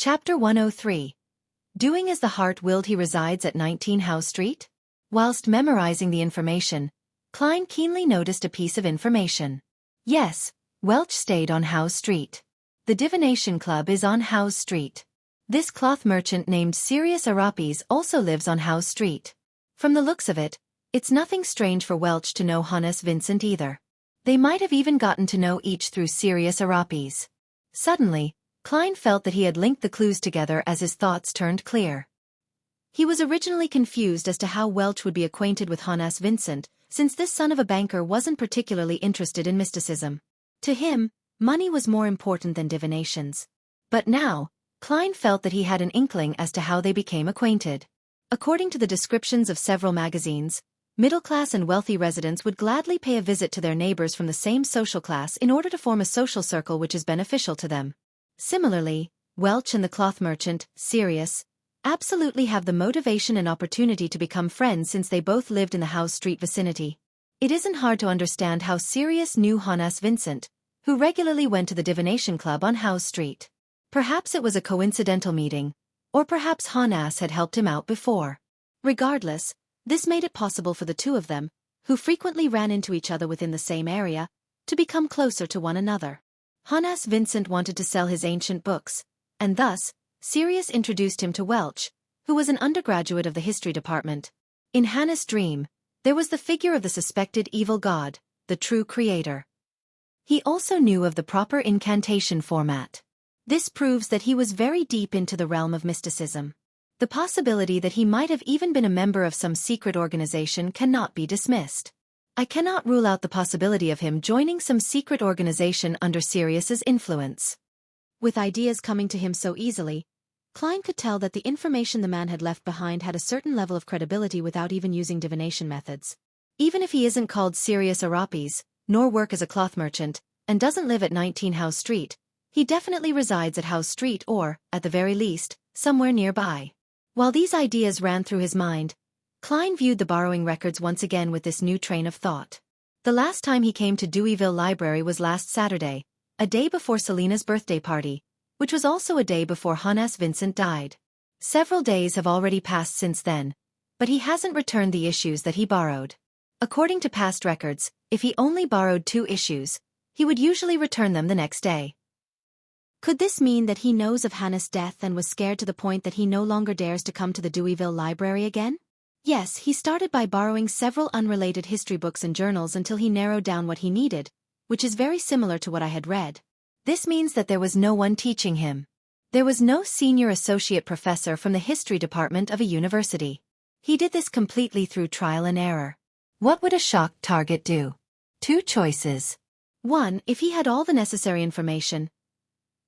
Chapter 103. Doing as the heart willed. He resides at 19 Howe Street? Whilst memorizing the information, Klein keenly noticed a piece of information. Yes, Welch stayed on Howe Street. The Divination Club is on Howe Street. This cloth merchant named Sirius Arapis also lives on Howe Street. From the looks of it, it's nothing strange for Welch to know Hannes Vincent either. They might have even gotten to know each through Sirius Arapis. Suddenly, Klein felt that he had linked the clues together as his thoughts turned clear. He was originally confused as to how Welch would be acquainted with Hannes Vincent, since this son of a banker wasn't particularly interested in mysticism. To him, money was more important than divinations. But now, Klein felt that he had an inkling as to how they became acquainted. According to the descriptions of several magazines, middle-class and wealthy residents would gladly pay a visit to their neighbors from the same social class in order to form a social circle which is beneficial to them. Similarly, Welch and the cloth merchant, Sirius, absolutely have the motivation and opportunity to become friends since they both lived in the Howe Street vicinity. It isn't hard to understand how Sirius knew Hannes Vincent, who regularly went to the Divination Club on Howe Street. Perhaps it was a coincidental meeting, or perhaps Hannes had helped him out before. Regardless, this made it possible for the two of them, who frequently ran into each other within the same area, to become closer to one another. Hannes Vincent wanted to sell his ancient books, and thus, Sirius introduced him to Welch, who was an undergraduate of the history department. In Hannes' dream, there was the figure of the suspected evil god, the true creator. He also knew of the proper incantation format. This proves that he was very deep into the realm of mysticism. The possibility that he might have even been a member of some secret organization cannot be dismissed. I cannot rule out the possibility of him joining some secret organization under Sirius's influence. With ideas coming to him so easily, Klein could tell that the information the man had left behind had a certain level of credibility without even using divination methods. Even if he isn't called Sirius Arapis, nor work as a cloth merchant, and doesn't live at 19 Howe Street, he definitely resides at Howe Street or, at the very least, somewhere nearby. While these ideas ran through his mind, Klein viewed the borrowing records once again with this new train of thought. The last time he came to Deweyville Library was last Saturday, a day before Selina's birthday party, which was also a day before Hannes Vincent died. Several days have already passed since then, but he hasn't returned the issues that he borrowed. According to past records, if he only borrowed 2 issues, he would usually return them the next day. Could this mean that he knows of Hannes' death and was scared to the point that he no longer dares to come to the Deweyville Library again? Yes, he started by borrowing several unrelated history books and journals until he narrowed down what he needed, which is very similar to what I had read. This means that there was no one teaching him. There was no senior associate professor from the history department of a university. He did this completely through trial and error. What would a shocked target do? 2 choices. 1. If he had all the necessary information,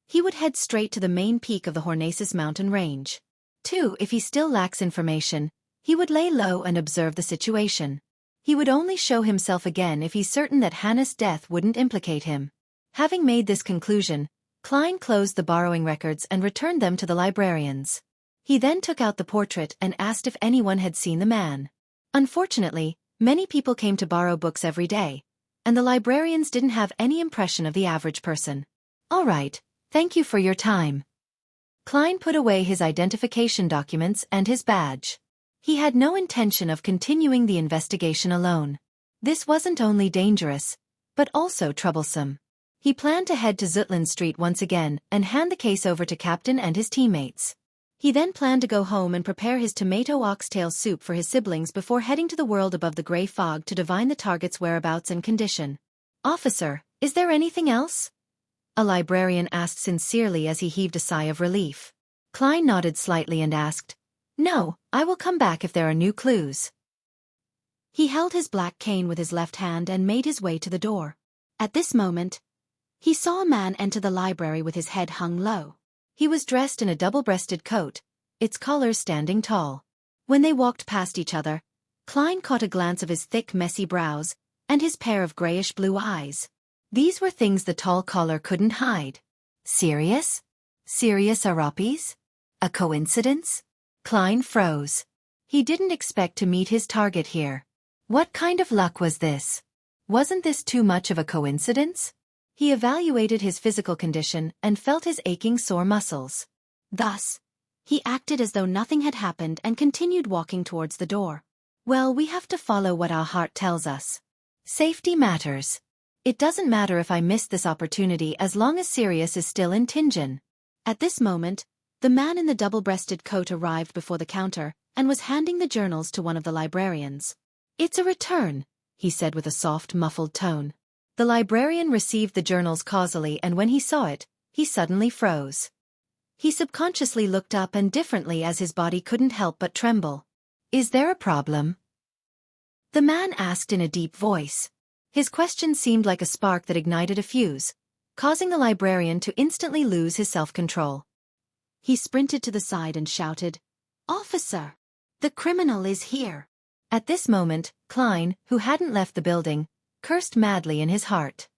he would head straight to the main peak of the Hornaces mountain range. 2. If he still lacks information, he would lay low and observe the situation. He would only show himself again if he's certain that Hannes' death wouldn't implicate him. Having made this conclusion, Klein closed the borrowing records and returned them to the librarians. He then took out the portrait and asked if anyone had seen the man. Unfortunately, many people came to borrow books every day, and the librarians didn't have any impression of the average person. All right, thank you for your time. Klein put away his identification documents and his badge. He had no intention of continuing the investigation alone. This wasn't only dangerous, but also troublesome. He planned to head to Zutland Street once again and hand the case over to Captain and his teammates. He then planned to go home and prepare his tomato oxtail soup for his siblings before heading to the world above the gray fog to divine the target's whereabouts and condition. "Officer, is there anything else?" a librarian asked sincerely as he heaved a sigh of relief. Klein nodded slightly and asked, "No, I will come back if there are new clues." He held his black cane with his left hand and made his way to the door. At this moment, he saw a man enter the library with his head hung low. He was dressed in a double-breasted coat, its collars standing tall. When they walked past each other, Klein caught a glance of his thick, messy brows and his pair of grayish-blue eyes. These were things the tall collar couldn't hide. Sirius? Sirius Arapis? A coincidence? Klein froze. He didn't expect to meet his target here. What kind of luck was this? Wasn't this too much of a coincidence? He evaluated his physical condition and felt his aching sore muscles. Thus, he acted as though nothing had happened and continued walking towards the door. Well, we have to follow what our heart tells us. Safety matters. It doesn't matter if I miss this opportunity as long as Sirius is still in Tinjin. At this moment, the man in the double-breasted coat arrived before the counter and was handing the journals to one of the librarians. It's a return, he said with a soft, muffled tone. The librarian received the journals causally, and when he saw it, he suddenly froze. He subconsciously looked up and differently as his body couldn't help but tremble. Is there a problem? The man asked in a deep voice. His question seemed like a spark that ignited a fuse, causing the librarian to instantly lose his self-control. He sprinted to the side and shouted, "Officer! The criminal is here!" At this moment, Klein, who hadn't left the building, cursed madly in his heart.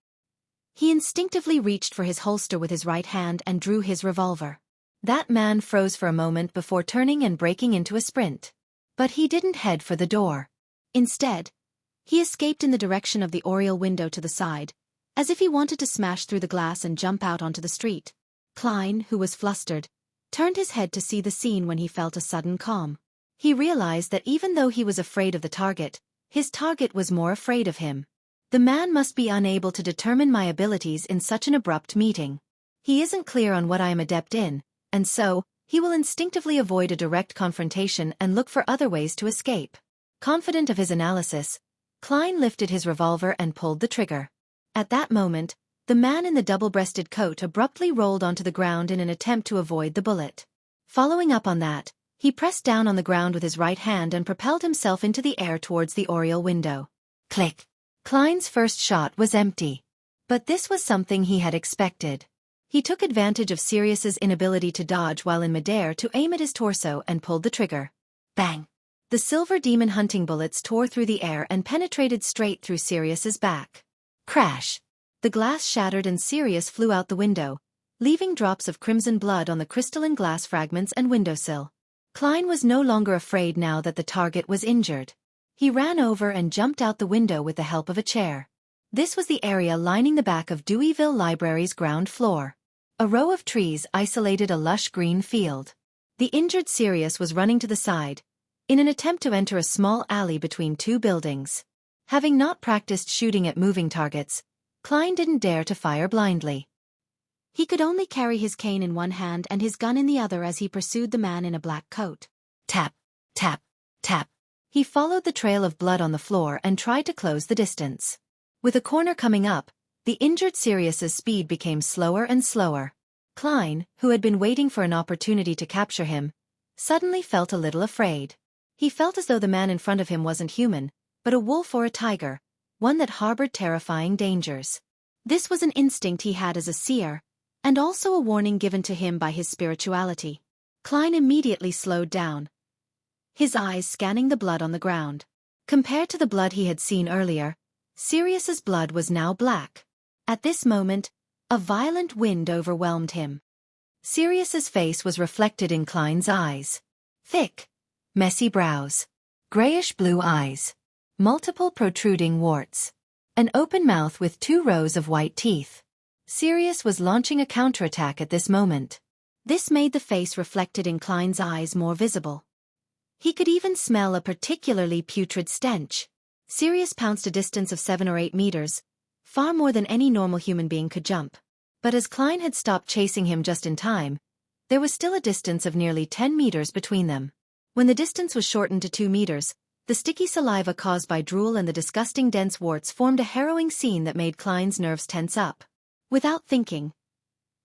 He instinctively reached for his holster with his right hand and drew his revolver. That man froze for a moment before turning and breaking into a sprint. But he didn't head for the door. Instead, he escaped in the direction of the oriel window to the side, as if he wanted to smash through the glass and jump out onto the street. Klein, who was flustered, turned his head to see the scene when he felt a sudden calm. He realized that even though he was afraid of the target, his target was more afraid of him. The man must be unable to determine my abilities in such an abrupt meeting. He isn't clear on what I am adept in, and so, he will instinctively avoid a direct confrontation and look for other ways to escape. Confident of his analysis, Klein lifted his revolver and pulled the trigger. At that moment, the man in the double-breasted coat abruptly rolled onto the ground in an attempt to avoid the bullet. Following up on that, he pressed down on the ground with his right hand and propelled himself into the air towards the oriel window. Click! Klein's first shot was empty. But this was something he had expected. He took advantage of Sirius's inability to dodge while in midair to aim at his torso and pulled the trigger. Bang! The silver demon hunting bullets tore through the air and penetrated straight through Sirius's back. Crash! The glass shattered and Sirius flew out the window, leaving drops of crimson blood on the crystalline glass fragments and windowsill. Klein was no longer afraid now that the target was injured. He ran over and jumped out the window with the help of a chair. This was the area lining the back of Deweyville Library's ground floor. A row of trees isolated a lush green field. The injured Sirius was running to the side, in an attempt to enter a small alley between two buildings. Having not practiced shooting at moving targets, Klein didn't dare to fire blindly. He could only carry his cane in one hand and his gun in the other as he pursued the man in a black coat. Tap, tap, tap. He followed the trail of blood on the floor and tried to close the distance. With a corner coming up, the injured Sirius's speed became slower and slower. Klein, who had been waiting for an opportunity to capture him, suddenly felt a little afraid. He felt as though the man in front of him wasn't human, but a wolf or a tiger, one that harbored terrifying dangers. This was an instinct he had as a seer, and also a warning given to him by his spirituality. Klein immediately slowed down, his eyes scanning the blood on the ground. Compared to the blood he had seen earlier, Sirius's blood was now black. At this moment, a violent wind overwhelmed him. Sirius's face was reflected in Klein's eyes. Thick, messy brows, grayish-blue eyes, multiple protruding warts, an open mouth with 2 rows of white teeth. Sirius was launching a counterattack at this moment. This made the face reflected in Klein's eyes more visible. He could even smell a particularly putrid stench. Sirius pounced a distance of 7 or 8 meters, far more than any normal human being could jump. But as Klein had stopped chasing him just in time, there was still a distance of nearly 10 meters between them. When the distance was shortened to 2 meters, the sticky saliva caused by drool and the disgusting dense warts formed a harrowing scene that made Klein's nerves tense up. Without thinking,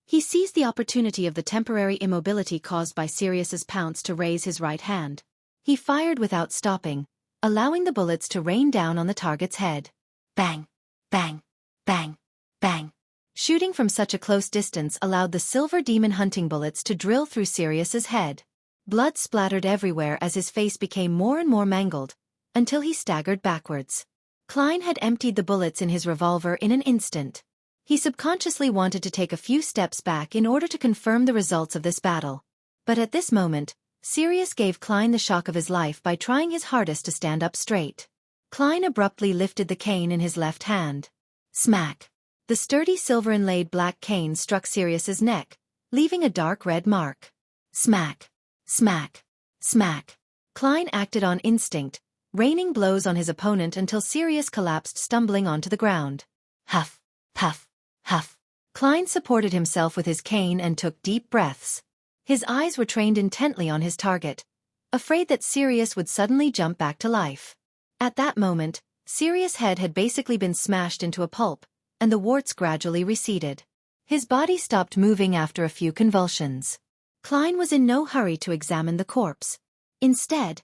he seized the opportunity of the temporary immobility caused by Sirius's pounce to raise his right hand. He fired without stopping, allowing the bullets to rain down on the target's head. Bang, bang, bang, bang. Shooting from such a close distance allowed the silver demon hunting bullets to drill through Sirius's head. Blood splattered everywhere as his face became more and more mangled, until he staggered backwards. Klein had emptied the bullets in his revolver in an instant. He subconsciously wanted to take a few steps back in order to confirm the results of this battle. But at this moment, Sirius gave Klein the shock of his life by trying his hardest to stand up straight. Klein abruptly lifted the cane in his left hand. Smack! The sturdy silver-inlaid black cane struck Sirius's neck, leaving a dark red mark. Smack. Smack. Smack. Klein acted on instinct, raining blows on his opponent until Sirius collapsed stumbling onto the ground. Huff. Puff. Huff. Klein supported himself with his cane and took deep breaths. His eyes were trained intently on his target, afraid that Sirius would suddenly jump back to life. At that moment, Sirius' head had basically been smashed into a pulp, and the warts gradually receded. His body stopped moving after a few convulsions. Klein was in no hurry to examine the corpse. Instead,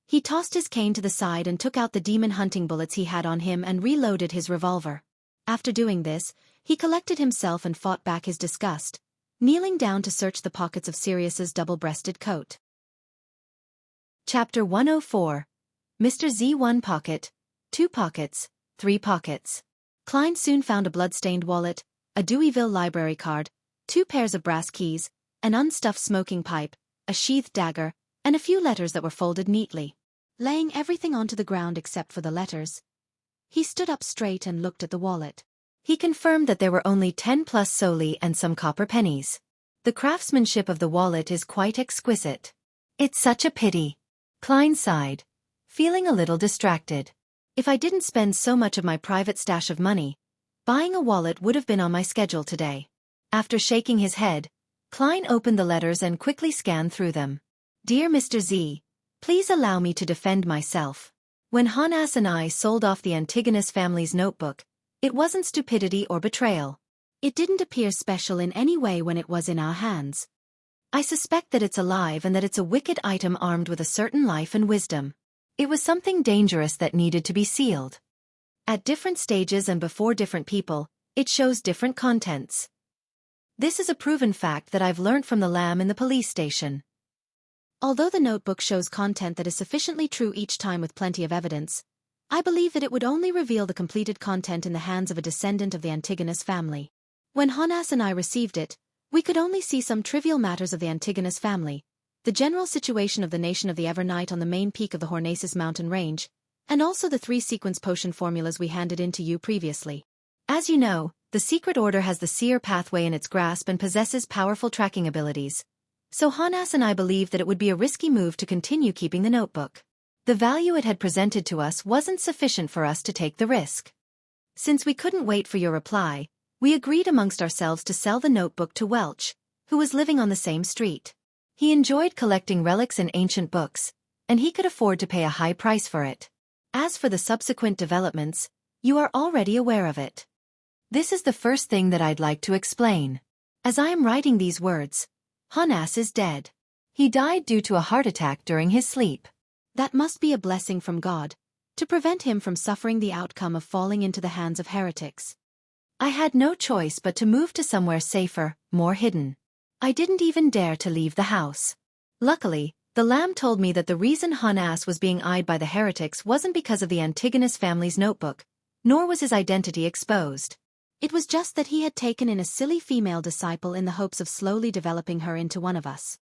he tossed his cane to the side and took out the demon hunting bullets he had on him and reloaded his revolver. After doing this, he collected himself and fought back his disgust, kneeling down to search the pockets of Sirius's double-breasted coat. Chapter 104. Mr. Z. 1 pocket, 2 pockets, 3 pockets. Klein soon found a blood-stained wallet, a Deweyville library card, 2 pairs of brass keys, an unstuffed smoking pipe, a sheathed dagger, and a few letters that were folded neatly. Laying everything onto the ground except for the letters, he stood up straight and looked at the wallet. He confirmed that there were only 10 plus soldi and some copper pennies. The craftsmanship of the wallet is quite exquisite. It's such a pity. Klein sighed, feeling a little distracted. If I didn't spend so much of my private stash of money, buying a wallet would have been on my schedule today. After shaking his head, Klein opened the letters and quickly scanned through them. Dear Mr. Z, please allow me to defend myself. When Hanas and I sold off the Antigonus family's notebook, it wasn't stupidity or betrayal. It didn't appear special in any way when it was in our hands. I suspect that it's alive and that it's a wicked item armed with a certain life and wisdom. It was something dangerous that needed to be sealed. At different stages and before different people, it shows different contents. This is a proven fact that I've learnt from the lamb in the police station. Although the notebook shows content that is sufficiently true each time with plenty of evidence, I believe that it would only reveal the completed content in the hands of a descendant of the Antigonus family. When Hanas and I received it, we could only see some trivial matters of the Antigonus family, the general situation of the nation of the Evernight on the main peak of the Hornaces mountain range, and also the 3 sequence potion formulas we handed in to you previously. As you know, the secret order has the seer pathway in its grasp and possesses powerful tracking abilities. So Hanas and I believed that it would be a risky move to continue keeping the notebook. The value it had presented to us wasn't sufficient for us to take the risk. Since we couldn't wait for your reply, we agreed amongst ourselves to sell the notebook to Welch, who was living on the same street. He enjoyed collecting relics and ancient books, and he could afford to pay a high price for it. As for the subsequent developments, you are already aware of it. This is the first thing that I'd like to explain. As I am writing these words, Hanas is dead. He died due to a heart attack during his sleep. That must be a blessing from God, to prevent him from suffering the outcome of falling into the hands of heretics. I had no choice but to move to somewhere safer, more hidden. I didn't even dare to leave the house. Luckily, the lamb told me that the reason Hanas was being eyed by the heretics wasn't because of the Antigonus family's notebook, nor was his identity exposed. It was just that he had taken in a silly female disciple in the hopes of slowly developing her into one of us.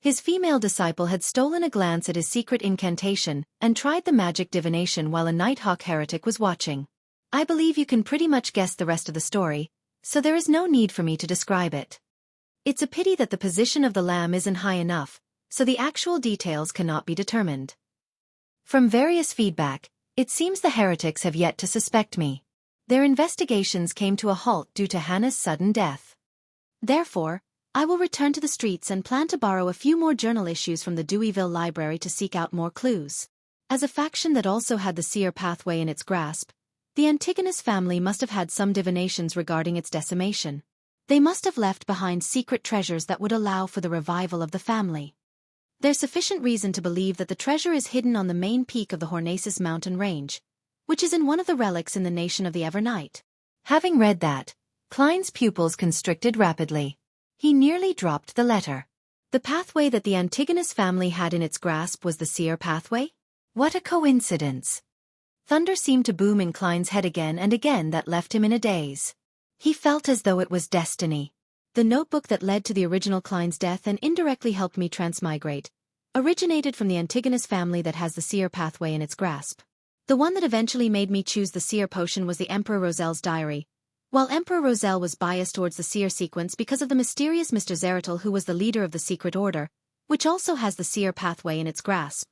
His female disciple had stolen a glance at his secret incantation and tried the magic divination while a Nighthawk heretic was watching. I believe you can pretty much guess the rest of the story, so there is no need for me to describe it. It's a pity that the position of the lamb isn't high enough, so the actual details cannot be determined. From various feedback, it seems the heretics have yet to suspect me. Their investigations came to a halt due to Hannah's sudden death. Therefore, I will return to the streets and plan to borrow a few more journal issues from the Deweyville library to seek out more clues. As a faction that also had the seer pathway in its grasp, the Antigonus family must have had some divinations regarding its decimation. They must have left behind secret treasures that would allow for the revival of the family. There's sufficient reason to believe that the treasure is hidden on the main peak of the Hornaces mountain range, which is in one of the relics in the nation of the Evernight. Having read that, Klein's pupils constricted rapidly. He nearly dropped the letter. The pathway that the Antigonus family had in its grasp was the seer pathway? What a coincidence! Thunder seemed to boom in Klein's head again and again that left him in a daze. He felt as though it was destiny. The notebook that led to the original Klein's death and indirectly helped me transmigrate originated from the Antigonus family that has the seer pathway in its grasp. The one that eventually made me choose the seer potion was the Emperor Rosel's diary. While Emperor Rosel was biased towards the seer sequence because of the mysterious Mr. Zeratul who was the leader of the secret order, which also has the seer pathway in its grasp.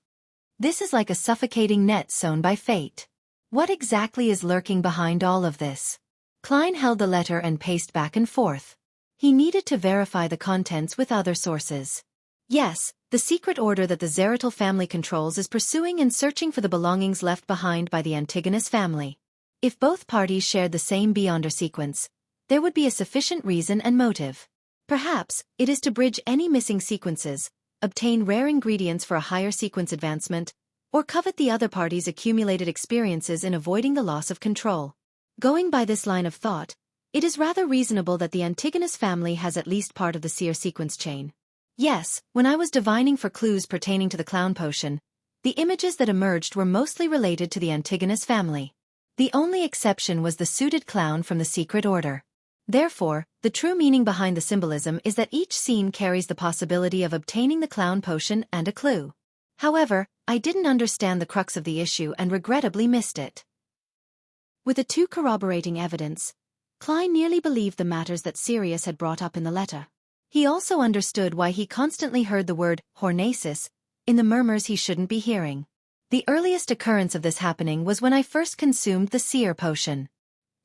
This is like a suffocating net sewn by fate. What exactly is lurking behind all of this? Klein held the letter and paced back and forth. He needed to verify the contents with other sources. Yes, the secret order that the Zeratul family controls is pursuing and searching for the belongings left behind by the Antigonus family. If both parties shared the same Beyonder sequence, there would be a sufficient reason and motive. Perhaps, it is to bridge any missing sequences, obtain rare ingredients for a higher sequence advancement, or covet the other party's accumulated experiences in avoiding the loss of control. Going by this line of thought, it is rather reasonable that the Antigonus family has at least part of the seer sequence chain. Yes, when I was divining for clues pertaining to the clown potion, the images that emerged were mostly related to the Antigonus family. The only exception was the suited clown from the secret order. Therefore, the true meaning behind the symbolism is that each scene carries the possibility of obtaining the clown potion and a clue. However, I didn't understand the crux of the issue and regrettably missed it. With the two corroborating evidence, Klein nearly believed the matters that Sirius had brought up in the letter. He also understood why he constantly heard the word hornasis in the murmurs he shouldn't be hearing. The earliest occurrence of this happening was when I first consumed the seer potion.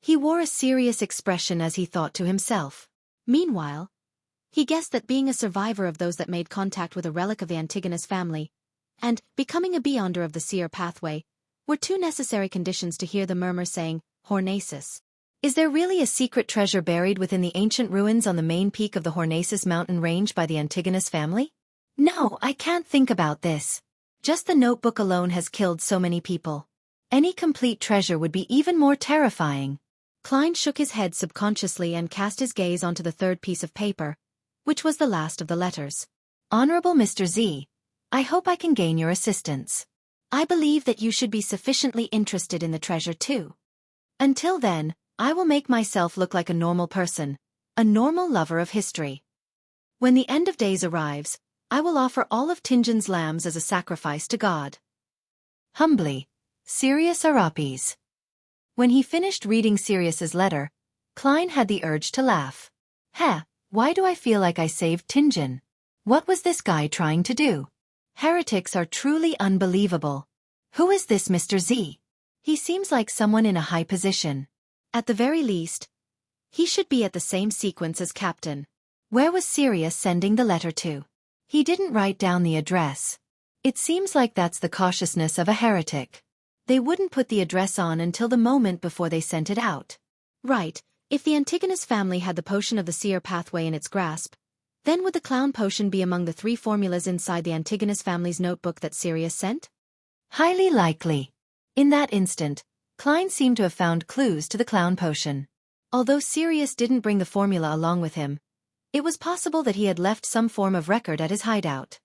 He wore a serious expression as he thought to himself. Meanwhile, he guessed that being a survivor of those that made contact with a relic of the Antigonus family, and becoming a Beyonder of the seer pathway, were two necessary conditions to hear the murmur saying, hornasis. Is there really a secret treasure buried within the ancient ruins on the main peak of the Hornasis mountain range by the Antigonus family? No, I can't think about this. Just the notebook alone has killed so many people. Any complete treasure would be even more terrifying. Klein shook his head subconsciously and cast his gaze onto the third piece of paper, which was the last of the letters. Honorable Mr. Z, I hope I can gain your assistance. I believe that you should be sufficiently interested in the treasure too. Until then, I will make myself look like a normal person, a normal lover of history. When the end of days arrives, I will offer all of Tinjin's lambs as a sacrifice to God. Humbly, Sirius Arapes. When he finished reading Sirius's letter, Klein had the urge to laugh. Why do I feel like I saved Tinjin? What was this guy trying to do? Heretics are truly unbelievable. Who is this Mr. Z? He seems like someone in a high position. At the very least, he should be at the same sequence as Captain. Where was Sirius sending the letter to? He didn't write down the address. It seems like that's the cautiousness of a heretic. They wouldn't put the address on until the moment before they sent it out. Right, if the Antigonus family had the potion of the seer pathway in its grasp, then would the clown potion be among the 3 formulas inside the Antigonus family's notebook that Sirius sent? Highly likely. In that instant, Klein seemed to have found clues to the clown potion. Although Sirius didn't bring the formula along with him, it was possible that he had left some form of record at his hideout.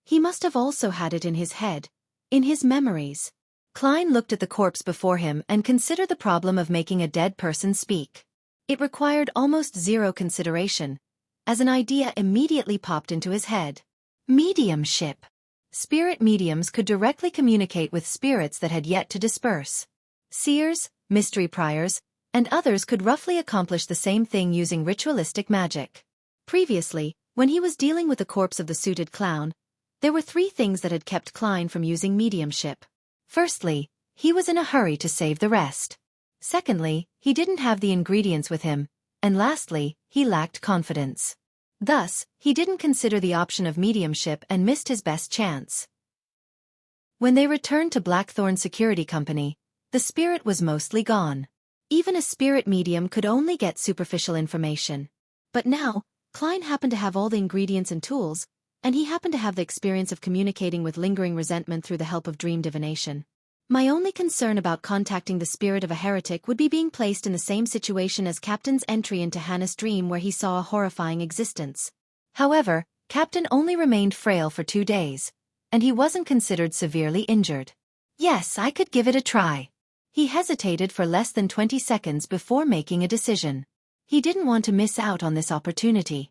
He must have also had it in his head, in his memories. Klein looked at the corpse before him and considered the problem of making a dead person speak. It required almost zero consideration, as an idea immediately popped into his head. Mediumship. Spirit mediums could directly communicate with spirits that had yet to disperse. Seers, mystery priors, and others could roughly accomplish the same thing using ritualistic magic. Previously, when he was dealing with the corpse of the suited clown, there were 3 things that had kept Klein from using mediumship. Firstly, he was in a hurry to save the rest. Secondly, he didn't have the ingredients with him, and lastly, he lacked confidence. Thus, he didn't consider the option of mediumship and missed his best chance. When they returned to Blackthorn Security Company, the spirit was mostly gone. Even a spirit medium could only get superficial information. But now, Klein happened to have all the ingredients and tools, and he happened to have the experience of communicating with lingering resentment through the help of dream divination. My only concern about contacting the spirit of a heretic would be being placed in the same situation as Captain's entry into Hannah's dream where he saw a horrifying existence. However, Captain only remained frail for 2 days, and he wasn't considered severely injured. Yes, I could give it a try. He hesitated for less than 20 seconds before making a decision. He didn't want to miss out on this opportunity.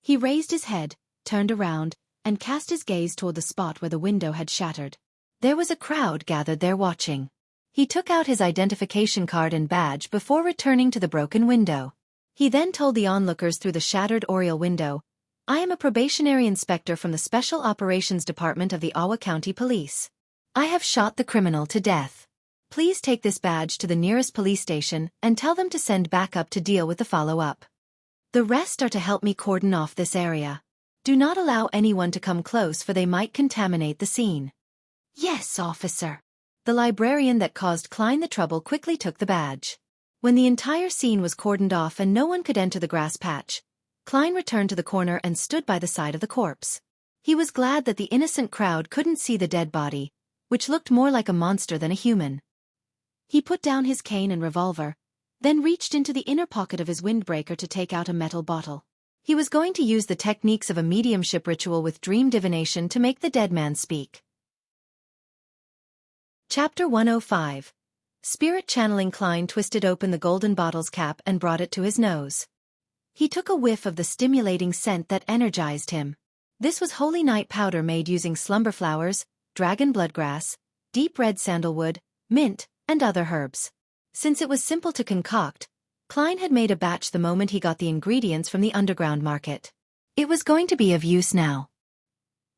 He raised his head, turned around, and cast his gaze toward the spot where the window had shattered. There was a crowd gathered there watching. He took out his identification card and badge before returning to the broken window. He then told the onlookers through the shattered oriel window, I am a probationary inspector from the Special Operations Department of the Awa County Police. I have shot the criminal to death. Please take this badge to the nearest police station and tell them to send backup to deal with the follow-up. The rest are to help me cordon off this area. Do not allow anyone to come close for they might contaminate the scene. Yes, officer. The librarian that caused Klein the trouble quickly took the badge. When the entire scene was cordoned off and no one could enter the grass patch, Klein returned to the corner and stood by the side of the corpse. He was glad that the innocent crowd couldn't see the dead body, which looked more like a monster than a human. He put down his cane and revolver, then reached into the inner pocket of his windbreaker to take out a metal bottle. He was going to use the techniques of a mediumship ritual with dream divination to make the dead man speak. Chapter 105. Spirit channeling. Klein twisted open the golden bottle's cap and brought it to his nose. He took a whiff of the stimulating scent that energized him. This was holy night powder made using slumber flowers, dragon bloodgrass, deep red sandalwood, mint, and other herbs. Since it was simple to concoct, Klein had made a batch the moment he got the ingredients from the underground market. It was going to be of use now.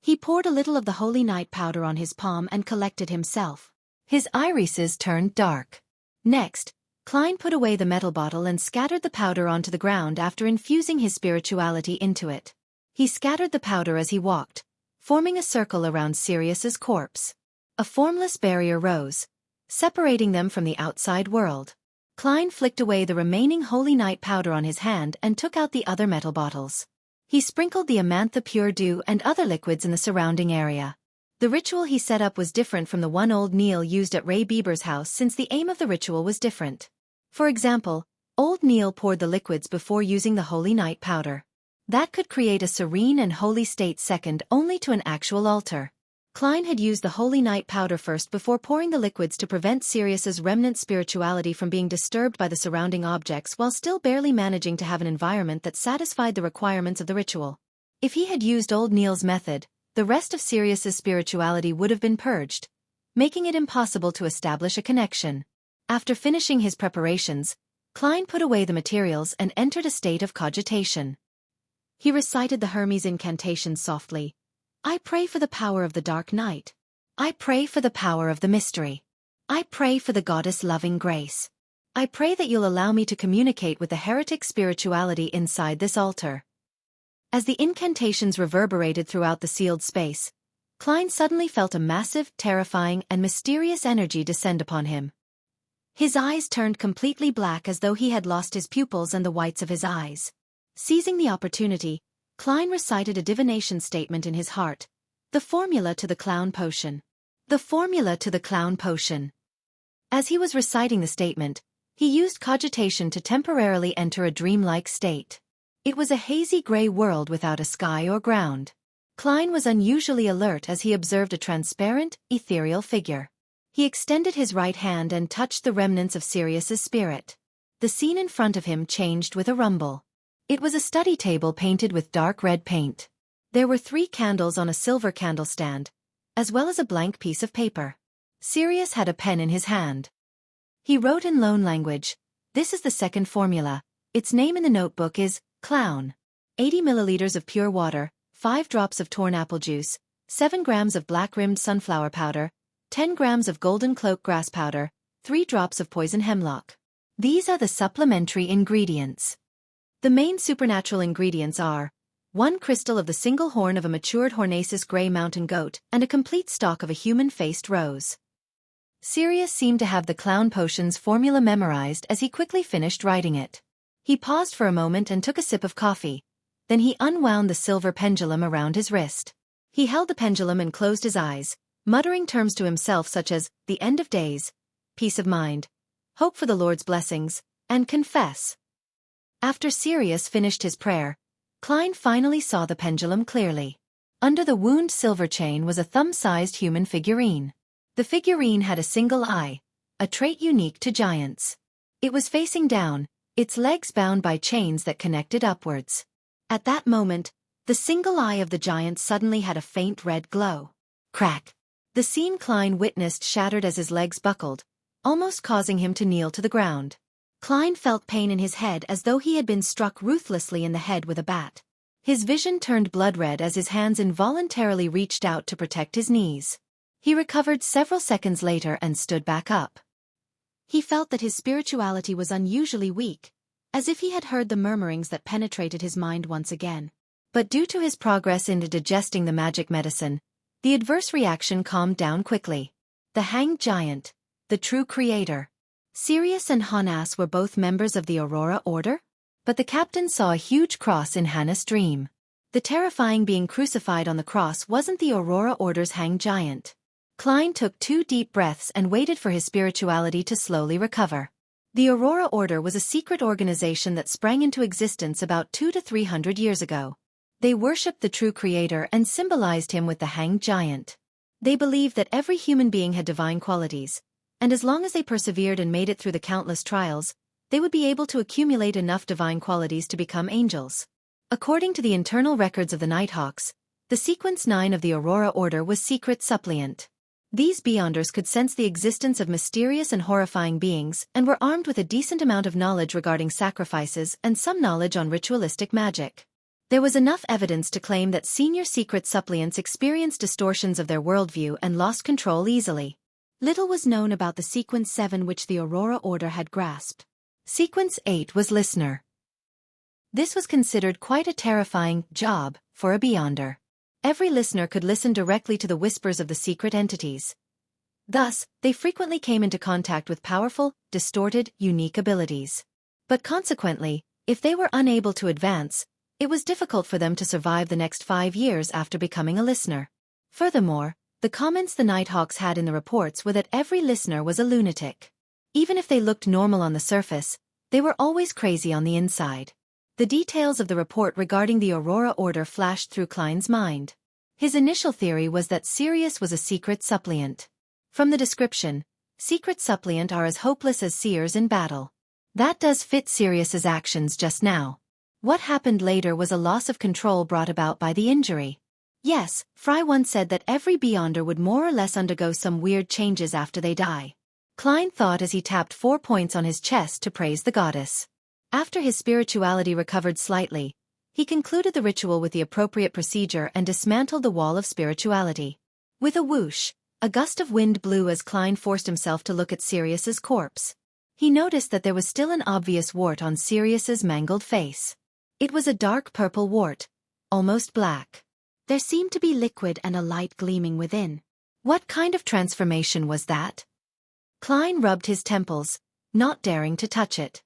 He poured a little of the holy night powder on his palm and collected himself. His irises turned dark. Next, Klein put away the metal bottle and scattered the powder onto the ground after infusing his spirituality into it. He scattered the powder as he walked, forming a circle around Sirius's corpse. A formless barrier rose, separating them from the outside world. Klein flicked away the remaining holy night powder on his hand and took out the other metal bottles. He sprinkled the Amantha Pure Dew and other liquids in the surrounding area. The ritual he set up was different from the one old Neil used at Ray Bieber's house since the aim of the ritual was different. For example, old Neil poured the liquids before using the holy night powder. That could create a serene and holy state second only to an actual altar. Klein had used the holy night powder first before pouring the liquids to prevent Sirius's remnant spirituality from being disturbed by the surrounding objects while still barely managing to have an environment that satisfied the requirements of the ritual. If he had used old Neil's method, the rest of Sirius's spirituality would have been purged, making it impossible to establish a connection. After finishing his preparations, Klein put away the materials and entered a state of cogitation. He recited the Hermes incantation softly. I pray for the power of the dark night. I pray for the power of the mystery. I pray for the goddess loving grace. I pray that you'll allow me to communicate with the heretic spirituality inside this altar. As the incantations reverberated throughout the sealed space, Klein suddenly felt a massive, terrifying, and mysterious energy descend upon him. His eyes turned completely black as though he had lost his pupils and the whites of his eyes. Seizing the opportunity, Klein recited a divination statement in his heart. The formula to the clown potion. The formula to the clown potion. As he was reciting the statement, he used cogitation to temporarily enter a dreamlike state. It was a hazy gray world without a sky or ground. Klein was unusually alert as he observed a transparent, ethereal figure. He extended his right hand and touched the remnants of Sirius's spirit. The scene in front of him changed with a rumble. It was a study table painted with dark red paint. There were 3 candles on a silver candlestand, as well as a blank piece of paper. Sirius had a pen in his hand. He wrote in Lone language, "This is the second formula. Its name in the notebook is Clown. 80 milliliters of pure water, 5 drops of torn apple juice, 7 grams of black-rimmed sunflower powder, 10 grams of golden cloak grass powder, 3 drops of poison hemlock. These are the supplementary ingredients. The main supernatural ingredients are 1 crystal of the single horn of a matured Hornacis gray mountain goat and a complete stalk of a human-faced rose." Sirius seemed to have the clown potion's formula memorized as he quickly finished writing it. He paused for a moment and took a sip of coffee. Then he unwound the silver pendulum around his wrist. He held the pendulum and closed his eyes, muttering terms to himself such as, the end of days, peace of mind, hope for the Lord's blessings, and confess. After Sirius finished his prayer, Klein finally saw the pendulum clearly. Under the wound silver chain was a thumb-sized human figurine. The figurine had a single eye, a trait unique to giants. It was facing down, its legs bound by chains that connected upwards. At that moment, the single eye of the giant suddenly had a faint red glow. Crack! The scene Klein witnessed shattered as his legs buckled, almost causing him to kneel to the ground. Klein felt pain in his head as though he had been struck ruthlessly in the head with a bat. His vision turned blood-red as his hands involuntarily reached out to protect his knees. He recovered several seconds later and stood back up. He felt that his spirituality was unusually weak, as if he had heard the murmurings that penetrated his mind once again. But due to his progress into digesting the magic medicine, the adverse reaction calmed down quickly. The Hanged Giant, the true creator. Sirius and Honas were both members of the Aurora Order? But the captain saw a huge cross in Hannah's dream. The terrifying being crucified on the cross wasn't the Aurora Order's Hanged Giant. Klein took 2 deep breaths and waited for his spirituality to slowly recover. The Aurora Order was a secret organization that sprang into existence about 200 to 300 years ago. They worshipped the true creator and symbolized him with the Hanged Giant. They believed that every human being had divine qualities, and as long as they persevered and made it through the countless trials, they would be able to accumulate enough divine qualities to become angels. According to the internal records of the Nighthawks, the Sequence 9 of the Aurora Order was secret suppliant. These Beyonders could sense the existence of mysterious and horrifying beings and were armed with a decent amount of knowledge regarding sacrifices and some knowledge on ritualistic magic. There was enough evidence to claim that senior secret suppliants experienced distortions of their worldview and lost control easily. Little was known about the Sequence 7 which the Aurora Order had grasped. Sequence 8 was Listener. This was considered quite a terrifying job for a Beyonder. Every listener could listen directly to the whispers of the secret entities. Thus, they frequently came into contact with powerful, distorted, unique abilities. But consequently, if they were unable to advance, it was difficult for them to survive the next 5 years after becoming a listener. Furthermore, the comments the Nighthawks had in the reports were that every listener was a lunatic. Even if they looked normal on the surface, they were always crazy on the inside. The details of the report regarding the Aurora Order flashed through Klein's mind. His initial theory was that Sirius was a secret suppliant. From the description, secret suppliant are as hopeless as seers in battle. That does fit Sirius's actions just now. What happened later was a loss of control brought about by the injury. Yes, Fry once said that every Beyonder would more or less undergo some weird changes after they die. Klein thought as he tapped 4 points on his chest to praise the goddess. After his spirituality recovered slightly, he concluded the ritual with the appropriate procedure and dismantled the wall of spirituality. With a whoosh, a gust of wind blew as Klein forced himself to look at Sirius's corpse. He noticed that there was still an obvious wart on Sirius's mangled face. It was a dark purple wart, almost black. There seemed to be liquid and a light gleaming within. What kind of transformation was that? Klein rubbed his temples, not daring to touch it.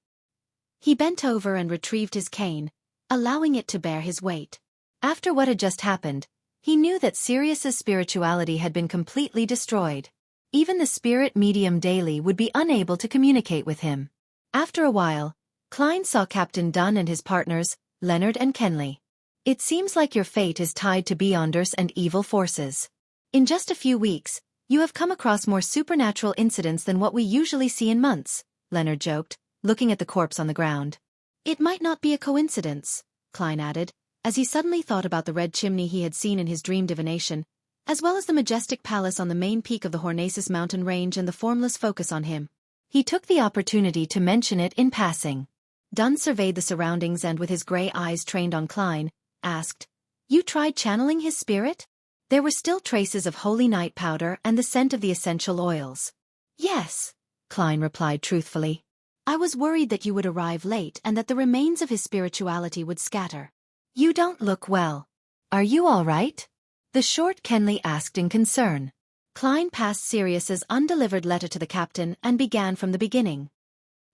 He bent over and retrieved his cane, allowing it to bear his weight. After what had just happened, he knew that Sirius's spirituality had been completely destroyed. Even the spirit medium Daly would be unable to communicate with him. After a while, Klein saw Captain Dunn and his partners, Leonard and Kenley. It seems like your fate is tied to Beyonders and evil forces. In just a few weeks, you have come across more supernatural incidents than what we usually see in months, Leonard joked, looking at the corpse on the ground. It might not be a coincidence, Klein added, as he suddenly thought about the red chimney he had seen in his dream divination, as well as the majestic palace on the main peak of the Hornaces mountain range and the formless focus on him. He took the opportunity to mention it in passing. Dunn surveyed the surroundings and with his gray eyes trained on Klein, asked, "You tried channeling his spirit?" There were still traces of holy night powder and the scent of the essential oils. "Yes," Klein replied truthfully. "I was worried that you would arrive late and that the remains of his spirituality would scatter." "You don't look well. Are you all right?" the short Kenley asked in concern. Klein passed Sirius's undelivered letter to the captain and began from the beginning.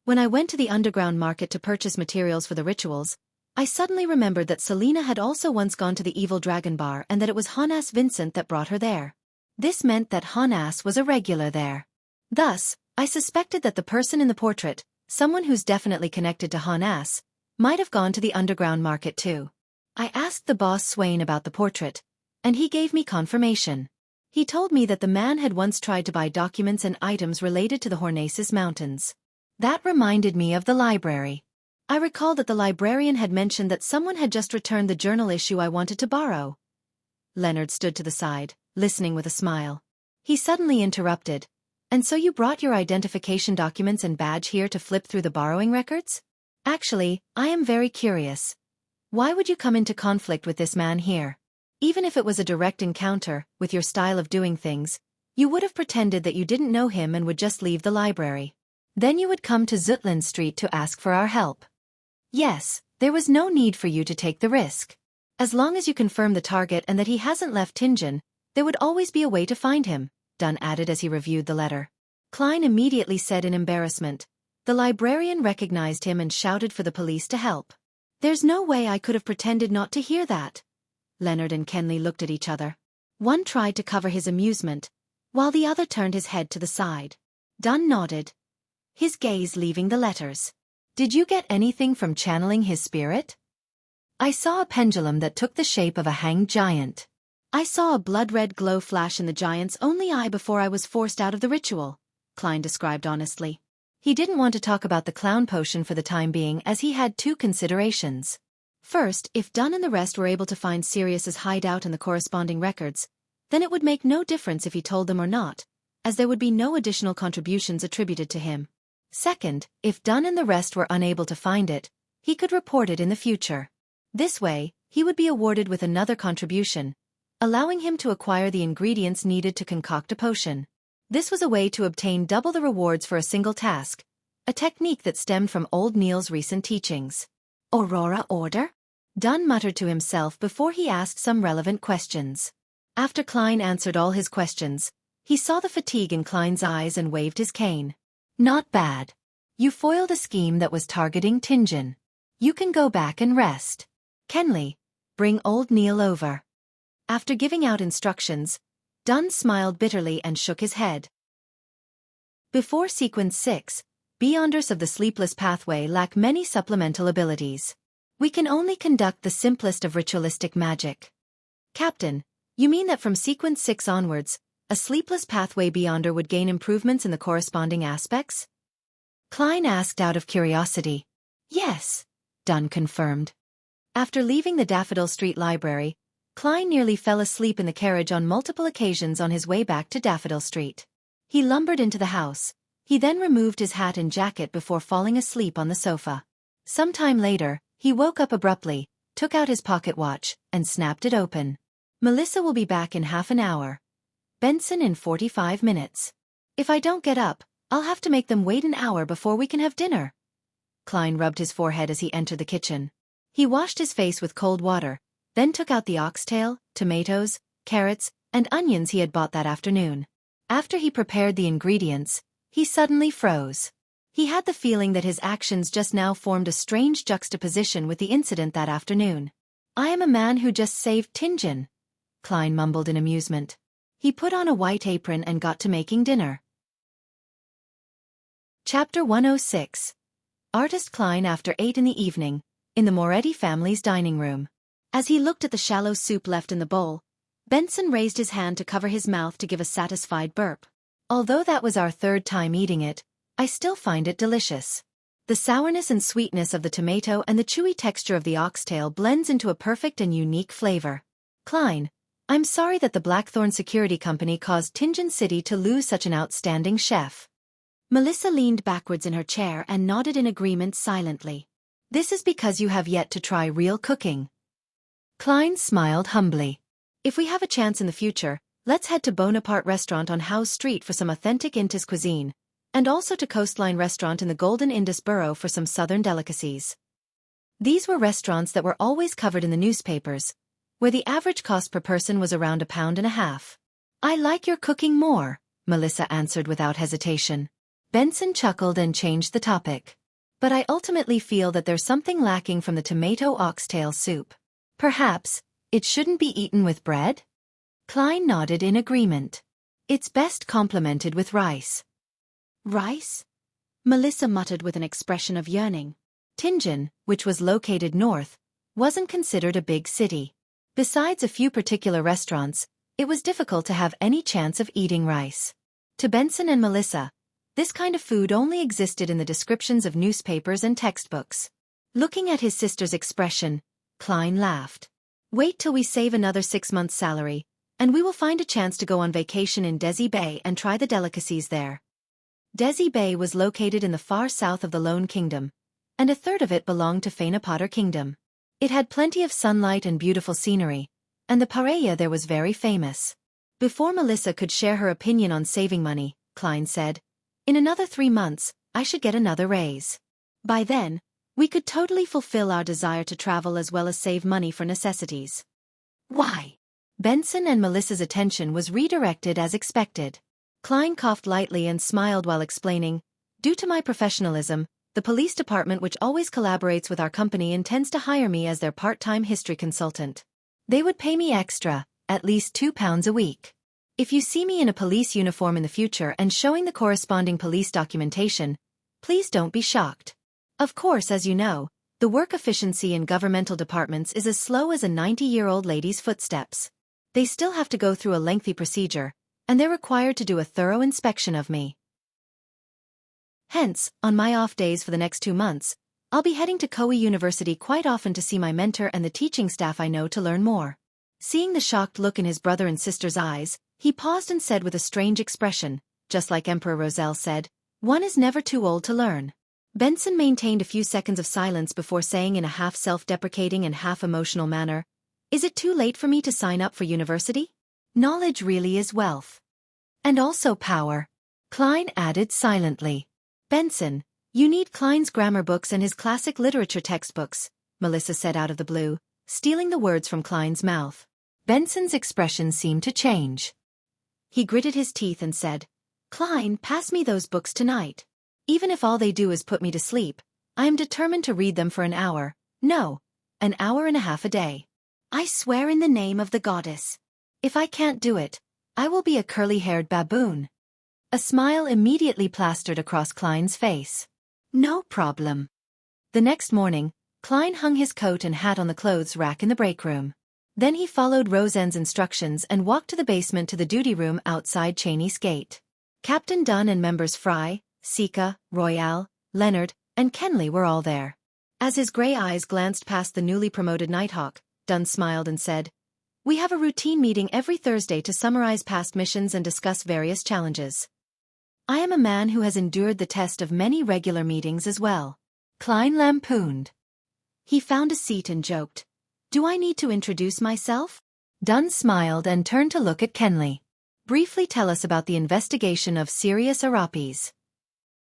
"When I went to the underground market to purchase materials for the rituals, I suddenly remembered that Selena had also once gone to the Evil Dragon Bar and that it was Honas Vincent that brought her there. This meant that Honas was a regular there. Thus, I suspected that the person in the portrait, someone who's definitely connected to Honas, might have gone to the underground market too. I asked the boss Swain about the portrait, and he gave me confirmation. He told me that the man had once tried to buy documents and items related to the Hornaces Mountains. That reminded me of the library. I recalled that the librarian had mentioned that someone had just returned the journal issue I wanted to borrow." Leonard stood to the side, listening with a smile. He suddenly interrupted. "And so you brought your identification documents and badge here to flip through the borrowing records? Actually, I am very curious. Why would you come into conflict with this man here? Even if it was a direct encounter, with your style of doing things, you would have pretended that you didn't know him and would just leave the library. Then you would come to Zutland Street to ask for our help. Yes, there was no need for you to take the risk. As long as you confirm the target and that he hasn't left Tingen, there would always be a way to find him, Dunn added as he reviewed the letter. Klein immediately said in embarrassment. The librarian recognized him and shouted for the police to help. There's no way I could have pretended not to hear that. Leonard and Kenley looked at each other. One tried to cover his amusement, while the other turned his head to the side. Dunn nodded, his gaze leaving the letters. Did you get anything from channeling his spirit? I saw a pendulum that took the shape of a hanged giant. I saw a blood-red glow flash in the giant's only eye before I was forced out of the ritual, Klein described honestly. He didn't want to talk about the clown potion for the time being as he had two considerations. First, if Dunn and the rest were able to find Sirius's hideout and the corresponding records, then it would make no difference if he told them or not, as there would be no additional contributions attributed to him. Second, if Dunn and the rest were unable to find it, he could report it in the future. This way, he would be awarded with another contribution, allowing him to acquire the ingredients needed to concoct a potion. This was a way to obtain double the rewards for a single task, a technique that stemmed from old Neil's recent teachings. Aurora Order? Dunn muttered to himself before he asked some relevant questions. After Klein answered all his questions, he saw the fatigue in Klein's eyes and waved his cane. Not bad. You foiled a scheme that was targeting Tingen. You can go back and rest. Kenley, bring old Neil over. After giving out instructions, Dunn smiled bitterly and shook his head. Before Sequence 6, Beyonders of the Sleepless Pathway lack many supplemental abilities. We can only conduct the simplest of ritualistic magic. Captain, you mean that from Sequence 6 onwards, a Sleepless Pathway Beyonder would gain improvements in the corresponding aspects? Klein asked out of curiosity. Yes, Dunn confirmed. After leaving the Daffodil Street Library, Klein nearly fell asleep in the carriage on multiple occasions on his way back to Daffodil Street. He lumbered into the house. He then removed his hat and jacket before falling asleep on the sofa. Some time later, he woke up abruptly, took out his pocket watch, and snapped it open. Melissa will be back in half an hour. Benson in 45 minutes. If I don't get up, I'll have to make them wait an hour before we can have dinner. Klein rubbed his forehead as he entered the kitchen. He washed his face with cold water, then took out the oxtail, tomatoes, carrots, and onions he had bought that afternoon. After he prepared the ingredients, he suddenly froze. He had the feeling that his actions just now formed a strange juxtaposition with the incident that afternoon. I am a man who just saved Tingen, Klein mumbled in amusement. He put on a white apron and got to making dinner. Chapter 106. Artist Klein after 8 in the evening, in the Moretti family's dining room. As he looked at the shallow soup left in the bowl, Benson raised his hand to cover his mouth to give a satisfied burp. Although that was our third time eating it, I still find it delicious. The sourness and sweetness of the tomato and the chewy texture of the oxtail blends into a perfect and unique flavor. Klein, I'm sorry that the Blackthorn Security Company caused Tingen City to lose such an outstanding chef. Melissa leaned backwards in her chair and nodded in agreement silently. This is because you have yet to try real cooking. Klein smiled humbly. If we have a chance in the future, let's head to Bonaparte Restaurant on Howe Street for some authentic Indus cuisine, and also to Coastline Restaurant in the Golden Indus Borough for some southern delicacies. These were restaurants that were always covered in the newspapers, where the average cost per person was around £1.50. I like your cooking more, Melissa answered without hesitation. Benson chuckled and changed the topic. But I ultimately feel that there's something lacking from the tomato oxtail soup. Perhaps, it shouldn't be eaten with bread? Klein nodded in agreement. It's best complemented with rice. Rice? Melissa muttered with an expression of yearning. Tingen, which was located north, wasn't considered a big city. Besides a few particular restaurants, it was difficult to have any chance of eating rice. To Benson and Melissa, this kind of food only existed in the descriptions of newspapers and textbooks. Looking at his sister's expression, Klein laughed. Wait till we save another 6 months' salary, and we will find a chance to go on vacation in Desi Bay and try the delicacies there. Desi Bay was located in the far south of the Lone Kingdom, and a third of it belonged to Fainapotter Kingdom. It had plenty of sunlight and beautiful scenery, and the paella there was very famous. Before Melissa could share her opinion on saving money, Klein said, "In another 3 months, I should get another raise. By then, we could totally fulfill our desire to travel as well as save money for necessities." Why? Benson and Melissa's attention was redirected as expected. Klein coughed lightly and smiled while explaining, "Due to my professionalism, the police department, which always collaborates with our company, intends to hire me as their part-time history consultant. They would pay me extra, at least £2 a week. If you see me in a police uniform in the future and showing the corresponding police documentation, please don't be shocked. Of course, as you know, the work efficiency in governmental departments is as slow as a 90-year-old lady's footsteps. They still have to go through a lengthy procedure, and they're required to do a thorough inspection of me. Hence, on my off days for the next 2 months, I'll be heading to Koei University quite often to see my mentor and the teaching staff I know to learn more." Seeing the shocked look in his brother and sister's eyes, he paused and said with a strange expression, just like Emperor Roselle said, "One is never too old to learn." Benson maintained a few seconds of silence before saying in a half self-deprecating and half emotional manner, "Is it too late for me to sign up for university? Knowledge really is wealth. And also power," Klein added silently. "Benson, you need Klein's grammar books and his classic literature textbooks," Melissa said out of the blue, stealing the words from Klein's mouth. Benson's expression seemed to change. He gritted his teeth and said, "Klein, pass me those books tonight. Even if all they do is put me to sleep, I am determined to read them for an hour, no, an hour and a half a day. I swear in the name of the goddess. If I can't do it, I will be a curly-haired baboon." A smile immediately plastered across Klein's face. "No problem." The next morning, Klein hung his coat and hat on the clothes rack in the break room. Then he followed Roseanne's instructions and walked to the basement to the duty room outside Cheney's gate. Captain Dunn and members Fry, Sika, Royale, Leonard, and Kenley were all there. As his gray eyes glanced past the newly promoted Nighthawk, Dunn smiled and said, "We have a routine meeting every Thursday to summarize past missions and discuss various challenges. I am a man who has endured the test of many regular meetings as well." Klein lampooned. He found a seat and joked, "Do I need to introduce myself?" Dunn smiled and turned to look at Kenley. "Briefly tell us about the investigation of Sirius Arapis."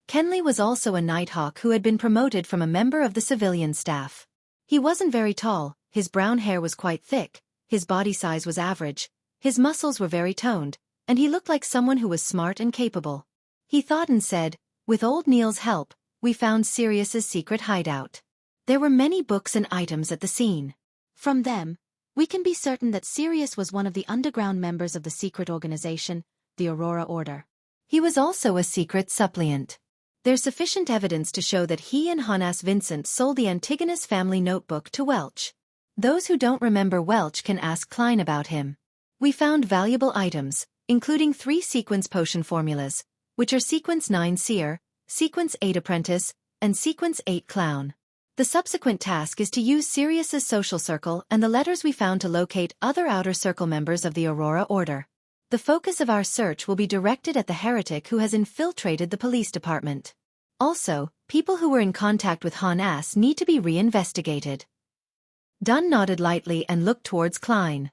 Kenley was also a Nighthawk who had been promoted from a member of the civilian staff. He wasn't very tall, his brown hair was quite thick, his body size was average, his muscles were very toned, and he looked like someone who was smart and capable. He thought and said, "With old Neil's help, we found Sirius's secret hideout. There were many books and items at the scene. From them, we can be certain that Sirius was one of the underground members of the secret organization, the Aurora Order. He was also a secret suppliant. There's sufficient evidence to show that he and Honas Vincent sold the Antigonus family notebook to Welch. Those who don't remember Welch can ask Klein about him. We found valuable items, including 3 sequence potion formulas, which are Sequence 9 Seer, Sequence 8 Apprentice, and Sequence 8 Clown. The subsequent task is to use Sirius's social circle and the letters we found to locate other outer circle members of the Aurora Order. The focus of our search will be directed at the heretic who has infiltrated the police department. Also, people who were in contact with Honas need to be re-investigated." Dunn nodded lightly and looked towards Klein.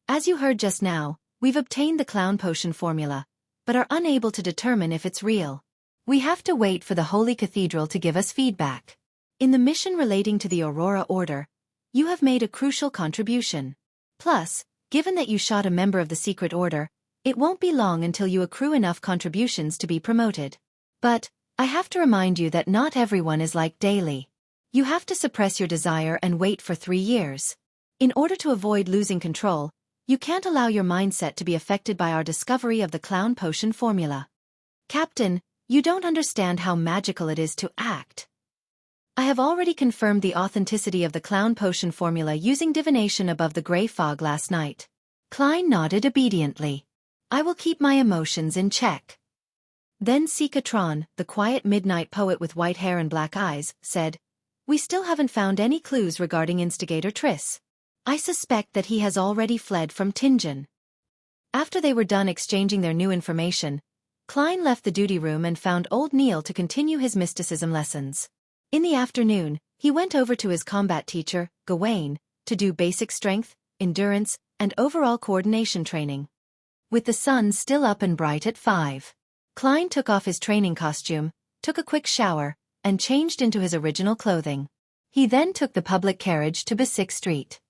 "As you heard just now, we've obtained the clown potion formula, but are unable to determine if it's real. We have to wait for the Holy Cathedral to give us feedback. In the mission relating to the Aurora Order, you have made a crucial contribution. Plus, given that you shot a member of the secret order, it won't be long until you accrue enough contributions to be promoted. But, I have to remind you that not everyone is like Daly. You have to suppress your desire and wait for 3 years. In order to avoid losing control, you can't allow your mindset to be affected by our discovery of the clown potion formula. Captain, you don't understand how magical it is to act. I have already confirmed the authenticity of the clown potion formula using divination above the gray fog last night." Klein nodded obediently. "I will keep my emotions in check." Then Sikatron, the quiet midnight poet with white hair and black eyes, said, "We still haven't found any clues regarding instigator Triss. I suspect that he has already fled from Tingen." After they were done exchanging their new information, Klein left the duty room and found old Neil to continue his mysticism lessons. In the afternoon, he went over to his combat teacher, Gawain, to do basic strength, endurance, and overall coordination training. With the sun still up and bright at 5, Klein took off his training costume, took a quick shower, and changed into his original clothing. He then took the public carriage to Basic Street.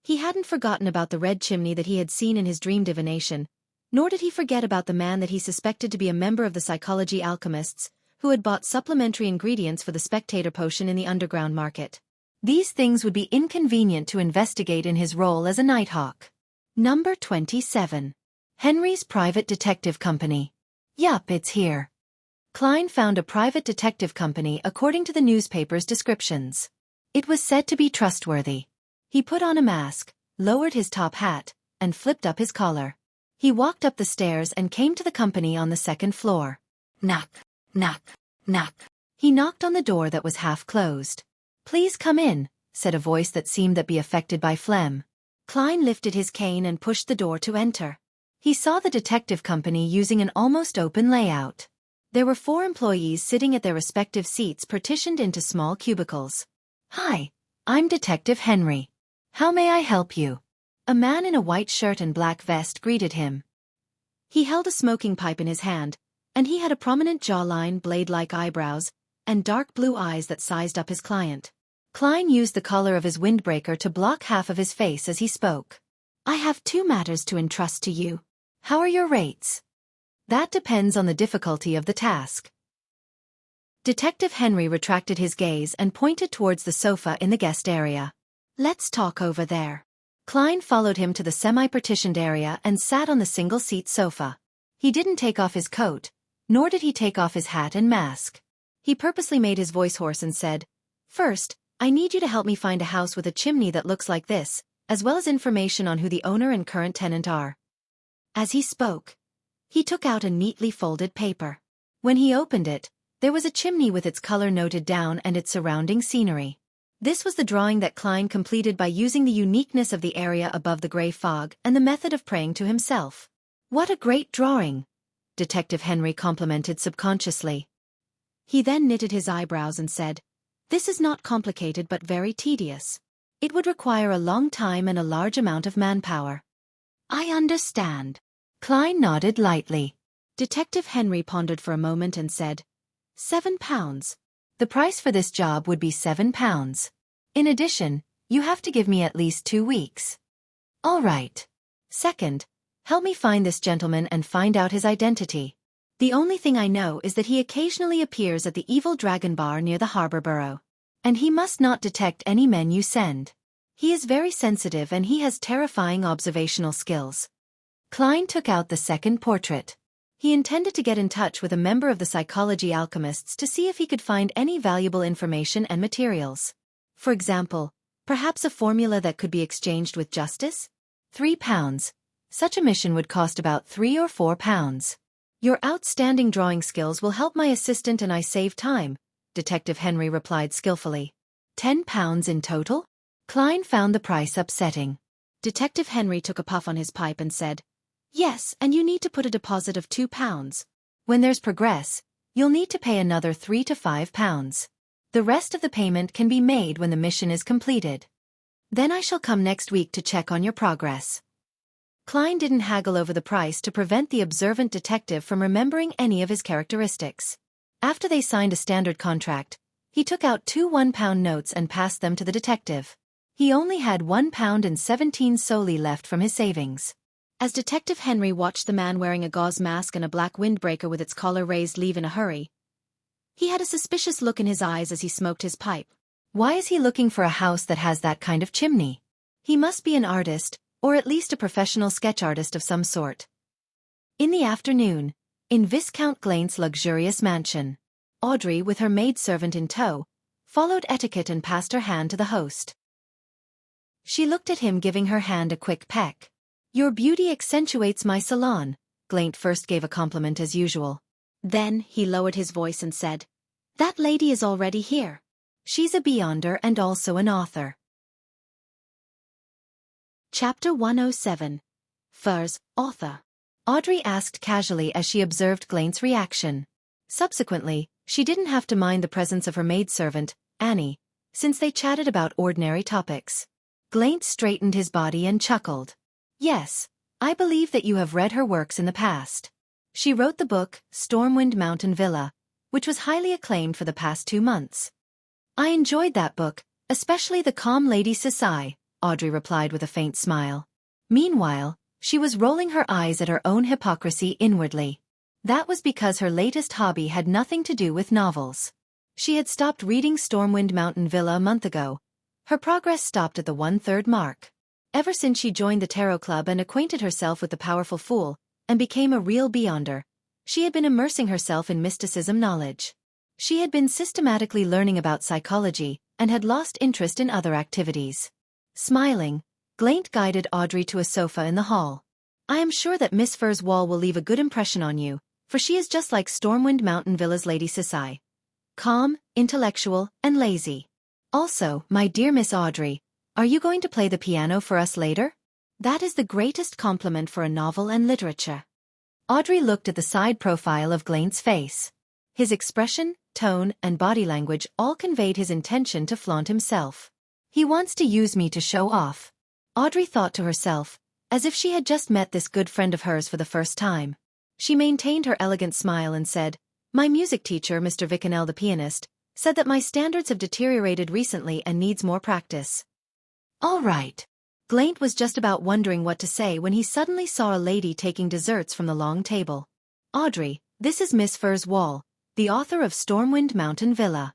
He hadn't forgotten about the red chimney that he had seen in his dream divination, nor did he forget about the man that he suspected to be a member of the psychology alchemists, who had bought supplementary ingredients for the spectator potion in the underground market. These things would be inconvenient to investigate in his role as a Nighthawk. Number 27. Henry's Private Detective Company. Yup, it's here. Klein found a private detective company according to the newspaper's descriptions. It was said to be trustworthy. He put on a mask, lowered his top hat, and flipped up his collar. He walked up the stairs and came to the company on the second floor. Knock, knock, knock. He knocked on the door that was half closed. "Please come in," said a voice that seemed to be affected by phlegm. Klein lifted his cane and pushed the door to enter. He saw the detective company using an almost open layout. There were 4 employees sitting at their respective seats partitioned into small cubicles. "Hi, I'm Detective Henry. How may I help you?" A man in a white shirt and black vest greeted him. He held a smoking pipe in his hand, and he had a prominent jawline, blade-like eyebrows, and dark blue eyes that sized up his client. Klein used the collar of his windbreaker to block half of his face as he spoke. "I have 2 matters to entrust to you." "How are your rates?" "That depends on the difficulty of the task." Detective Henry retracted his gaze and pointed towards the sofa in the guest area. "Let's talk over there." Klein followed him to the semi-partitioned area and sat on the single-seat sofa. He didn't take off his coat, nor did he take off his hat and mask. He purposely made his voice hoarse and said, "First, I need you to help me find a house with a chimney that looks like this, as well as information on who the owner and current tenant are." As he spoke, he took out a neatly folded paper. When he opened it, there was a chimney with its color noted down and its surrounding scenery. This was the drawing that Klein completed by using the uniqueness of the area above the gray fog and the method of praying to himself. "What a great drawing!" Detective Henry complimented subconsciously. He then knitted his eyebrows and said, "This is not complicated but very tedious. It would require a long time and a large amount of manpower." "I understand." Klein nodded lightly. Detective Henry pondered for a moment and said, £7. "The price for this job would be £7. In addition, you have to give me at least 2 weeks." "All right. Second, help me find this gentleman and find out his identity. The only thing I know is that he occasionally appears at the Evil Dragon Bar near the Harbor Borough. And he must not detect any men you send. He is very sensitive and he has terrifying observational skills." Klein took out the second portrait. He intended to get in touch with a member of the psychology alchemists to see if he could find any valuable information and materials. For example, perhaps a formula that could be exchanged with justice? £3. Such a mission would cost about £3 or £4. "Your outstanding drawing skills will help my assistant and I save time," Detective Henry replied skillfully. £10 in total? Klein found the price upsetting. Detective Henry took a puff on his pipe and said, "Yes, and you need to put a deposit of £2. When there's progress, you'll need to pay another £3 to £5. The rest of the payment can be made when the mission is completed. Then I shall come next week to check on your progress." Klein didn't haggle over the price to prevent the observant detective from remembering any of his characteristics. After they signed a standard contract, he took out 2 £1 notes and passed them to the detective. He only had £1.17 solely left from his savings. As Detective Henry watched the man wearing a gauze mask and a black windbreaker with its collar raised leave in a hurry, he had a suspicious look in his eyes as he smoked his pipe. Why is he looking for a house that has that kind of chimney? He must be an artist, or at least a professional sketch artist of some sort. In the afternoon, in Viscount Glaine's luxurious mansion, Audrey, with her maidservant in tow, followed etiquette and passed her hand to the host. She looked at him, giving her hand a quick peck. "Your beauty accentuates my salon," Glaint first gave a compliment as usual. Then he lowered his voice and said, "That lady is already here. She's a beyonder and also an author." Chapter 107. Furs, author. Audrey asked casually as she observed Glaint's reaction. Subsequently, She didn't have to mind the presence of her maidservant, Annie, since they chatted about ordinary topics. Glaint straightened his body and chuckled. Yes, I believe that you have read her works in the past. She wrote the book, Stormwind Mountain Villa, which was highly acclaimed for the past 2 months. I enjoyed that book, especially The Calm Lady Sisai, Audrey replied with a faint smile. Meanwhile, she was rolling her eyes at her own hypocrisy inwardly. That was because her latest hobby had nothing to do with novels. She had stopped reading Stormwind Mountain Villa a month ago. Her progress stopped at the 1/3 mark. Ever since she joined the Tarot Club and acquainted herself with the powerful Fool, and became a real beyonder, she had been immersing herself in mysticism knowledge. She had been systematically learning about psychology, and had lost interest in other activities. Smiling, Glaint guided Audrey to a sofa in the hall. I am sure that Miss Fur's wall will leave a good impression on you, for she is just like Stormwind Mountain Villa's Lady Sisai. Calm, intellectual, and lazy. Also, my dear Miss Audrey, are you going to play the piano for us later? That is the greatest compliment for a novel and literature. Audrey looked at the side profile of Glaint's face. His expression, tone, and body language all conveyed his intention to flaunt himself. He wants to use me to show off. Audrey thought to herself, as if she had just met this good friend of hers for the first time. She maintained her elegant smile and said, My music teacher, Mr. Vicanel the pianist, said that my standards have deteriorated recently and needs more practice. All right. Glaint was just about wondering what to say when he suddenly saw a lady taking desserts from the long table. Audrey, this is Miss Fur's wall, the author of Stormwind Mountain Villa.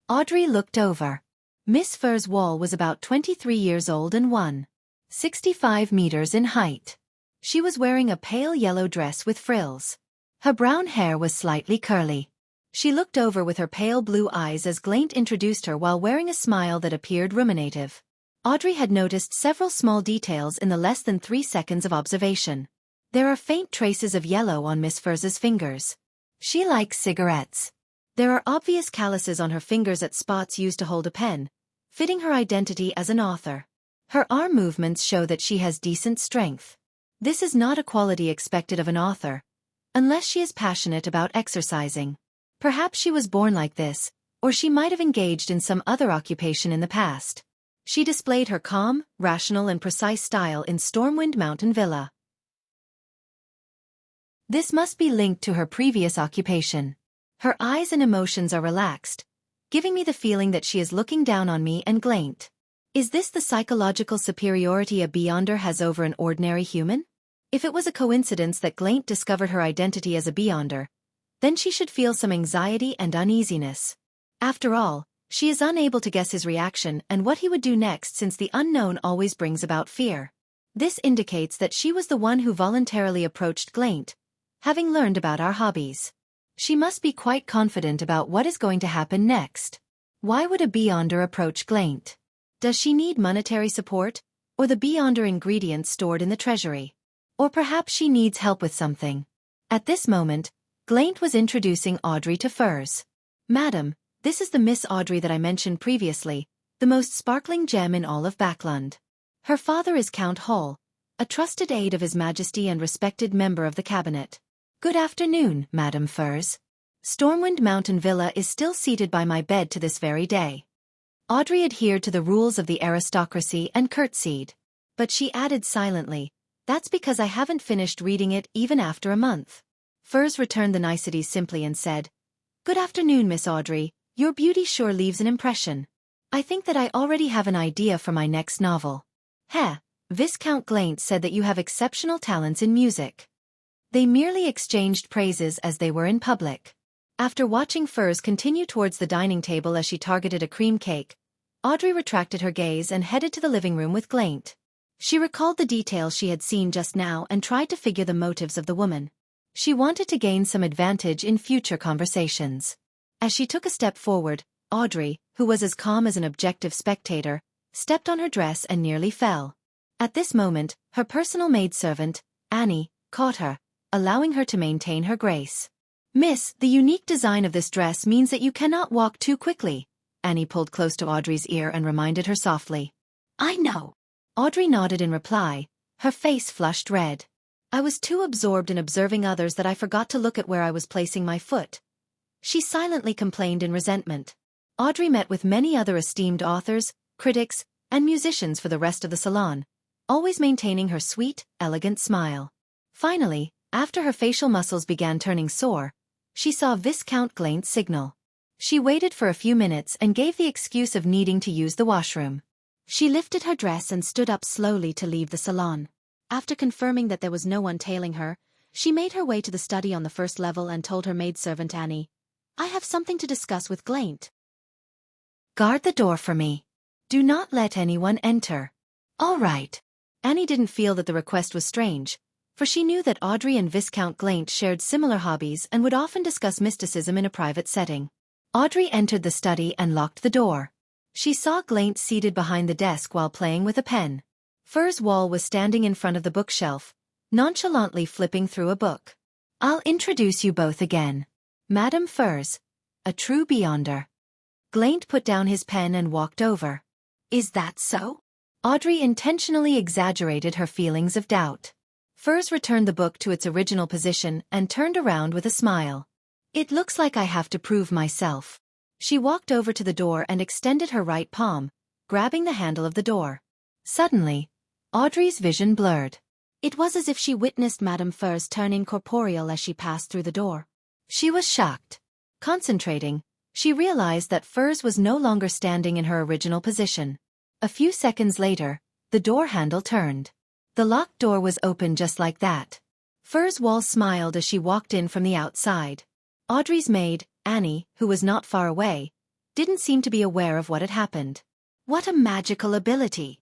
Audrey looked over. Miss Fur's wall was about 23 years old and 165 meters in height. She was wearing a pale yellow dress with frills. Her brown hair was slightly curly. She looked over with her pale blue eyes as Glaint introduced her while wearing a smile that appeared ruminative. Audrey had noticed several small details in the less than 3 seconds of observation. There are faint traces of yellow on Miss Fur's fingers. She likes cigarettes. There are obvious calluses on her fingers at spots used to hold a pen, fitting her identity as an author. Her arm movements show that she has decent strength. This is not a quality expected of an author, unless she is passionate about exercising. Perhaps she was born like this, or she might have engaged in some other occupation in the past. She displayed her calm, rational and precise style in Stormwind Mountain Villa. This must be linked to her previous occupation. Her eyes and emotions are relaxed, giving me the feeling that she is looking down on me and Glaint. Is this the psychological superiority a beyonder has over an ordinary human? If it was a coincidence that Glaint discovered her identity as a beyonder, then she should feel some anxiety and uneasiness. After all, she is unable to guess his reaction and what he would do next, since the unknown always brings about fear. This indicates that she was the one who voluntarily approached Glaint, having learned about our hobbies. She must be quite confident about what is going to happen next. Why would a beyonder approach Glaint? Does she need monetary support, or the beyonder ingredients stored in the treasury? Or perhaps she needs help with something. At this moment, Glaint was introducing Audrey to Furs. Madam, this is the Miss Audrey that I mentioned previously, the most sparkling gem in all of Backlund. Her father is Count Hall, a trusted aide of His Majesty and respected member of the cabinet. Good afternoon, Madam Furs. Stormwind Mountain Villa is still seated by my bed to this very day. Audrey adhered to the rules of the aristocracy and curtsied. But she added silently, That's because I haven't finished reading it even after a month. Furs returned the niceties simply and said, Good afternoon, Miss Audrey. Your beauty sure leaves an impression. I think that I already have an idea for my next novel. Viscount Glaint said that you have exceptional talents in music. They merely exchanged praises as they were in public. After watching Furs continue towards the dining table as she targeted a cream cake, Audrey retracted her gaze and headed to the living room with Glaint. She recalled the details she had seen just now and tried to figure the motives of the woman. She wanted to gain some advantage in future conversations. As she took a step forward, Audrey, who was as calm as an objective spectator, stepped on her dress and nearly fell. At this moment, her personal maidservant, Annie, caught her, allowing her to maintain her grace. Miss, the unique design of this dress means that you cannot walk too quickly. Annie pulled close to Audrey's ear and reminded her softly. I know. Audrey nodded in reply, her face flushed red. I was too absorbed in observing others that I forgot to look at where I was placing my foot. She silently complained in resentment. Audrey met with many other esteemed authors, critics, and musicians for the rest of the salon, always maintaining her sweet, elegant smile. Finally, after her facial muscles began turning sore, she saw Viscount Glaint's signal. She waited for a few minutes and gave the excuse of needing to use the washroom. She lifted her dress and stood up slowly to leave the salon. After confirming that there was no one tailing her, she made her way to the study on the first level and told her maidservant Annie, "I have something to discuss with Glaint." "Guard the door for me. Do not let anyone enter." "All right." Annie didn't feel that the request was strange, for she knew that Audrey and Viscount Glaint shared similar hobbies and would often discuss mysticism in a private setting. Audrey entered the study and locked the door. She saw Glaint seated behind the desk while playing with a pen. Furs Wall was standing in front of the bookshelf, nonchalantly flipping through a book. "I'll introduce you both again. Madame Furs, a true beyonder." Glaint put down his pen and walked over. "Is that so?" Audrey intentionally exaggerated her feelings of doubt. Furs returned the book to its original position and turned around with a smile. "It looks like I have to prove myself." She walked over to the door and extended her right palm, grabbing the handle of the door. Suddenly, Audrey's vision blurred. It was as if she witnessed Madame Furs turn incorporeal as she passed through the door. She was shocked. Concentrating, she realized that Furs was no longer standing in her original position. A few seconds later, the door handle turned. The locked door was open just like that. Furs Wall smiled as she walked in from the outside. Audrey's maid, Annie, who was not far away, didn't seem to be aware of what had happened. "What a magical ability!"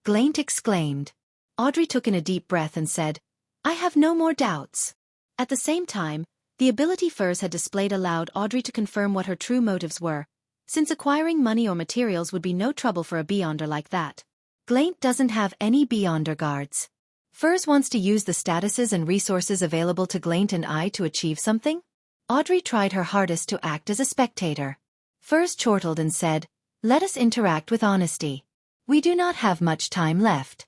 Glaint exclaimed. Audrey took in a deep breath and said, "I have no more doubts." At the same time, the ability Furs had displayed allowed Audrey to confirm what her true motives were, since acquiring money or materials would be no trouble for a beyonder like that. Glaint doesn't have any beyonder guards. Furs wants to use the statuses and resources available to Glaint and I to achieve something? Audrey tried her hardest to act as a spectator. Furs chortled and said, "Let us interact with honesty. We do not have much time left.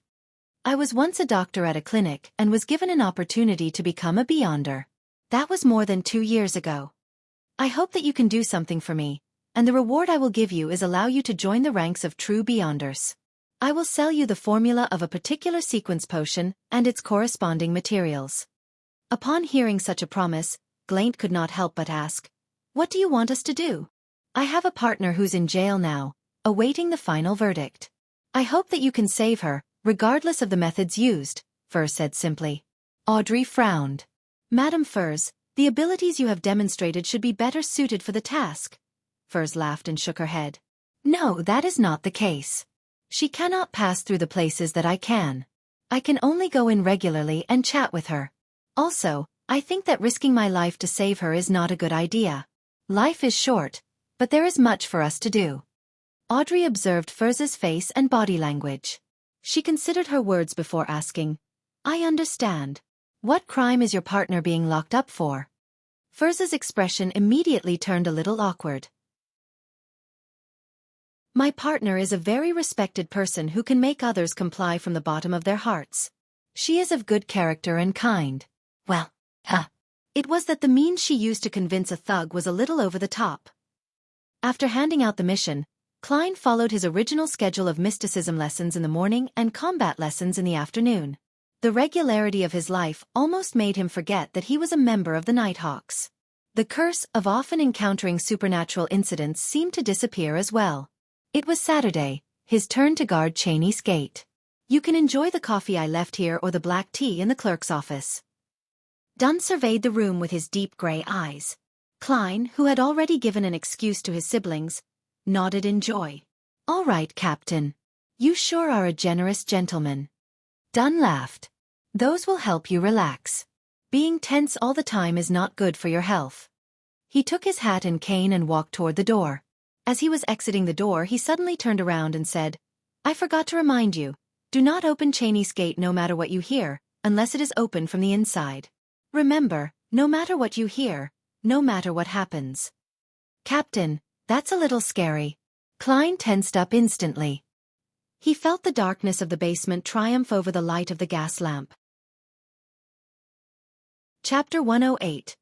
I was once a doctor at a clinic and was given an opportunity to become a beyonder. That was more than 2 years ago. I hope that you can do something for me, and the reward I will give you is allow you to join the ranks of true beyonders. I will sell you the formula of a particular sequence potion and its corresponding materials." Upon hearing such a promise, Glaint could not help but ask, "What do you want us to do?" "I have a partner who's in jail now, awaiting the final verdict. I hope that you can save her, regardless of the methods used," Furs said simply. Audrey frowned. "Madame Furs, the abilities you have demonstrated should be better suited for the task." Furs laughed and shook her head. "No, that is not the case. She cannot pass through the places that I can. I can only go in regularly and chat with her. Also, I think that risking my life to save her is not a good idea. Life is short, but there is much for us to do." Audrey observed Furs's face and body language. She considered her words before asking, "I understand. What crime is your partner being locked up for?" Furs's expression immediately turned a little awkward. "My partner is a very respected person who can make others comply from the bottom of their hearts. She is of good character and kind. Well, it was that the means she used to convince a thug was a little over the top." After handing out the mission, Klein followed his original schedule of mysticism lessons in the morning and combat lessons in the afternoon. The regularity of his life almost made him forget that he was a member of the Nighthawks. The curse of often encountering supernatural incidents seemed to disappear as well. It was Saturday, his turn to guard Cheney's gate. "You can enjoy the coffee I left here or the black tea in the clerk's office." Dunn surveyed the room with his deep gray eyes. Klein, who had already given an excuse to his siblings, nodded in joy. "All right, Captain. You sure are a generous gentleman." Dunn laughed. "Those will help you relax. Being tense all the time is not good for your health." He took his hat and cane and walked toward the door. As he was exiting the door, he suddenly turned around and said, "I forgot to remind you, do not open Cheney's gate no matter what you hear, unless it is open from the inside. Remember, no matter what you hear, no matter what happens." "Captain, that's a little scary." Klein tensed up instantly. He felt the darkness of the basement triumph over the light of the gas lamp. Chapter 108.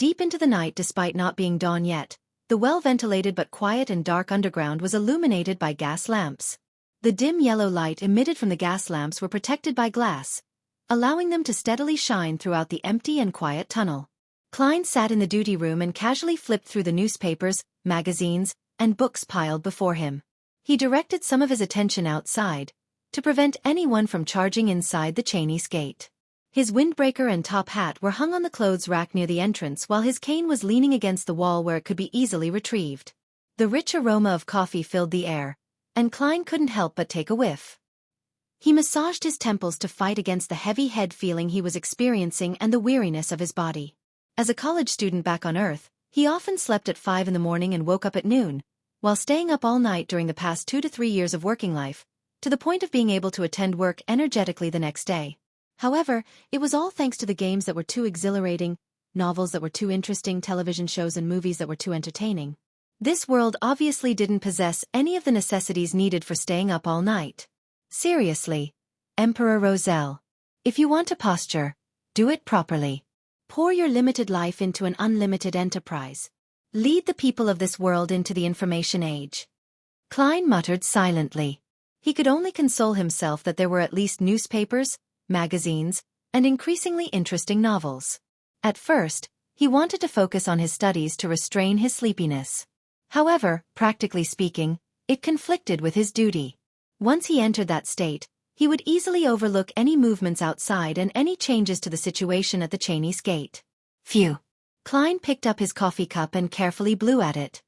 Deep into the night despite not being dawn yet, the well-ventilated but quiet and dark underground was illuminated by gas lamps. The dim yellow light emitted from the gas lamps were protected by glass, allowing them to steadily shine throughout the empty and quiet tunnel. Klein sat in the duty room and casually flipped through the newspapers, magazines, and books piled before him. He directed some of his attention outside, to prevent anyone from charging inside the Chinese gate. His windbreaker and top hat were hung on the clothes rack near the entrance while his cane was leaning against the wall where it could be easily retrieved. The rich aroma of coffee filled the air, and Klein couldn't help but take a whiff. He massaged his temples to fight against the heavy head feeling he was experiencing and the weariness of his body. As a college student back on Earth, he often slept at 5 in the morning and woke up at noon, while staying up all night during the past 2 to 3 years of working life, to the point of being able to attend work energetically the next day. However, it was all thanks to the games that were too exhilarating, novels that were too interesting, television shows and movies that were too entertaining. This world obviously didn't possess any of the necessities needed for staying up all night. Seriously, Emperor Roselle. If you want a posture, do it properly. Pour your limited life into an unlimited enterprise. Lead the people of this world into the information age. Klein muttered silently. He could only console himself that there were at least newspapers, magazines, and increasingly interesting novels. At first, he wanted to focus on his studies to restrain his sleepiness. However, practically speaking, it conflicted with his duty. Once he entered that state, he would easily overlook any movements outside and any changes to the situation at the Chinese gate. Phew. Klein picked up his coffee cup and carefully blew at it.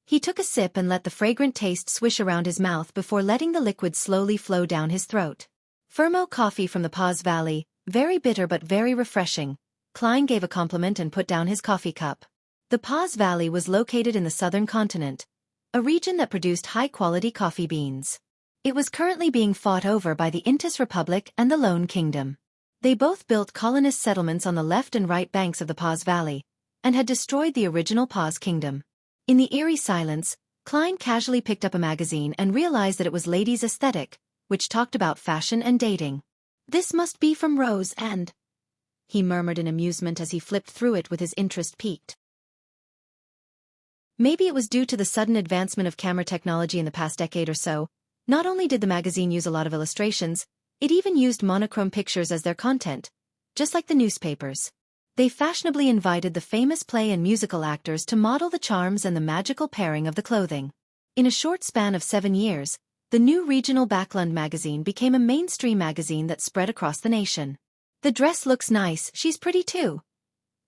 He took a sip and let the fragrant taste swish around his mouth before letting the liquid slowly flow down his throat. Fermo coffee from the Paz Valley, very bitter but very refreshing. Klein gave a compliment and put down his coffee cup. The Paz Valley was located in the southern continent, a region that produced high-quality coffee beans. It was currently being fought over by the Intis Republic and the Lone Kingdom. They both built colonist settlements on the left and right banks of the Paz Valley, and had destroyed the original Paz Kingdom. In the eerie silence, Klein casually picked up a magazine and realized that it was Ladies' Aesthetic, which talked about fashion and dating. This must be from Rose and... he murmured in amusement as he flipped through it with his interest piqued. Maybe it was due to the sudden advancement of camera technology in the past decade or so. Not only did the magazine use a lot of illustrations, it even used monochrome pictures as their content, just like the newspapers. They fashionably invited the famous play and musical actors to model the charms and the magical pairing of the clothing. In a short span of 7 years, the new regional Backlund magazine became a mainstream magazine that spread across the nation. The dress looks nice, she's pretty too.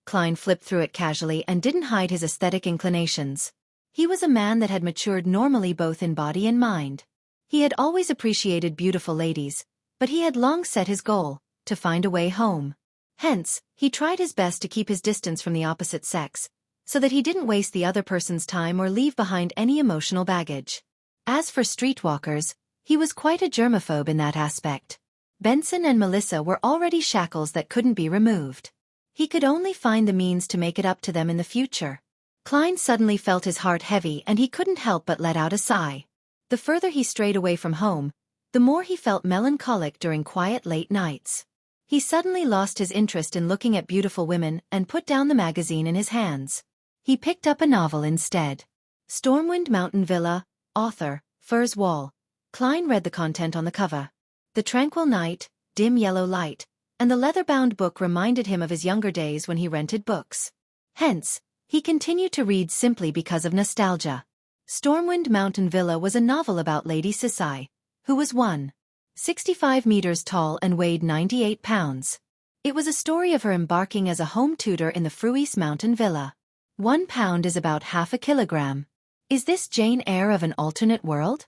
Klein flipped through it casually and didn't hide his aesthetic inclinations. He was a man that had matured normally both in body and mind. He had always appreciated beautiful ladies, but he had long set his goal, to find a way home. Hence, he tried his best to keep his distance from the opposite sex, so that he didn't waste the other person's time or leave behind any emotional baggage. As for streetwalkers, he was quite a germaphobe in that aspect. Benson and Melissa were already shackles that couldn't be removed. He could only find the means to make it up to them in the future. Klein suddenly felt his heart heavy and he couldn't help but let out a sigh. The further he strayed away from home, the more he felt melancholic during quiet late nights. He suddenly lost his interest in looking at beautiful women and put down the magazine in his hands. He picked up a novel instead. Stormwind Mountain Villa, author, Furs Wall. Klein read the content on the cover. The tranquil night, dim yellow light, and the leather-bound book reminded him of his younger days when he rented books. Hence, he continued to read simply because of nostalgia. Stormwind Mountain Villa was a novel about Lady Sisai, who was 1.65 meters tall and weighed 98 pounds. It was a story of her embarking as a home tutor in the Fruis Mountain Villa. 1 pound is about half a kilogram. Is this Jane Eyre of an alternate world?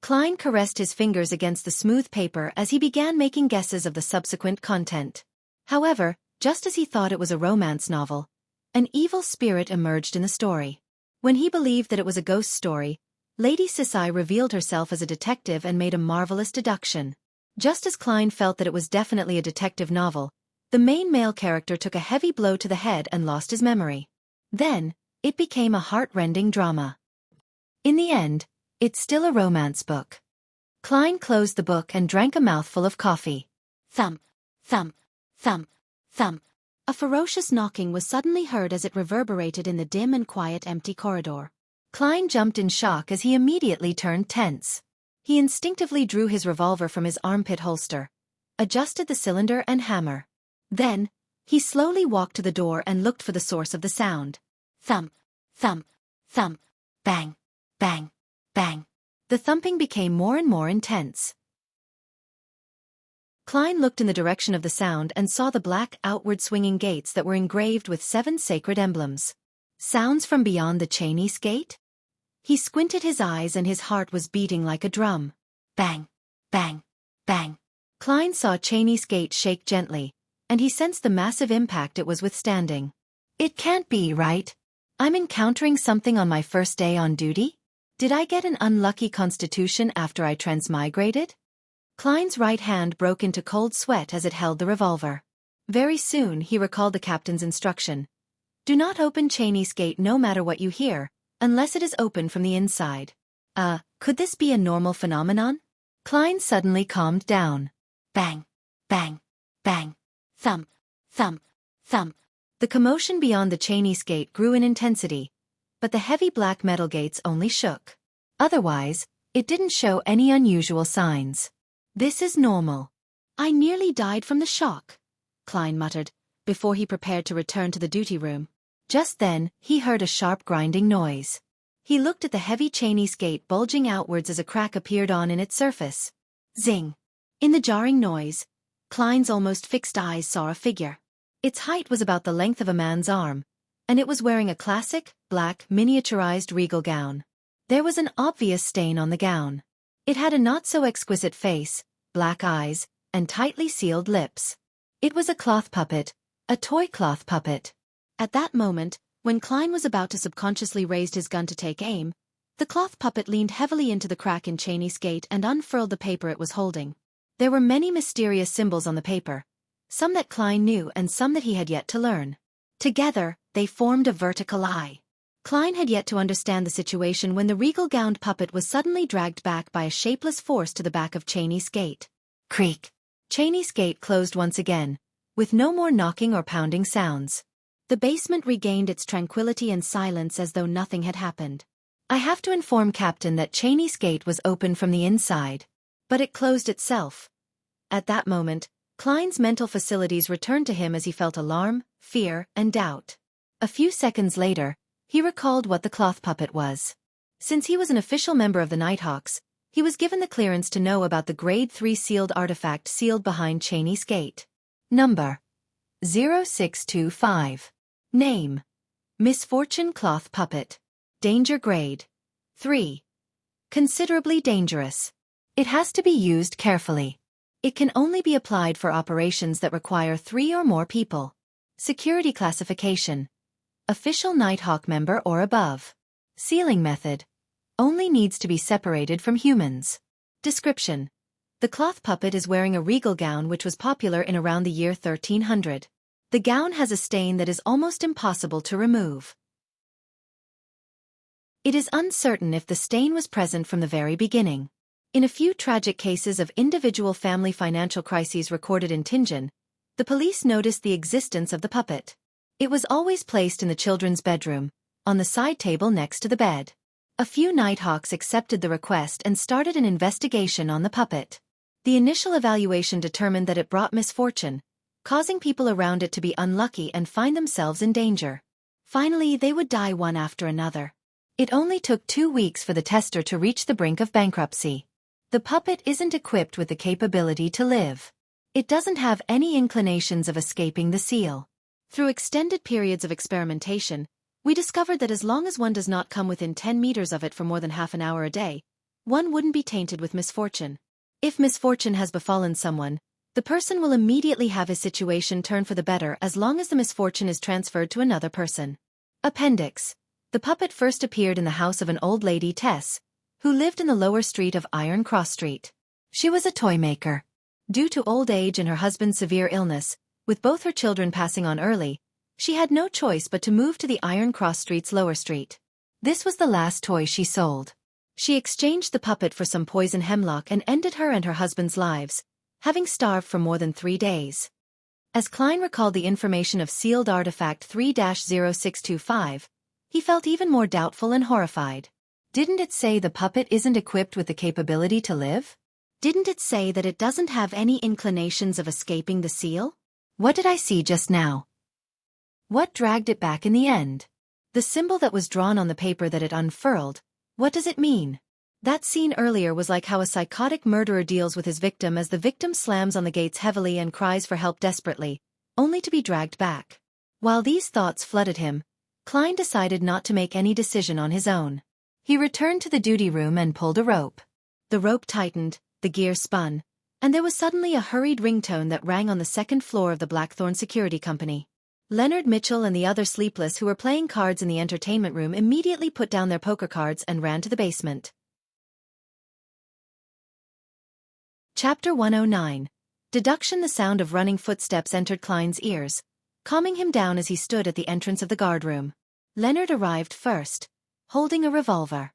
Klein caressed his fingers against the smooth paper as he began making guesses of the subsequent content. However, just as he thought it was a romance novel, an evil spirit emerged in the story. When he believed that it was a ghost story, Lady Sisai revealed herself as a detective and made a marvelous deduction. Just as Klein felt that it was definitely a detective novel, the main male character took a heavy blow to the head and lost his memory. Then, it became a heart-rending drama. In the end, it's still a romance book. Klein closed the book and drank a mouthful of coffee. Thump, thump, thump, thump. A ferocious knocking was suddenly heard as it reverberated in the dim and quiet empty corridor. Klein jumped in shock as he immediately turned tense. He instinctively drew his revolver from his armpit holster, adjusted the cylinder and hammer. Then, he slowly walked to the door and looked for the source of the sound. Thump, thump, thump, bang, bang, bang. The thumping became more and more intense. Klein looked in the direction of the sound and saw the black, outward-swinging gates that were engraved with 7 sacred emblems. Sounds from beyond the Chinese gate? He squinted his eyes and his heart was beating like a drum. Bang, bang, bang. Klein saw Chinese gate shake gently, and he sensed the massive impact it was withstanding. It can't be, right? I'm encountering something on my first day on duty? Did I get an unlucky constitution after I transmigrated? Klein's right hand broke into cold sweat as it held the revolver. Very soon he recalled the captain's instruction. Do not open Chinese gate no matter what you hear, unless it is open from the inside. Could this be a normal phenomenon? Klein suddenly calmed down. Bang, bang, bang, thump, thump, thump. The commotion beyond the Chinese gate grew in intensity, but the heavy black metal gates only shook. Otherwise, it didn't show any unusual signs. This is normal. I nearly died from the shock, Klein muttered, before he prepared to return to the duty room. Just then, he heard a sharp grinding noise. He looked at the heavy Chinese gate bulging outwards as a crack appeared in its surface. Zing! In the jarring noise, Klein's almost fixed eyes saw a figure. Its height was about the length of a man's arm, and it was wearing a classic, black, miniaturized regal gown. There was an obvious stain on the gown. It had a not-so-exquisite face, black eyes, and tightly sealed lips. It was a cloth puppet, a toy cloth puppet. At that moment, when Klein was about to subconsciously raise his gun to take aim, the cloth puppet leaned heavily into the crack in Chinese gate and unfurled the paper it was holding. There were many mysterious symbols on the paper, some that Klein knew and some that he had yet to learn. Together, they formed a vertical eye. Klein had yet to understand the situation when the regal-gowned puppet was suddenly dragged back by a shapeless force to the back of Chinese gate. Creak! Chinese gate closed once again, with no more knocking or pounding sounds. The basement regained its tranquility and silence as though nothing had happened. I have to inform Captain that Chinese gate was open from the inside, but it closed itself. At that moment, Klein's mental facilities returned to him as he felt alarm, fear, and doubt. A few seconds later, he recalled what the cloth puppet was. Since he was an official member of the Nighthawks, he was given the clearance to know about the Grade 3 sealed artifact sealed behind Chinese gate. Number 0625. Name: Misfortune Cloth Puppet. Danger Grade 3. Considerably dangerous. It has to be used carefully. It can only be applied for operations that require 3 or more people. Security classification: Official Nighthawk member or above. Sealing method: only needs to be separated from humans. Description: the cloth puppet is wearing a regal gown which was popular in around the year 1300. The gown has a stain that is almost impossible to remove. It is uncertain if the stain was present from the very beginning. In a few tragic cases of individual family financial crises recorded in Tianjin, the police noticed the existence of the puppet. It was always placed in the children's bedroom, on the side table next to the bed. A few Nighthawks accepted the request and started an investigation on the puppet. The initial evaluation determined that it brought misfortune, causing people around it to be unlucky and find themselves in danger. Finally, they would die one after another. It only took 2 weeks for the tester to reach the brink of bankruptcy. The puppet isn't equipped with the capability to live. It doesn't have any inclinations of escaping the seal. Through extended periods of experimentation, we discovered that as long as one does not come within 10 meters of it for more than half an hour a day, one wouldn't be tainted with misfortune. If misfortune has befallen someone, the person will immediately have his situation turn for the better as long as the misfortune is transferred to another person. Appendix: the puppet first appeared in the house of an old lady, Tess, who lived in the lower street of Iron Cross Street. She was a toy maker. Due to old age and her husband's severe illness, with both her children passing on early, she had no choice but to move to the Iron Cross Street's lower street. This was the last toy she sold. She exchanged the puppet for some poison hemlock and ended her and her husband's lives, having starved for more than 3 days. As Klein recalled the information of sealed artifact 3-0625, he felt even more doubtful and horrified. Didn't it say the puppet isn't equipped with the capability to live? Didn't it say that it doesn't have any inclinations of escaping the seal? What did I see just now? What dragged it back in the end? The symbol that was drawn on the paper that it unfurled, what does it mean? That scene earlier was like how a psychotic murderer deals with his victim as the victim slams on the gates heavily and cries for help desperately, only to be dragged back. While these thoughts flooded him, Klein decided not to make any decision on his own. He returned to the duty room and pulled a rope. The rope tightened, the gear spun, and there was suddenly a hurried ringtone that rang on the second floor of the Blackthorn Security Company. Leonard Mitchell and the other sleepless who were playing cards in the entertainment room immediately put down their poker cards and ran to the basement. Chapter 109. Deduction. The sound of running footsteps entered Klein's ears, calming him down as he stood at the entrance of the guardroom. Leonard arrived first, holding a revolver.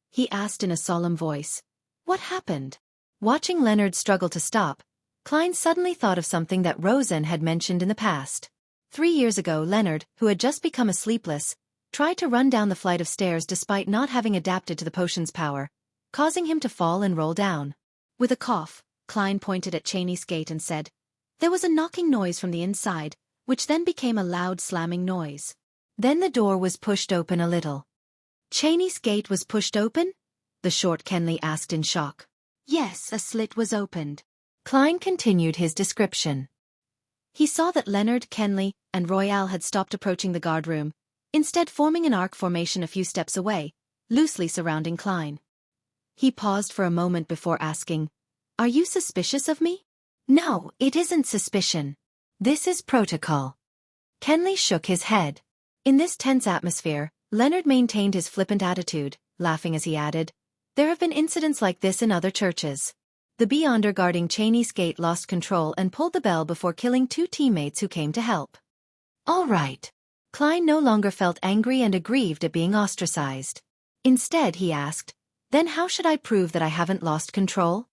He asked in a solemn voice, "What happened?" Watching Leonard struggle to stop, Klein suddenly thought of something that Rosen had mentioned in the past. 3 years ago, Leonard, who had just become a sleepless, tried to run down the flight of stairs despite not having adapted to the potion's power, causing him to fall and roll down. With a cough, Klein pointed at Cheney's gate and said, "There was a knocking noise from the inside, which then became a loud slamming noise. Then the door was pushed open a little." "Cheney's gate was pushed open?" the short Kenley asked in shock. "Yes, a slit was opened." Klein continued his description. He saw that Leonard, Kenley, and Royale had stopped approaching the guardroom, instead forming an arc formation a few steps away, loosely surrounding Klein. He paused for a moment before asking, "Are you suspicious of me?" "No, it isn't suspicion. This is protocol." Kenley shook his head. In this tense atmosphere, Leonard maintained his flippant attitude, laughing as he added, "There have been incidents like this in other churches." The beyonder guarding Cheney's gate lost control and pulled the bell before killing 2 teammates who came to help. All right. Klein no longer felt angry and aggrieved at being ostracized. Instead, he asked, "Then how should I prove that I haven't lost control?"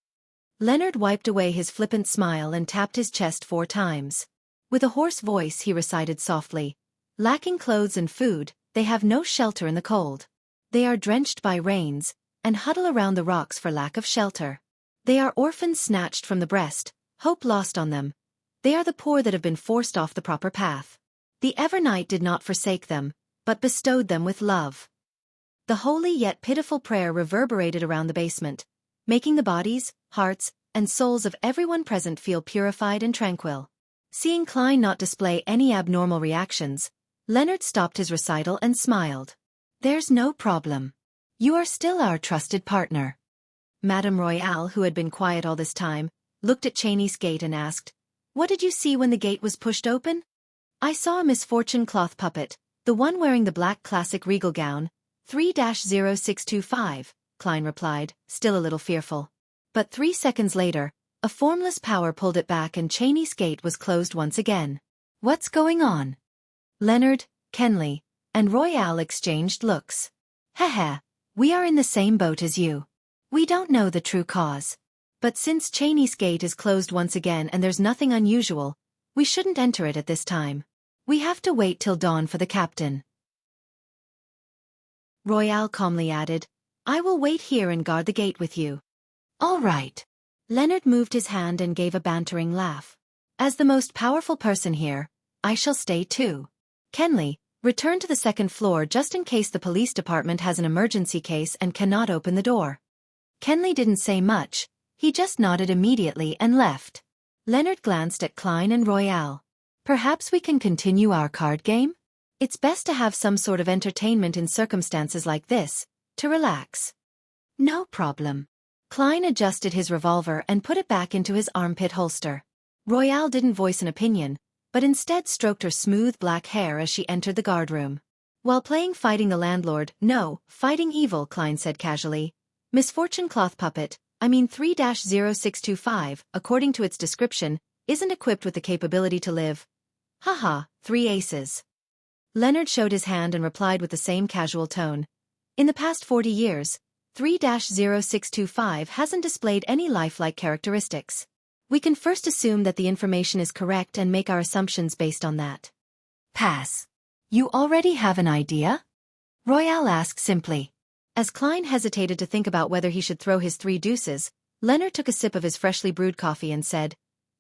Leonard wiped away his flippant smile and tapped his chest 4 times. With a hoarse voice he recited softly, "Lacking clothes and food, they have no shelter in the cold. They are drenched by rains, and huddle around the rocks for lack of shelter. They are orphans snatched from the breast, hope lost on them. They are the poor that have been forced off the proper path. The Evernight did not forsake them, but bestowed them with love." The holy yet pitiful prayer reverberated around the basement, making the bodies, hearts, and souls of everyone present feel purified and tranquil. Seeing Klein not display any abnormal reactions, Leonard stopped his recital and smiled. "There's no problem. You are still our trusted partner." Madame Royale, who had been quiet all this time, looked at Cheney's gate and asked, "What did you see when the gate was pushed open?" "I saw a misfortune cloth puppet, the one wearing the black classic regal gown, 3-0625, Klein replied, still a little fearful. But 3 seconds later, a formless power pulled it back and Cheney's gate was closed once again. "What's going on?" Leonard, Kenley, and Royale exchanged looks. "Haha, we are in the same boat as you. We don't know the true cause. But since Cheney's gate is closed once again and there's nothing unusual, we shouldn't enter it at this time. We have to wait till dawn for the captain." Royale calmly added, "I will wait here and guard the gate with you." "All right." Leonard moved his hand and gave a bantering laugh. "As the most powerful person here, I shall stay too. Kenley, return to the second floor just in case the police department has an emergency case and cannot open the door." Kenley didn't say much, he just nodded immediately and left. Leonard glanced at Klein and Royale. "Perhaps we can continue our card game? It's best to have some sort of entertainment in circumstances like this, to relax." "No problem." Klein adjusted his revolver and put it back into his armpit holster. Royale didn't voice an opinion, but instead stroked her smooth black hair as she entered the guardroom. "While playing Fighting the Landlord, no, Fighting Evil," Klein said casually. "Misfortune cloth puppet, 3-0625, according to its description, isn't equipped with the capability to live. Haha, 3 aces." Leonard showed his hand and replied with the same casual tone. "In the past 40 years, 3-0625 hasn't displayed any lifelike characteristics. We can first assume that the information is correct and make our assumptions based on that. Pass. You already have an idea? Royale asked simply. As Klein hesitated to think about whether he should throw his 3 deuces, Leonard took a sip of his freshly brewed coffee and said,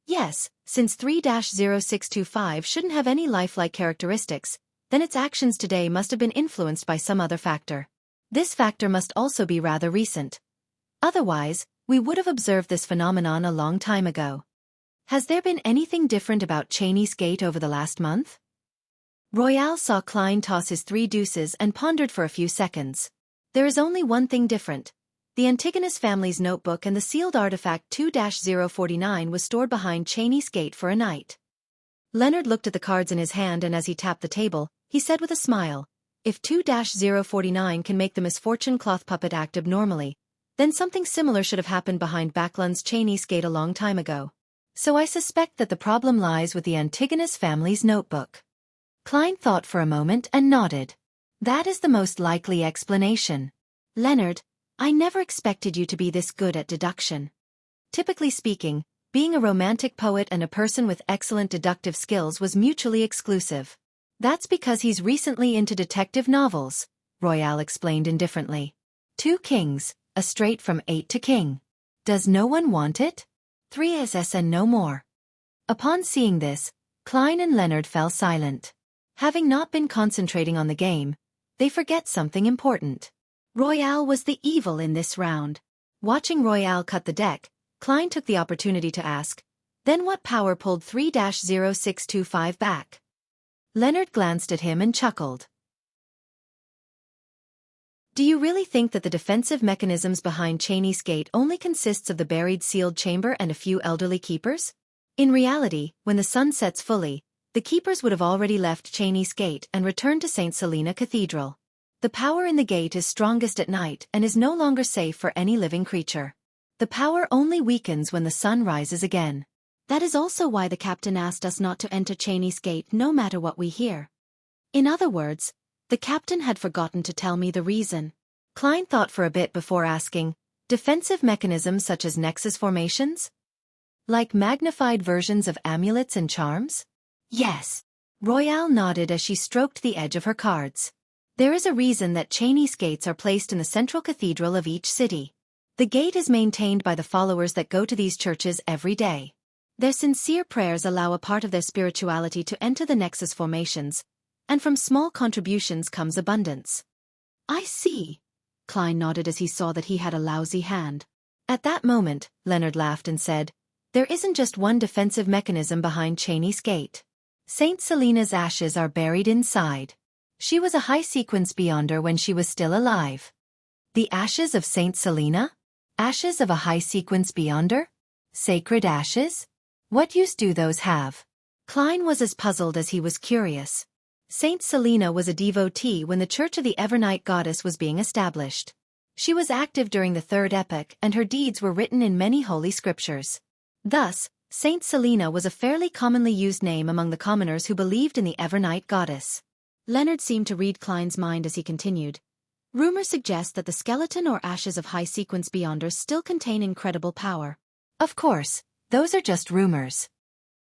"Yes, since 3-0625 shouldn't have any lifelike characteristics, then its actions today must have been influenced by some other factor. This factor must also be rather recent. Otherwise, we would have observed this phenomenon a long time ago. Has there been anything different about Cheney's Gate over the last month?" Royale saw Klein toss his 3 deuces and pondered for a few seconds. "There is only one thing different. The Antigonus family's notebook and the sealed artifact 2-049 was stored behind Cheney's Gate for a night." Leonard looked at the cards in his hand, and as he tapped the table, he said with a smile, "If 2-049 can make the misfortune cloth puppet act abnormally, then something similar should have happened behind Backlund's Cheney's Gate a long time ago. So I suspect that the problem lies with the Antigonus family's notebook." Klein thought for a moment and nodded. "That is the most likely explanation." "Leonard, I never expected you to be this good at deduction." Typically speaking, being a romantic poet and a person with excellent deductive skills was mutually exclusive. "That's because he's recently into detective novels," Royale explained indifferently. 2 kings, a straight from 8 to king. Does no one want it? 3 SS and no more. Upon seeing this, Klein and Leonard fell silent. Having not been concentrating on the game, they forget something important. Royale was the evil in this round. Watching Royale cut the deck, Klein took the opportunity to ask, "Then what power pulled 3-0625 back?" Leonard glanced at him and chuckled. "Do you really think that the defensive mechanisms behind Cheney's Gate only consists of the buried sealed chamber and a few elderly keepers? In reality, when the sun sets fully, the keepers would have already left Cheney's Gate and returned to St. Selina Cathedral. The power in the gate is strongest at night and is no longer safe for any living creature. The power only weakens when the sun rises again. That is also why the captain asked us not to enter Cheney's Gate no matter what we hear." In other words, the captain had forgotten to tell me the reason. Klein thought for a bit before asking, "Defensive mechanisms such as nexus formations? Like magnified versions of amulets and charms?" "Yes." Royale nodded as she stroked the edge of her cards. "There is a reason that Cheney's Gates are placed in the central cathedral of each city. The gate is maintained by the followers that go to these churches every day. Their sincere prayers allow a part of their spirituality to enter the nexus formations, and from small contributions comes abundance." "I see." Klein nodded as he saw that he had a lousy hand. At that moment, Leonard laughed and said, "There isn't just one defensive mechanism behind Cheney's Gate. St. Selina's ashes are buried inside. She was a high-sequence beyonder when she was still alive." "The ashes of St. Selina? Ashes of a high-sequence beyonder? Sacred ashes? What use do those have?" Klein was as puzzled as he was curious. St. Selina was a devotee when the Church of the Evernight Goddess was being established. She was active during the Third Epoch and her deeds were written in many holy scriptures. Thus, Saint Selina was a fairly commonly used name among the commoners who believed in the Evernight Goddess. Leonard seemed to read Klein's mind as he continued. "Rumors suggest that the skeleton or ashes of high-sequence beyonders still contain incredible power." "Of course, those are just rumors."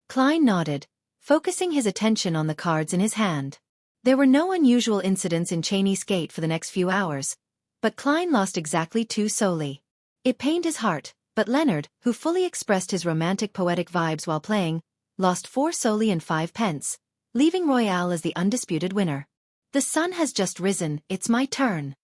Klein nodded, focusing his attention on the cards in his hand. There were no unusual incidents in Cheney's Gate for the next few hours, but Klein lost exactly 2 solely. It pained his heart, but Leonard, who fully expressed his romantic poetic vibes while playing, lost 4 solely and 5 pence, leaving Royale as the undisputed winner. "The sun has just risen, it's my turn."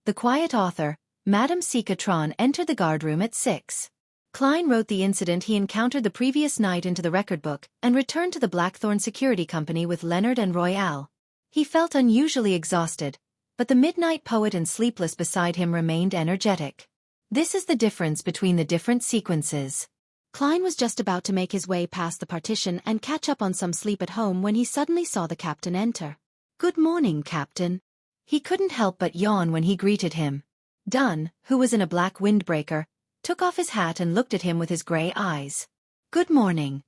The quiet author, Madame Sikatron, entered the guardroom at 6. Klein wrote the incident he encountered the previous night into the record book and returned to the Blackthorn Security Company with Leonard and Royale. He felt unusually exhausted, but the midnight poet and sleepless beside him remained energetic. This is the difference between the different sequences. Klein was just about to make his way past the partition and catch up on some sleep at home when he suddenly saw the captain enter. "Good morning, Captain." He couldn't help but yawn when he greeted him. Dunn, who was in a black windbreaker, took off his hat and looked at him with his gray eyes. "Good morning.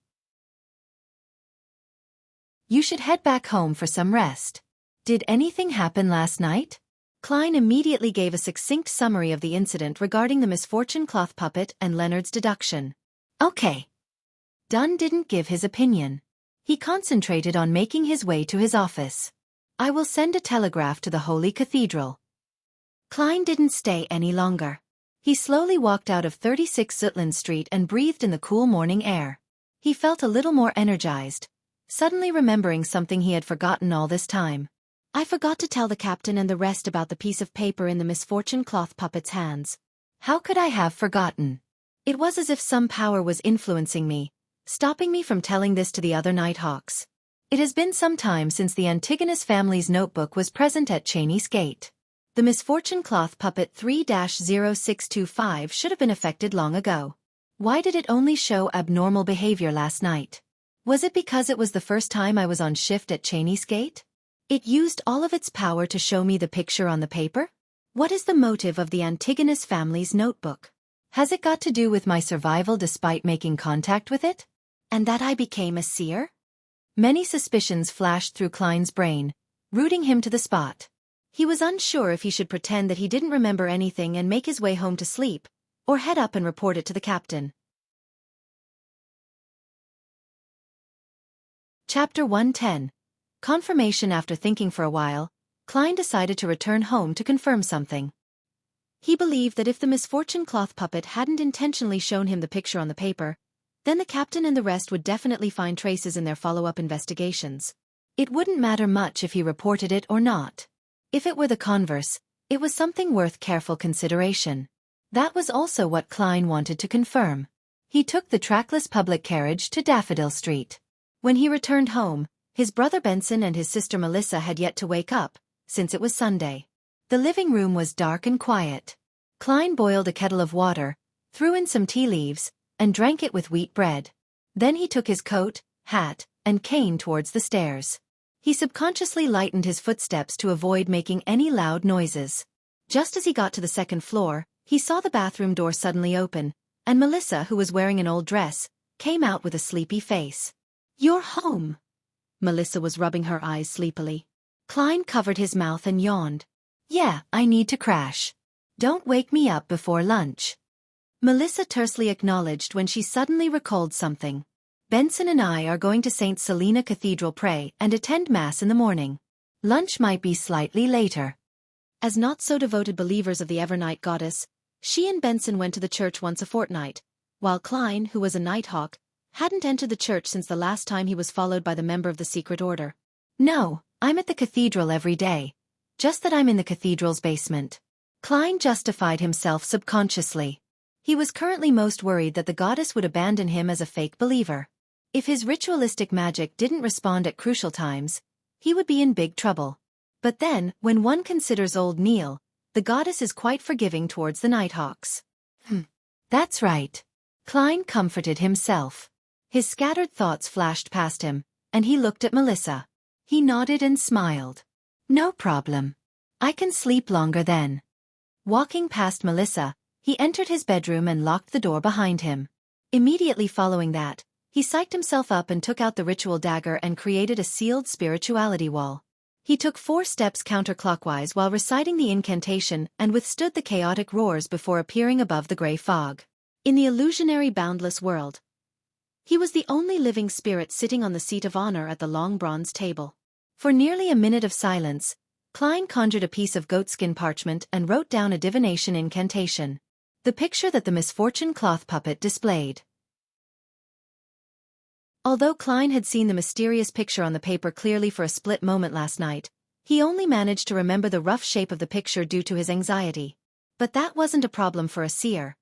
You should head back home for some rest. Did anything happen last night?" Klein immediately gave a succinct summary of the incident regarding the misfortune cloth puppet and Leonard's deduction. "Okay. Dunn didn't give his opinion. He concentrated on making his way to his office. I will send a telegraph to the Holy Cathedral. Klein didn't stay any longer. He slowly walked out of 36 Zutland Street and breathed in the cool morning air. He felt a little more energized, suddenly remembering something he had forgotten all this time. I forgot to tell the captain and the rest about the piece of paper in the misfortune cloth puppet's hands. How could I have forgotten? It was as if some power was influencing me, stopping me from telling this to the other Nighthawks. It has been some time since the Antigonus family's notebook was present at Cheney's Gate. The misfortune cloth puppet 3-0625 should have been affected long ago. Why did it only show abnormal behavior last night? Was it because it was the first time I was on shift at Cheney's Gate? It used all of its power to show me the picture on the paper? What is the motive of the Antigonus family's notebook? Has it got to do with my survival despite making contact with it? And that I became a seer? Many suspicions flashed through Klein's brain, rooting him to the spot. He was unsure if he should pretend that he didn't remember anything and make his way home to sleep, or head up and report it to the captain. Chapter 110. Confirmation. After thinking for a while, Klein decided to return home to confirm something. He believed that if the misfortune cloth puppet hadn't intentionally shown him the picture on the paper, then the captain and the rest would definitely find traces in their follow-up investigations. It wouldn't matter much if he reported it or not. If it were the converse, it was something worth careful consideration. That was also what Klein wanted to confirm. He took the trackless public carriage to Daffodil Street. When he returned home, his brother Benson and his sister Melissa had yet to wake up, since it was Sunday. The living room was dark and quiet. Klein boiled a kettle of water, threw in some tea leaves, and drank it with wheat bread. Then he took his coat, hat, and cane towards the stairs. He subconsciously lightened his footsteps to avoid making any loud noises. Just as he got to the second floor, he saw the bathroom door suddenly open, and Melissa, who was wearing an old dress, came out with a sleepy face. "You're home." Melissa was rubbing her eyes sleepily. Klein covered his mouth and yawned. "Yeah, I need to crash. Don't wake me up before lunch." Melissa tersely acknowledged when she suddenly recalled something. "Benson and I are going to St. Selena Cathedral pray and attend Mass in the morning. Lunch might be slightly later." As not-so-devoted believers of the Evernight goddess, she and Benson went to the church once a fortnight, while Klein, who was a Nighthawk, hadn't entered the church since the last time he was followed by the member of the secret order. "No, I'm at the cathedral every day. Just that I'm in the cathedral's basement." Klein justified himself subconsciously. He was currently most worried that the goddess would abandon him as a fake believer. If his ritualistic magic didn't respond at crucial times, he would be in big trouble. But then, when one considers old Neil, the goddess is quite forgiving towards the Nighthawks. That's right. Klein comforted himself. His scattered thoughts flashed past him, and he looked at Melissa. He nodded and smiled. "No problem. I can sleep longer then." Walking past Melissa, he entered his bedroom and locked the door behind him. Immediately following that, he psyched himself up and took out the ritual dagger and created a sealed spirituality wall. He took 4 steps counterclockwise while reciting the incantation and withstood the chaotic roars before appearing above the gray fog. In the illusionary boundless world, he was the only living spirit sitting on the seat of honor at the long bronze table. For nearly a minute of silence, Klein conjured a piece of goatskin parchment and wrote down a divination incantation. The picture that the misfortune cloth puppet displayed. Although Klein had seen the mysterious picture on the paper clearly for a split moment last night, he only managed to remember the rough shape of the picture due to his anxiety. But that wasn't a problem for a seer.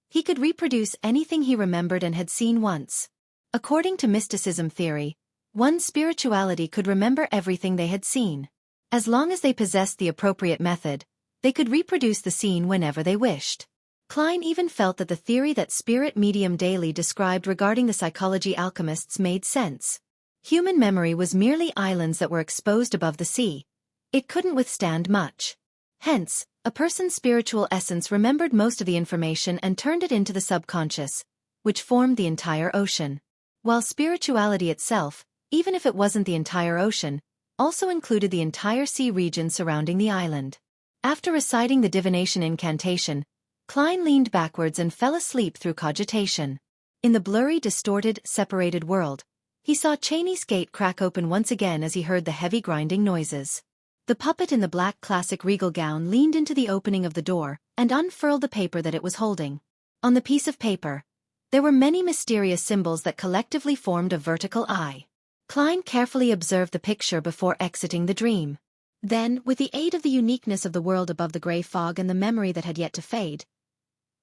He could reproduce anything he remembered and had seen once. According to mysticism theory, one's spirituality could remember everything they had seen. As long as they possessed the appropriate method, they could reproduce the scene whenever they wished. Klein even felt that the theory that spirit medium Daly described regarding the psychology alchemists made sense. Human memory was merely islands that were exposed above the sea. It couldn't withstand much. Hence, a person's spiritual essence remembered most of the information and turned it into the subconscious, which formed the entire ocean. While spirituality itself, even if it wasn't the entire ocean, also included the entire sea region surrounding the island. After reciting the divination incantation, Klein leaned backwards and fell asleep through cogitation. In the blurry, distorted, separated world, he saw Cheney's gate crack open once again as he heard the heavy grinding noises. The puppet in the black classic regal gown leaned into the opening of the door and unfurled the paper that it was holding. On the piece of paper, there were many mysterious symbols that collectively formed a vertical eye. Klein carefully observed the picture before exiting the dream. Then, with the aid of the uniqueness of the world above the gray fog and the memory that had yet to fade,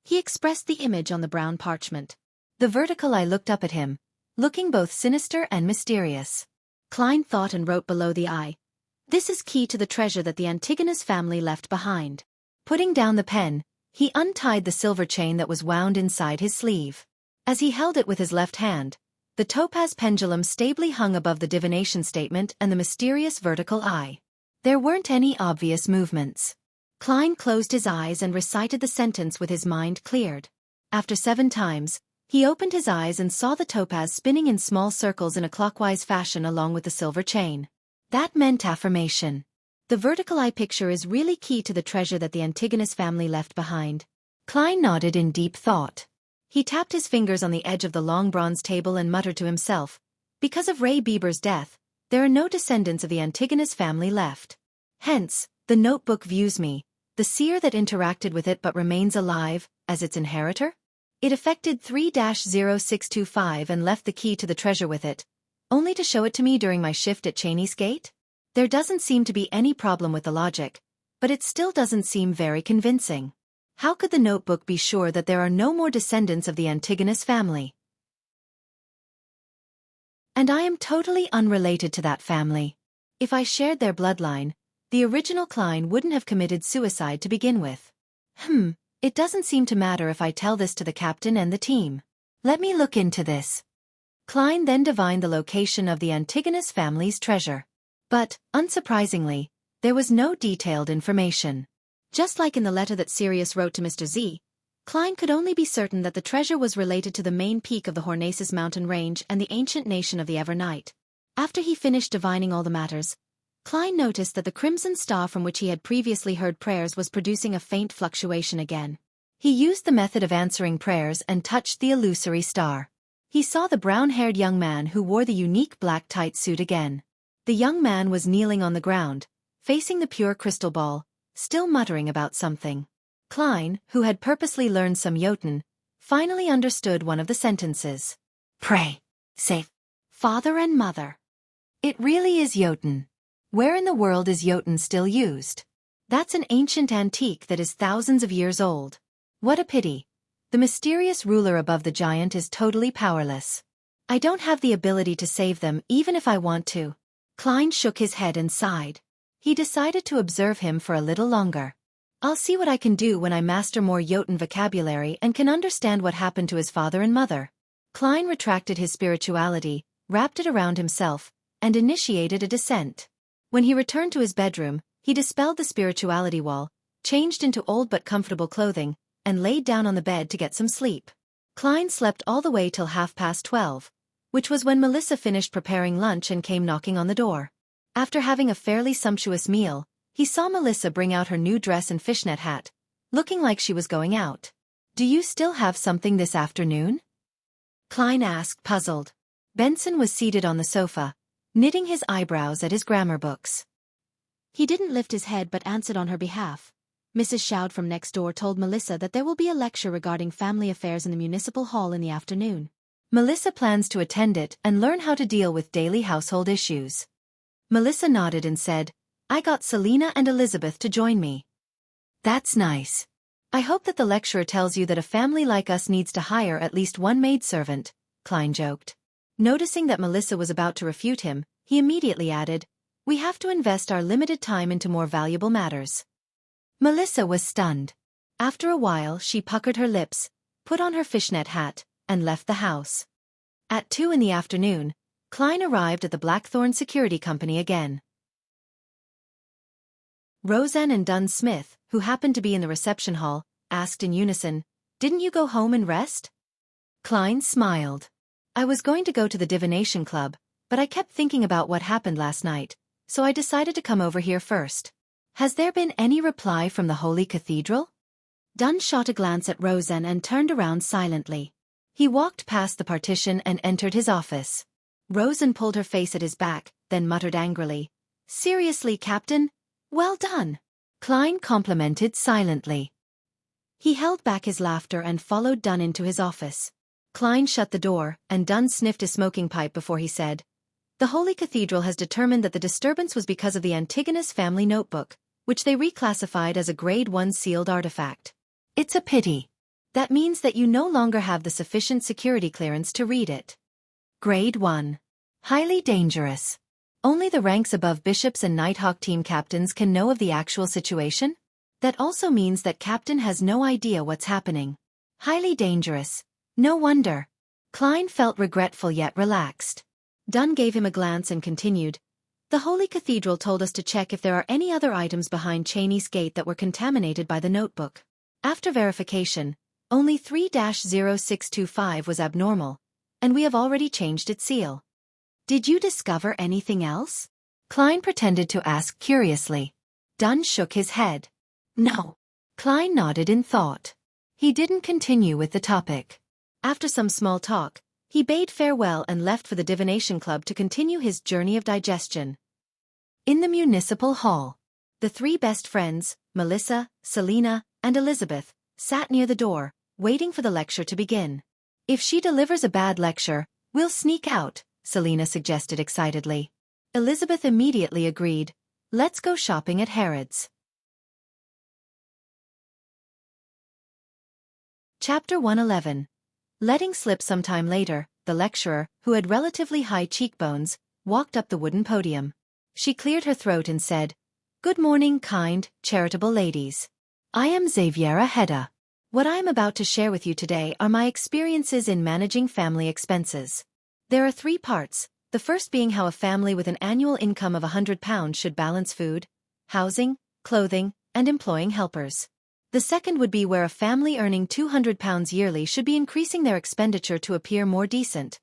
he expressed the image on the brown parchment. The vertical eye looked up at him, looking both sinister and mysterious. Klein thought and wrote below the eye, "This is key to the treasure that the Antigonus family left behind." Putting down the pen, he untied the silver chain that was wound inside his sleeve. As he held it with his left hand, the topaz pendulum stably hung above the divination statement and the mysterious vertical eye. There weren't any obvious movements. Klein closed his eyes and recited the sentence with his mind cleared. After 7 times, he opened his eyes and saw the topaz spinning in small circles in a clockwise fashion along with the silver chain. That meant affirmation. The vertical eye picture is really key to the treasure that the Antigonus family left behind. Klein nodded in deep thought. He tapped his fingers on the edge of the long bronze table and muttered to himself, "Because of Ray Bieber's death, there are no descendants of the Antigonus family left. Hence, the notebook views me, the seer that interacted with it but remains alive, as its inheritor? It affected 3-0625 and left the key to the treasure with it, only to show it to me during my shift at Cheney's gate? There doesn't seem to be any problem with the logic, but it still doesn't seem very convincing. How could the notebook be sure that there are no more descendants of the Antigonus family? And I am totally unrelated to that family. If I shared their bloodline, the original Klein wouldn't have committed suicide to begin with. It doesn't seem to matter if I tell this to the captain and the team. Let me look into this." Klein then divined the location of the Antigonus family's treasure. But, unsurprisingly, there was no detailed information. Just like in the letter that Sirius wrote to Mr. Z, Klein could only be certain that the treasure was related to the main peak of the Hornaces mountain range and the ancient nation of the Evernight. After he finished divining all the matters, Klein noticed that the crimson star from which he had previously heard prayers was producing a faint fluctuation again. He used the method of answering prayers and touched the illusory star. He saw the brown-haired young man who wore the unique black tight suit again. The young man was kneeling on the ground, facing the pure crystal ball, still muttering about something. Klein, who had purposely learned some Jotun, finally understood one of the sentences. "Pray, say, father and mother." It really is Jotun. Where in the world is Jotun still used? That's an ancient antique that is thousands of years old. What a pity. The mysterious ruler above the giant is totally powerless. I don't have the ability to save them even if I want to. Klein shook his head and sighed. He decided to observe him for a little longer. I'll see what I can do when I master more Jotun vocabulary and can understand what happened to his father and mother. Klein retracted his spirituality, wrapped it around himself, and initiated a descent. When he returned to his bedroom, he dispelled the spirituality wall, changed into old but comfortable clothing, and laid down on the bed to get some sleep. Klein slept all the way till 12:30, which was when Melissa finished preparing lunch and came knocking on the door. After having a fairly sumptuous meal, he saw Melissa bring out her new dress and fishnet hat, looking like she was going out. "Do you still have something this afternoon?" Klein asked, puzzled. Benson was seated on the sofa, knitting his eyebrows at his grammar books. He didn't lift his head but answered on her behalf. Mrs. Shoud from next door told Melissa that there will be a lecture regarding family affairs in the municipal hall in the afternoon. Melissa plans to attend it and learn how to deal with daily household issues. Melissa nodded and said, "I got Selena and Elizabeth to join me." "That's nice. I hope that the lecturer tells you that a family like us needs to hire at least one maidservant," Klein joked. Noticing that Melissa was about to refute him, he immediately added, "We have to invest our limited time into more valuable matters." Melissa was stunned. After a while she puckered her lips, put on her fishnet hat, and left the house. At 2 in the afternoon, Klein arrived at the Blackthorn Security Company again. Roseanne and Dunn Smith, who happened to be in the reception hall, asked in unison, "Didn't you go home and rest?" Klein smiled. "I was going to go to the divination club, but I kept thinking about what happened last night, so I decided to come over here first. Has there been any reply from the Holy Cathedral?" Dunn shot a glance at Roseanne and turned around silently. He walked past the partition and entered his office. Rosen pulled her face at his back, then muttered angrily, "Seriously, Captain? Well done." Klein complimented silently. He held back his laughter and followed Dunn into his office. Klein shut the door, and Dunn sniffed his smoking pipe before he said, "The Holy Cathedral has determined that the disturbance was because of the Antigonus family notebook, which they reclassified as a Grade 1 sealed artifact. It's a pity. That means that you no longer have the sufficient security clearance to read it. Grade 1. Highly dangerous. Only the ranks above bishops and Nighthawk team captains can know of the actual situation? That also means that Captain has no idea what's happening. Highly dangerous. No wonder." Klein felt regretful yet relaxed. Dunn gave him a glance and continued, "The Holy Cathedral told us to check if there are any other items behind Cheney's gate that were contaminated by the notebook. After verification, only 3-0625 was abnormal, and we have already changed its seal." "Did you discover anything else?" Klein pretended to ask curiously. Dunn shook his head. "No." Klein nodded in thought. He didn't continue with the topic. After some small talk, he bade farewell and left for the divination club to continue his journey of digestion. In the municipal hall, the three best friends, Melissa, Selina, and Elizabeth, sat near the door, waiting for the lecture to begin. "If she delivers a bad lecture, we'll sneak out," Selina suggested excitedly. Elizabeth immediately agreed. "Let's go shopping at Harrods." Chapter 111. Letting slip some time later, the lecturer, who had relatively high cheekbones, walked up the wooden podium. She cleared her throat and said, "Good morning, kind, charitable ladies. I am Xaviera Hedda. What I am about to share with you today are my experiences in managing family expenses. There are 3 parts, the first being how a family with an annual income of £100 should balance food, housing, clothing, and employing helpers. The second would be where a family earning £200 yearly should be increasing their expenditure to appear more decent."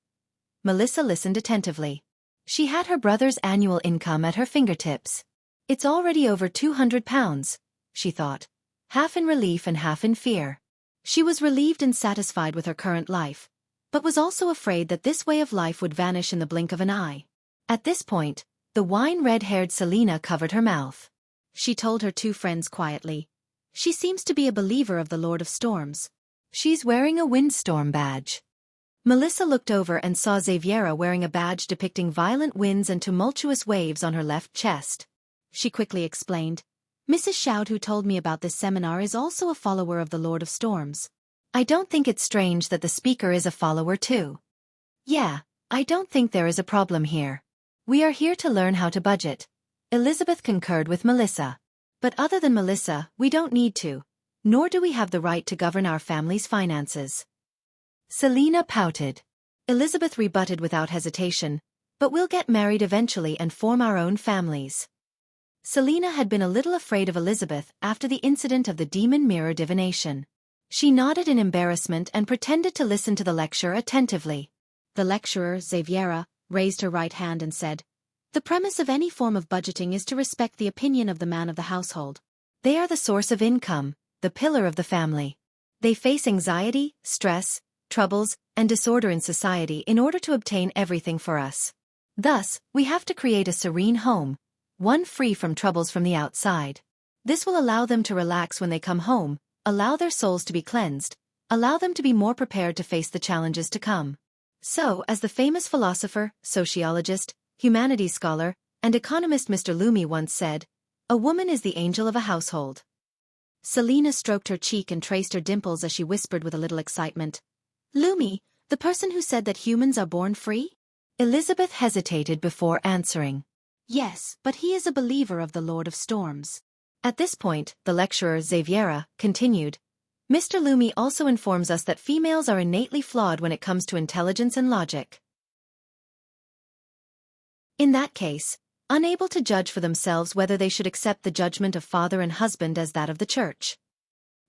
Melissa listened attentively. She had her brother's annual income at her fingertips. "It's already over £200, she thought, half in relief and half in fear. She was relieved and satisfied with her current life, but was also afraid that this way of life would vanish in the blink of an eye. At this point, the wine-red-haired Selina covered her mouth. She told her 2 friends quietly, "She seems to be a believer of the Lord of Storms. She's wearing a windstorm badge." Melissa looked over and saw Xaviera wearing a badge depicting violent winds and tumultuous waves on her left chest. She quickly explained, "Mrs. Shout, who told me about this seminar, is also a follower of the Lord of Storms." "I don't think it's strange that the speaker is a follower too. Yeah, I don't think there is a problem here. We are here to learn how to budget." Elizabeth concurred with Melissa. "But other than Melissa, we don't need to, nor do we have the right to govern our family's finances." Selina pouted. Elizabeth rebutted without hesitation, "But we'll get married eventually and form our own families." Selina had been a little afraid of Elizabeth after the incident of the demon mirror divination. She nodded in embarrassment and pretended to listen to the lecture attentively. The lecturer, Xaviera, raised her right hand and said, "The premise of any form of budgeting is to respect the opinion of the man of the household. They are the source of income, the pillar of the family. They face anxiety, stress, troubles, and disorder in society in order to obtain everything for us. Thus, we have to create a serene home, one free from troubles from the outside. This will allow them to relax when they come home, allow their souls to be cleansed, allow them to be more prepared to face the challenges to come. So, as the famous philosopher, sociologist, humanities scholar, and economist Mr. Loomy once said, a woman is the angel of a household." Selina stroked her cheek and traced her dimples as she whispered with a little excitement, "Loomy, the person who said that humans are born free?" Elizabeth hesitated before answering. "Yes, but he is a believer of the Lord of Storms." At this point, the lecturer, Xaviera, continued, "Mr. Loomy also informs us that females are innately flawed when it comes to intelligence and logic. In that case, unable to judge for themselves whether they should accept the judgment of father and husband as that of the church."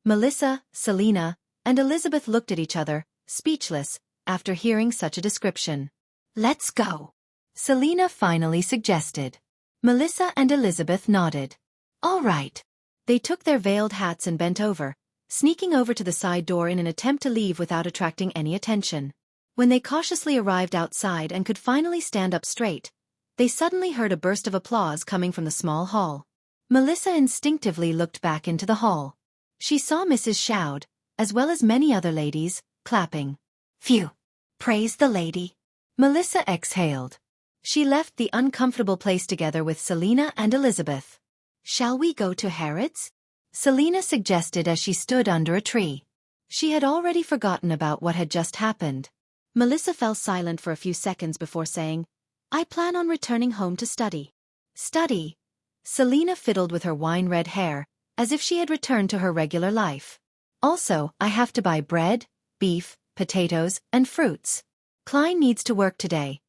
Melissa, Selina, and Elizabeth looked at each other, speechless, after hearing such a description. "Let's go," Selina finally suggested. Melissa and Elizabeth nodded. "All right." They took their veiled hats and bent over, sneaking over to the side door in an attempt to leave without attracting any attention. When they cautiously arrived outside and could finally stand up straight, they suddenly heard a burst of applause coming from the small hall. Melissa instinctively looked back into the hall. She saw Mrs. Shoud, as well as many other ladies, clapping. Phew! Praise the lady! Melissa exhaled. She left the uncomfortable place together with Selina and Elizabeth. Shall we go to Harrods? Selina suggested as she stood under a tree. She had already forgotten about what had just happened. Melissa fell silent for a few seconds before saying, I plan on returning home to study. Study? Selina fiddled with her wine-red hair, as if she had returned to her regular life. Also, I have to buy bread, beef, potatoes, and fruits. Klein needs to work today.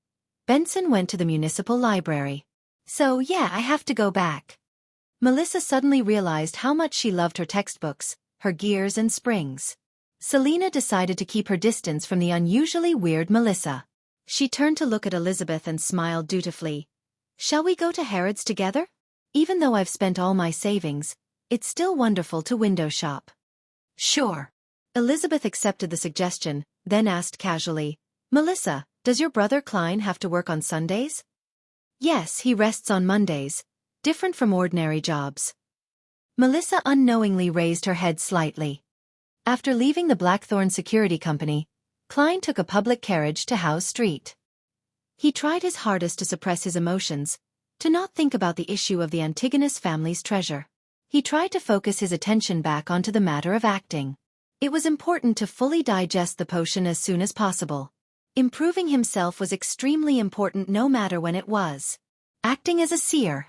Benson went to the municipal library. So yeah, I have to go back. Melissa suddenly realized how much she loved her textbooks, her gears and springs. Selina decided to keep her distance from the unusually weird Melissa. She turned to look at Elizabeth and smiled dutifully. Shall we go to Harrods together? Even though I've spent all my savings, it's still wonderful to window shop. Sure. Elizabeth accepted the suggestion, then asked casually, Melissa, does your brother Klein have to work on Sundays? Yes, he rests on Mondays, different from ordinary jobs. Melissa unknowingly raised her head slightly. After leaving the Blackthorn Security Company, Klein took a public carriage to Howe Street. He tried his hardest to suppress his emotions, to not think about the issue of the Antigonus family's treasure. He tried to focus his attention back onto the matter of acting. It was important to fully digest the potion as soon as possible. Improving himself was extremely important no matter when it was. Acting as a seer,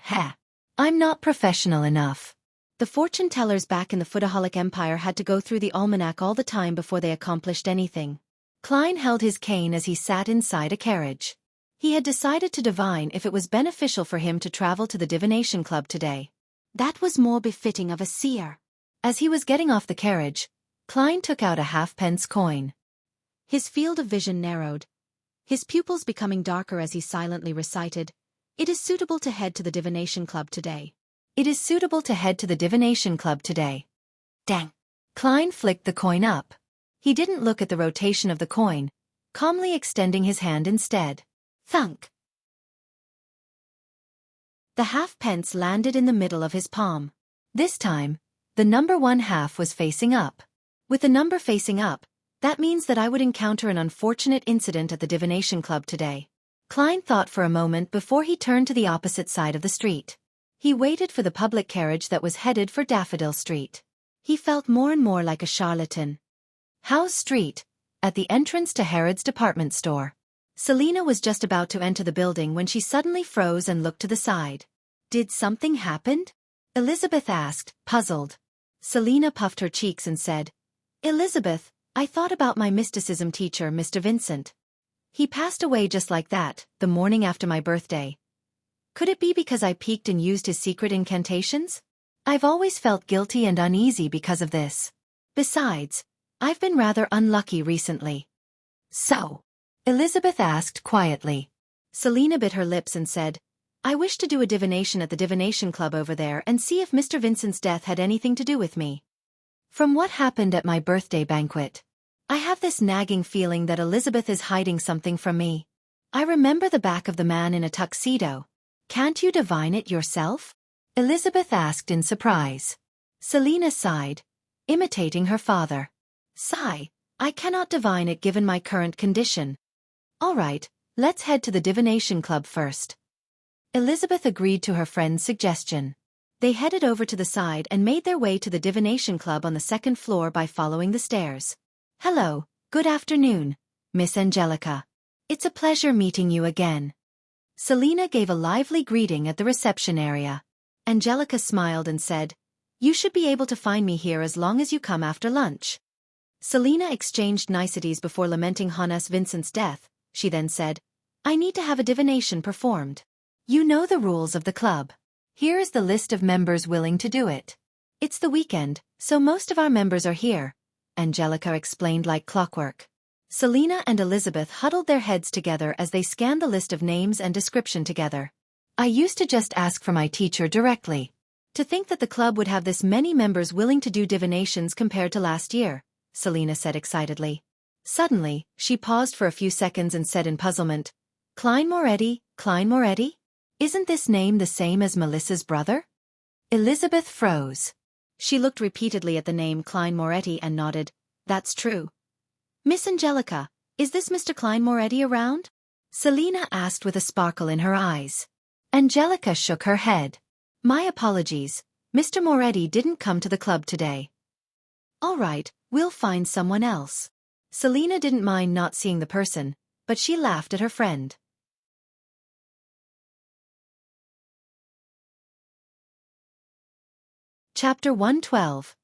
I'm not professional enough. The fortune tellers back in the Foodaholic Empire had to go through the almanac all the time before they accomplished anything. Klein held his cane as he sat inside a carriage. He had decided to divine if it was beneficial for him to travel to the divination club today. That was more befitting of a seer. As he was getting off the carriage, Klein took out a halfpence coin. His field of vision narrowed, his pupils becoming darker as he silently recited, It is suitable to head to the divination club today. It is suitable to head to the divination club today. Dang. Klein flicked the coin up. He didn't look at the rotation of the coin, calmly extending his hand instead. Thunk. The halfpence landed in the middle of his palm. This time, the number 1/2 was facing up. With the number facing up, that means that I would encounter an unfortunate incident at the divination club today. Klein thought for a moment before he turned to the opposite side of the street. He waited for the public carriage that was headed for Daffodil Street. He felt more and more like a charlatan. Howe Street, at the entrance to Harrods department store. Selina was just about to enter the building when she suddenly froze and looked to the side. Did something happen? Elizabeth asked, puzzled. Selina puffed her cheeks and said, Elizabeth, I thought about my mysticism teacher, Mr. Vincent. He passed away just like that, the morning after my birthday. Could it be because I peeked and used his secret incantations? I've always felt guilty and uneasy because of this. Besides, I've been rather unlucky recently. So? Elizabeth asked quietly. Selina bit her lips and said, I wish to do a divination at the divination club over there and see if Mr. Vincent's death had anything to do with me. From what happened at my birthday banquet, I have this nagging feeling that Elizabeth is hiding something from me. I remember the back of the man in a tuxedo. Can't you divine it yourself? Elizabeth asked in surprise. Selina sighed, imitating her father. Sigh, I cannot divine it given my current condition. All right, let's head to the divination club first. Elizabeth agreed to her friend's suggestion. They headed over to the side and made their way to the divination club on the second floor by following the stairs. Hello, good afternoon, Miss Angelica. It's a pleasure meeting you again. Selina gave a lively greeting at the reception area. Angelica smiled and said, You should be able to find me here as long as you come after lunch. Selina exchanged niceties before lamenting Hannes Vincent's death. She then said, I need to have a divination performed. You know the rules of the club. Here is the list of members willing to do it. It's the weekend, so most of our members are here, Angelica explained like clockwork. Selina and Elizabeth huddled their heads together as they scanned the list of names and description together. I used to just ask for my teacher directly. To think that the club would have this many members willing to do divinations compared to last year, Selina said excitedly. Suddenly, she paused for a few seconds and said in puzzlement, Klein Moretti, Klein Moretti? Isn't this name the same as Melissa's brother? Elizabeth froze. She looked repeatedly at the name Klein Moretti and nodded. That's true. Miss Angelica, is this Mr. Klein Moretti around? Selina asked with a sparkle in her eyes. Angelica shook her head. My apologies, Mr. Moretti didn't come to the club today. All right, we'll find someone else. Selina didn't mind not seeing the person, but she laughed at her friend. Chapter 112.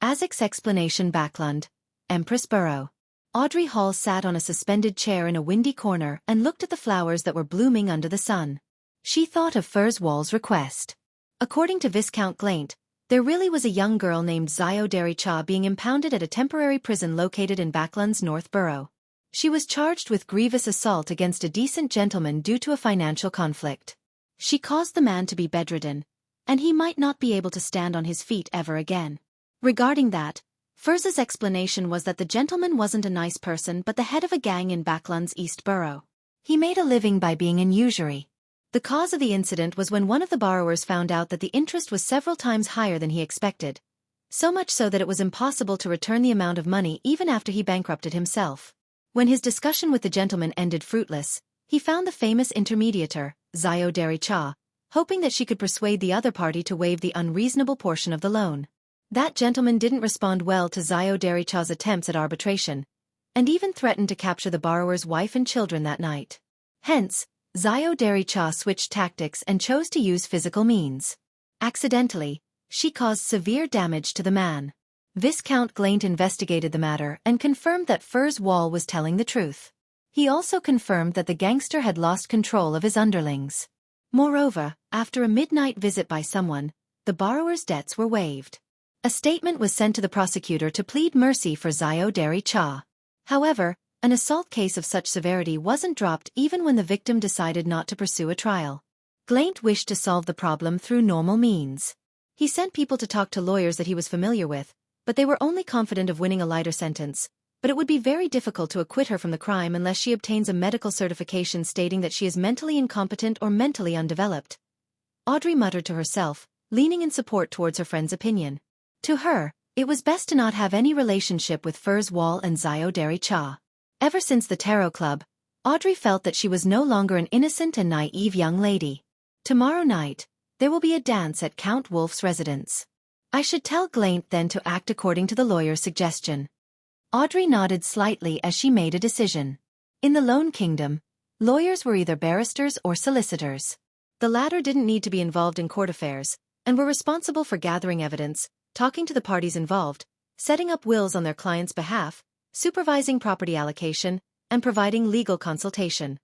Azek's explanation. Backlund, Empress Borough. Audrey Hall sat on a suspended chair in a windy corner and looked at the flowers that were blooming under the sun. She thought of Furzwall's request. According to Viscount Glaint, there really was a young girl named Zio Dericha being impounded at a temporary prison located in Backlund's North Borough. She was charged with grievous assault against a decent gentleman due to a financial conflict. She caused the man to be bedridden, and he might not be able to stand on his feet ever again. Regarding that, Furz's explanation was that the gentleman wasn't a nice person but the head of a gang in Backlund's East Borough. He made a living by being in usury. The cause of the incident was when one of the borrowers found out that the interest was several times higher than he expected, so much so that it was impossible to return the amount of money even after he bankrupted himself. When his discussion with the gentleman ended fruitless, he found the famous intermediator, Zio Dericha, hoping that she could persuade the other party to waive the unreasonable portion of the loan. That gentleman didn't respond well to Zio Dericha's attempts at arbitration, and even threatened to capture the borrower's wife and children that night. Hence, Zio Dericha switched tactics and chose to use physical means. Accidentally, she caused severe damage to the man. Viscount Glaint investigated the matter and confirmed that Furzwall was telling the truth. He also confirmed that the gangster had lost control of his underlings. Moreover, after a midnight visit by someone, the borrower's debts were waived. A statement was sent to the prosecutor to plead mercy for Zio Dericha. However, an assault case of such severity wasn't dropped even when the victim decided not to pursue a trial. Glaint wished to solve the problem through normal means. He sent people to talk to lawyers that he was familiar with, but they were only confident of winning a lighter sentence. But it would be very difficult to acquit her from the crime unless she obtains a medical certification stating that she is mentally incompetent or mentally undeveloped. Audrey muttered to herself, leaning in support towards her friend's opinion. To her, it was best to not have any relationship with Furzwall and Zio Dericha. Ever since the Tarot Club, Audrey felt that she was no longer an innocent and naive young lady. Tomorrow night, there will be a dance at Count Wolf's residence. I should tell Glaint then to act according to the lawyer's suggestion. Audrey nodded slightly as she made a decision. In the Lone Kingdom, lawyers were either barristers or solicitors. The latter didn't need to be involved in court affairs, and were responsible for gathering evidence, talking to the parties involved, setting up wills on their client's behalf, supervising property allocation, and providing legal consultation.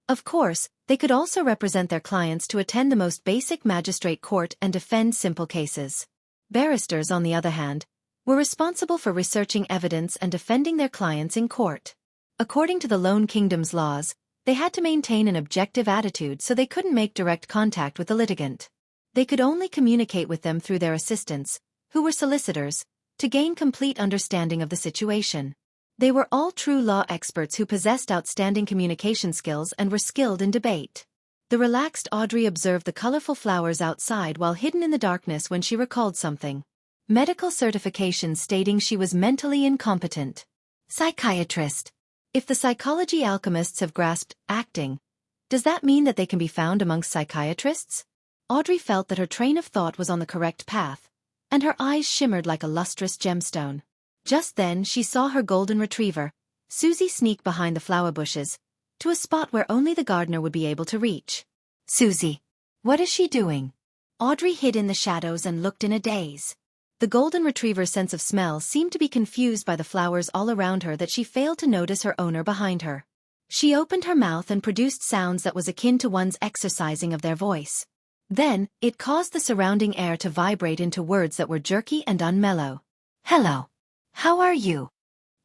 Of course, they could also represent their clients to attend the most basic magistrate court and defend simple cases. Barristers, on the other hand, were responsible for researching evidence and defending their clients in court. According to the Lone Kingdom's laws, they had to maintain an objective attitude so they couldn't make direct contact with the litigant. They could only communicate with them through their assistants, who were solicitors, to gain complete understanding of the situation. They were all true law experts who possessed outstanding communication skills and were skilled in debate. The relaxed Audrey observed the colorful flowers outside while hidden in the darkness when she recalled something. Medical certification stating she was mentally incompetent. Psychiatrist. If the psychology alchemists have grasped acting, does that mean that they can be found amongst psychiatrists? Audrey felt that her train of thought was on the correct path, and her eyes shimmered like a lustrous gemstone. Just then she saw her golden retriever, Susie, sneak behind the flower bushes, to a spot where only the gardener would be able to reach. Susie. What is she doing? Audrey hid in the shadows and looked in a daze. The golden retriever's sense of smell seemed to be confused by the flowers all around her that she failed to notice her owner behind her. She opened her mouth and produced sounds that was akin to one's exercising of their voice. Then, it caused the surrounding air to vibrate into words that were jerky and unmellow. Hello. How are you?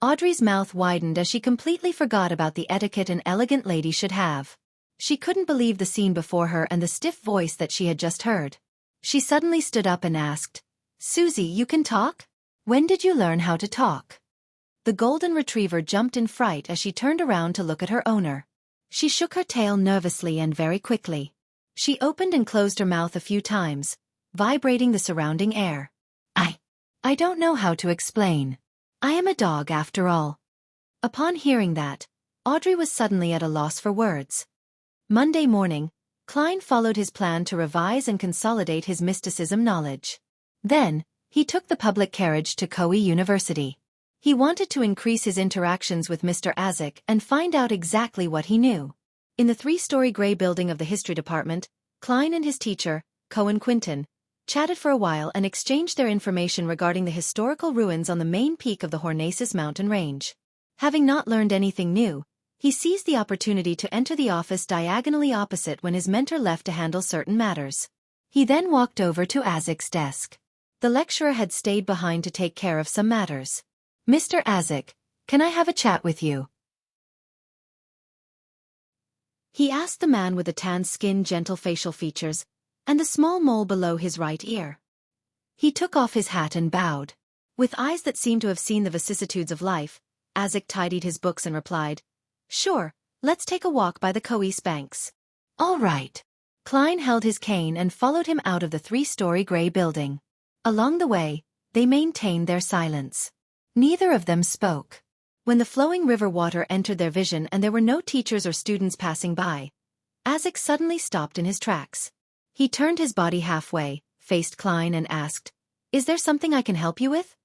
Audrey's mouth widened as she completely forgot about the etiquette an elegant lady should have. She couldn't believe the scene before her and the stiff voice that she had just heard. She suddenly stood up and asked, "Susie, you can talk? When did you learn how to talk?" The golden retriever jumped in fright as she turned around to look at her owner. She shook her tail nervously and very quickly. She opened and closed her mouth a few times, vibrating the surrounding air. I don't know how to explain. I am a dog after all." Upon hearing that, Audrey was suddenly at a loss for words. Monday morning, Klein followed his plan to revise and consolidate his mysticism knowledge. Then, he took the public carriage to Koei University. He wanted to increase his interactions with Mr. Azik and find out exactly what he knew. In the 3-story gray building of the history department, Klein and his teacher, Cohen Quinton, chatted for a while and exchanged their information regarding the historical ruins on the main peak of the Hornaces mountain range. Having not learned anything new, he seized the opportunity to enter the office diagonally opposite when his mentor left to handle certain matters. He then walked over to Azik's desk. The lecturer had stayed behind to take care of some matters. "Mr. Azik, can I have a chat with you?" He asked the man with the tan skin, gentle facial features, and the small mole below his right ear. He took off his hat and bowed. With eyes that seemed to have seen the vicissitudes of life, Azik tidied his books and replied, "Sure, let's take a walk by the Koei banks." "All right." Klein held his cane and followed him out of the 3-story gray building. Along the way, they maintained their silence. Neither of them spoke. When the flowing river water entered their vision and there were no teachers or students passing by, Azik suddenly stopped in his tracks. He turned his body halfway, faced Klein and asked, "Is there something I can help you with?"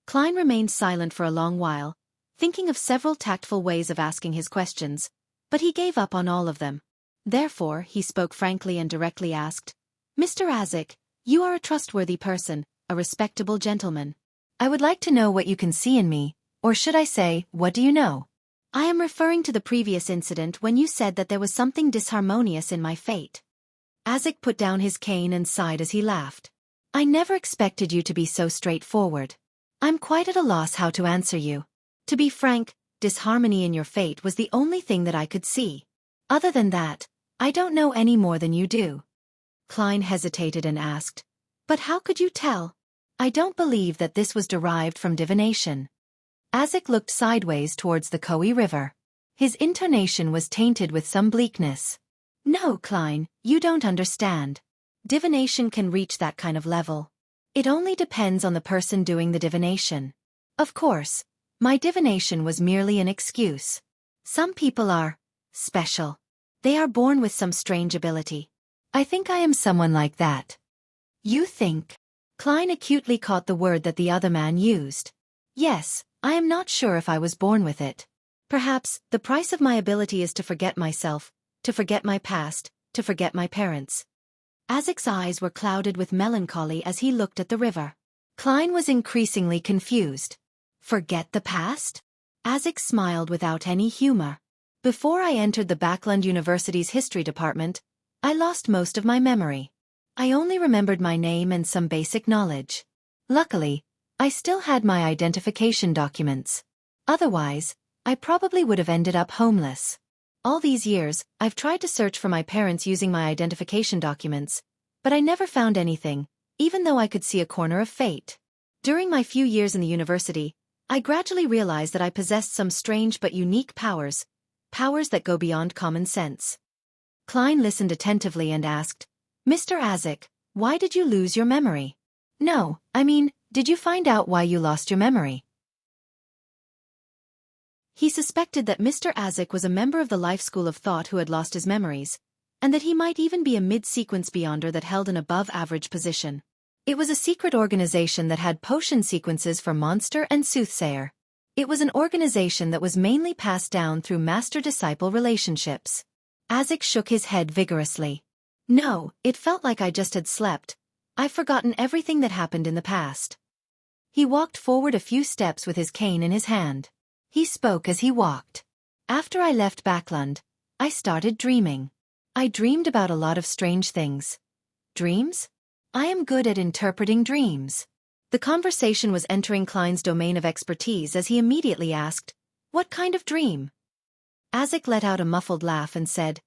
Klein remained silent for a long while, thinking of several tactful ways of asking his questions, but he gave up on all of them. Therefore, he spoke frankly and directly asked, "Mr. Azik, you are a trustworthy person, a respectable gentleman. I would like to know what you can see in me, or should I say, what do you know?" "I am referring to the previous incident when you said that there was something disharmonious in my fate." Azik put down his cane and sighed as he laughed. "I never expected you to be so straightforward. I'm quite at a loss how to answer you. To be frank, disharmony in your fate was the only thing that I could see. Other than that, I don't know any more than you do." Klein hesitated and asked, "But how could you tell? I don't believe that this was derived from divination." Azik looked sideways towards the Koei River. His intonation was tainted with some bleakness. "No, Klein, you don't understand. Divination can reach that kind of level. It only depends on the person doing the divination. Of course, my divination was merely an excuse. Some people are special. They are born with some strange ability. I think I am someone like that." "You think?" Klein acutely caught the word that the other man used. "Yes, I am not sure if I was born with it. Perhaps the price of my ability is to forget myself, to forget my past, to forget my parents." Azik's eyes were clouded with melancholy as he looked at the river. Klein was increasingly confused. "Forget the past?" Azik smiled without any humor. "Before I entered the Backlund University's history department, I lost most of my memory. I only remembered my name and some basic knowledge. Luckily, I still had my identification documents. Otherwise, I probably would have ended up homeless. All these years, I've tried to search for my parents using my identification documents, but I never found anything, even though I could see a corner of fate. During my few years in the university, I gradually realized that I possessed some strange but unique powers that go beyond common sense." Klein listened attentively and asked, "Mr. Azik, why did you lose your memory? No, I mean, did you find out why you lost your memory?" He suspected that Mr. Azik was a member of the life school of thought who had lost his memories, and that he might even be a mid-sequence beyonder that held an above-average position. It was a secret organization that had potion sequences for monster and soothsayer. It was an organization that was mainly passed down through master-disciple relationships. Azik shook his head vigorously. "No, it felt like I just had slept. I've forgotten everything that happened in the past." He walked forward a few steps with his cane in his hand. He spoke as he walked. "After I left Backlund, I started dreaming. I dreamed about a lot of strange things." "Dreams? I am good at interpreting dreams." The conversation was entering Klein's domain of expertise as he immediately asked, "What kind of dream?" Azik let out a muffled laugh and said,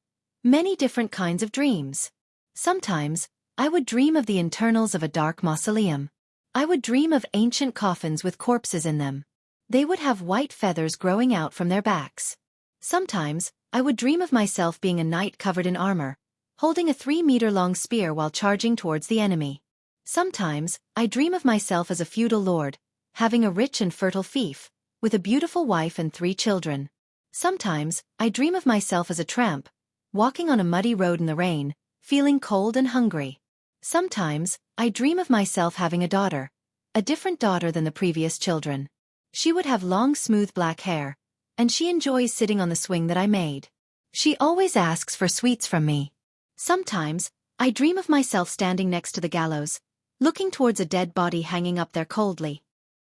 Many different kinds of dreams. Sometimes, I would dream of the internals of a dark mausoleum. I would dream of ancient coffins with corpses in them. They would have white feathers growing out from their backs. Sometimes, I would dream of myself being a knight covered in armor, holding a 3-meter-long spear while charging towards the enemy. Sometimes, I dream of myself as a feudal lord, having a rich and fertile fief, with a beautiful wife and 3 children. Sometimes, I dream of myself as a tramp, walking on a muddy road in the rain, feeling cold and hungry. Sometimes, I dream of myself having a daughter, a different daughter than the previous children. She would have long smooth black hair, and she enjoys sitting on the swing that I made. She always asks for sweets from me. Sometimes, I dream of myself standing next to the gallows, looking towards a dead body hanging up there coldly.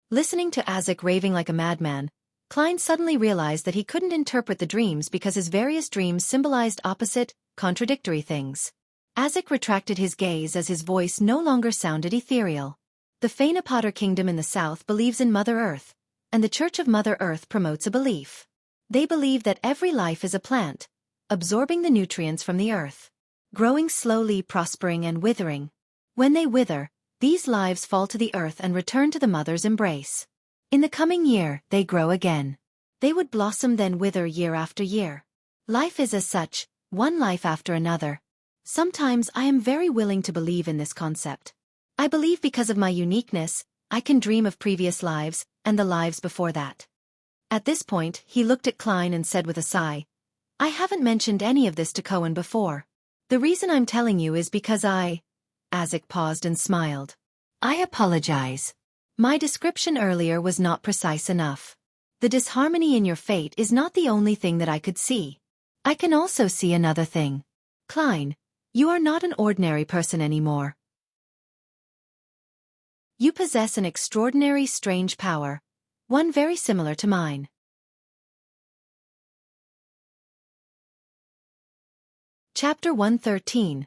Listening to Isaac raving like a madman, Klein suddenly realized that he couldn't interpret the dreams because his various dreams symbolized opposite, contradictory things. Isaac retracted his gaze as his voice no longer sounded ethereal. The Fainapotter Kingdom in the south believes in Mother Earth, and the Church of Mother Earth promotes a belief. They believe that every life is a plant, absorbing the nutrients from the earth, growing slowly, prospering and withering. When they wither, these lives fall to the earth and return to the mother's embrace. In the coming year, they grow again. They would blossom then wither year after year. Life is as such, one life after another. Sometimes I am very willing to believe in this concept. I believe because of my uniqueness, I can dream of previous lives, and the lives before that. At this point, he looked at Klein and said with a sigh, I haven't mentioned any of this to Cohen before. The reason I'm telling you is because Isaac paused and smiled. I apologize. My description earlier was not precise enough. The disharmony in your fate is not the only thing that I could see. I can also see another thing. Klein, you are not an ordinary person anymore. You possess an extraordinary strange power, one very similar to mine. Chapter 113.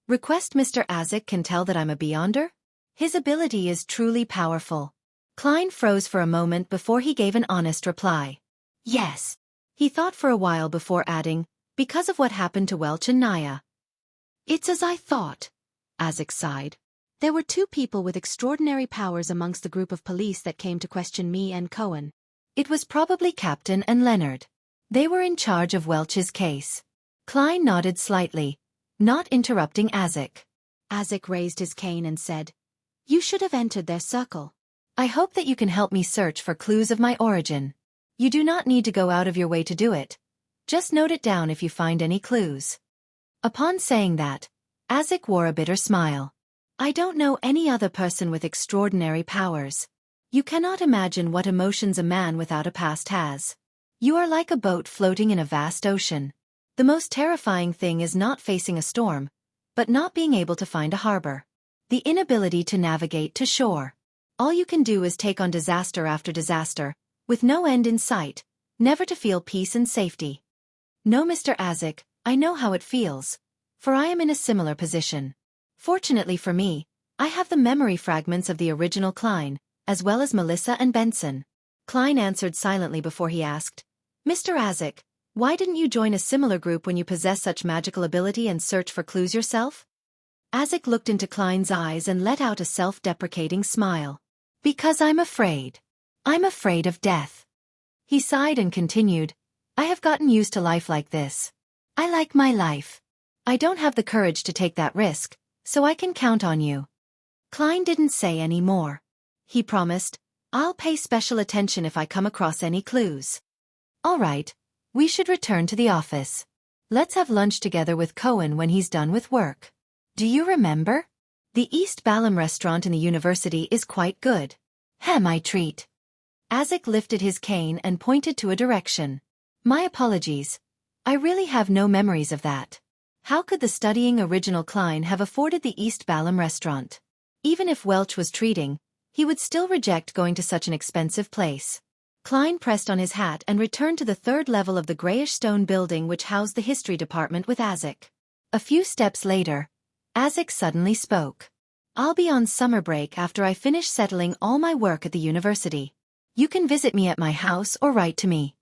Request Mr. Isaac can tell that I'm a Beyonder? His ability is truly powerful. Klein froze for a moment before he gave an honest reply. Yes. He thought for a while before adding, because of what happened to Welch and Naya. It's as I thought. Isaac sighed. There were 2 people with extraordinary powers amongst the group of police that came to question me and Cohen. It was probably Captain and Leonard. They were in charge of Welch's case. Klein nodded slightly, not interrupting Isaac. Isaac raised his cane and said, You should have entered their circle. I hope that you can help me search for clues of my origin. You do not need to go out of your way to do it. Just note it down if you find any clues. Upon saying that, Isaac wore a bitter smile. I don't know any other person with extraordinary powers. You cannot imagine what emotions a man without a past has. You are like a boat floating in a vast ocean. The most terrifying thing is not facing a storm, but not being able to find a harbor. The inability to navigate to shore. All you can do is take on disaster after disaster, with no end in sight, never to feel peace and safety. No, Mr. Isaac, I know how it feels, for I am in a similar position. Fortunately for me, I have the memory fragments of the original Klein, as well as Melissa and Benson. Klein answered silently before he asked, Mr. Isaac, why didn't you join a similar group when you possess such magical ability and search for clues yourself? Isaac looked into Klein's eyes and let out a self-deprecating smile. Because I'm afraid. I'm afraid of death. He sighed and continued, I have gotten used to life like this. I like my life. I don't have the courage to take that risk, so I can count on you. Klein didn't say any more. He promised, I'll pay special attention if I come across any clues. All right, we should return to the office. Let's have lunch together with Cohen when he's done with work. Do you remember? The East Balam restaurant in the university is quite good. My treat. Isaac lifted his cane and pointed to a direction. My apologies. I really have no memories of that. How could the studying original Klein have afforded the East Balam restaurant? Even if Welch was treating, he would still reject going to such an expensive place. Klein pressed on his hat and returned to the 3rd level of the grayish stone building which housed the history department with Isaac. A few steps later, Isaac suddenly spoke. I'll be on summer break after I finish settling all my work at the university. You can visit me at my house or write to me.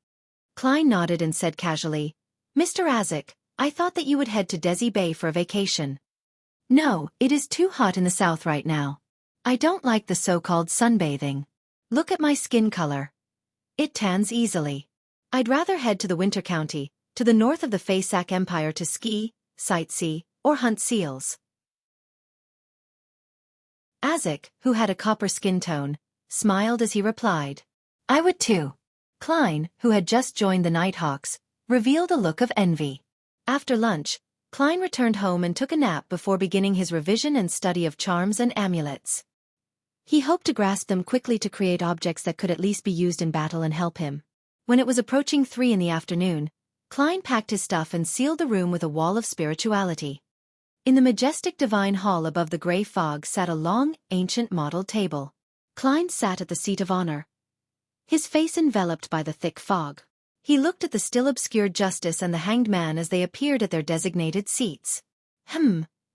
Klein nodded and said casually, Mr. Isaac, I thought that you would head to Desi Bay for a vacation. No, it is too hot in the south right now. I don't like the so-called sunbathing. Look at my skin color. It tans easily. I'd rather head to the winter county, to the north of the Faisak Empire to ski, sightsee, or hunt seals. Azek, who had a copper skin tone, smiled as he replied. I would too. Klein, who had just joined the Nighthawks, revealed a look of envy. After lunch, Klein returned home and took a nap before beginning his revision and study of charms and amulets. He hoped to grasp them quickly to create objects that could at least be used in battle and help him. When it was approaching 3 in the afternoon, Klein packed his stuff and sealed the room with a wall of spirituality. In the majestic divine hall above the gray fog sat a long, ancient modeled table. Klein sat at the seat of honor, his face enveloped by the thick fog. He looked at the still obscured Justice and the Hanged Man as they appeared at their designated seats.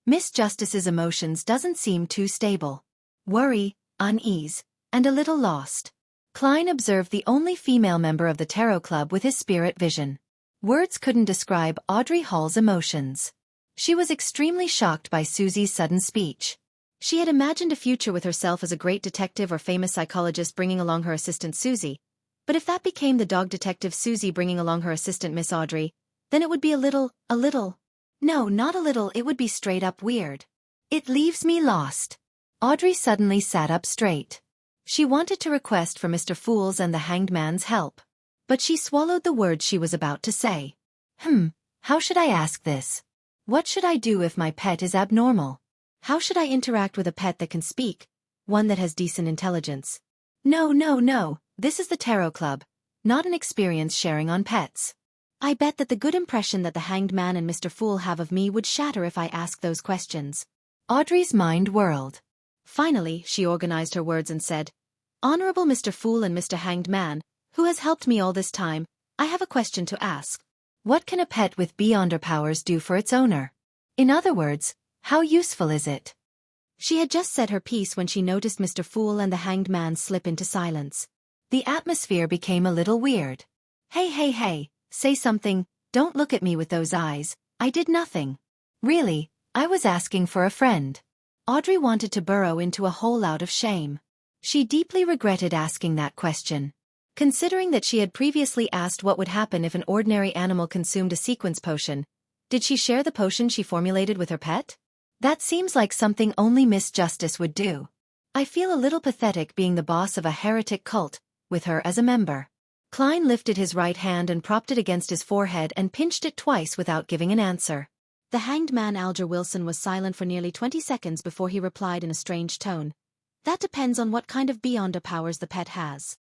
Miss Justice's emotions doesn't seem too stable. Worry, unease, and a little lost. Klein observed the only female member of the Tarot Club with his spirit vision. Words couldn't describe Audrey Hall's emotions. She was extremely shocked by Susie's sudden speech. She had imagined a future with herself as a great detective or famous psychologist bringing along her assistant Susie, but if that became the dog detective Susie bringing along her assistant Miss Audrey, then it would be a little, no, not a little, it would be straight up weird. It leaves me lost. Audrey suddenly sat up straight. She wanted to request for Mr. Fool's and the Hanged Man's help, but she swallowed the words she was about to say. How should I ask this? What should I do if my pet is abnormal? How should I interact with a pet that can speak, one that has decent intelligence? No, this is the Tarot Club, not an experience sharing on pets. I bet that the good impression that the Hanged Man and Mr. Fool have of me would shatter if I ask those questions. Audrey's mind whirled. Finally, she organized her words and said, Honorable Mr. Fool and Mr. Hanged Man, who has helped me all this time, I have a question to ask. What can a pet with beyonder powers do for its owner? In other words, how useful is it? She had just said her piece when she noticed Mr. Fool and the Hanged Man slip into silence. The atmosphere became a little weird. Hey, say something, don't look at me with those eyes, I did nothing. Really, I was asking for a friend. Audrey wanted to burrow into a hole out of shame. She deeply regretted asking that question. Considering that she had previously asked what would happen if an ordinary animal consumed a sequence potion, did she share the potion she formulated with her pet? That seems like something only Miss Justice would do. I feel a little pathetic being the boss of a heretic cult, with her as a member. Klein lifted his right hand and propped it against his forehead and pinched it twice without giving an answer. The Hanged Man Alger Wilson was silent for nearly 20 seconds before he replied in a strange tone. That depends on what kind of beyonder powers the pet has.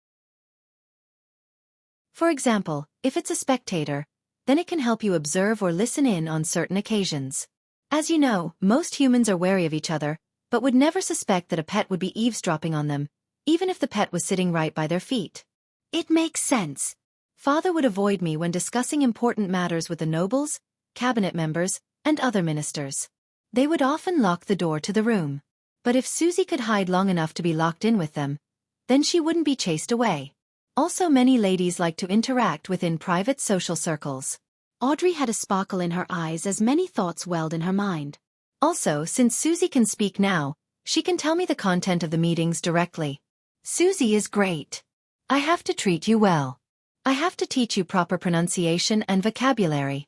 For example, if it's a spectator, then it can help you observe or listen in on certain occasions. As you know, most humans are wary of each other, but would never suspect that a pet would be eavesdropping on them, even if the pet was sitting right by their feet. It makes sense. Father would avoid me when discussing important matters with the nobles, cabinet members, and other ministers. They would often lock the door to the room. But if Susie could hide long enough to be locked in with them, then she wouldn't be chased away. Also, many ladies like to interact within private social circles. Audrey had a sparkle in her eyes as many thoughts welled in her mind. Also, since Susie can speak now, she can tell me the content of the meetings directly. Susie is great. I have to treat you well. I have to teach you proper pronunciation and vocabulary.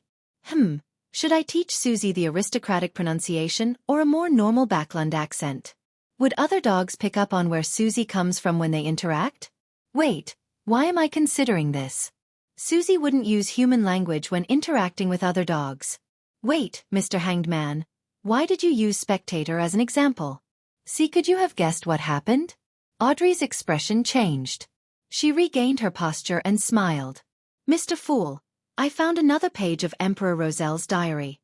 Should I teach Susie the aristocratic pronunciation or a more normal Backland accent? Would other dogs pick up on where Susie comes from when they interact? Wait, why am I considering this? Susie wouldn't use human language when interacting with other dogs. Wait, Mr. Hanged Man, why did you use spectator as an example? See, could you have guessed what happened? Audrey's expression changed. She regained her posture and smiled. Mr. Fool, I found another page of Emperor Roselle's diary.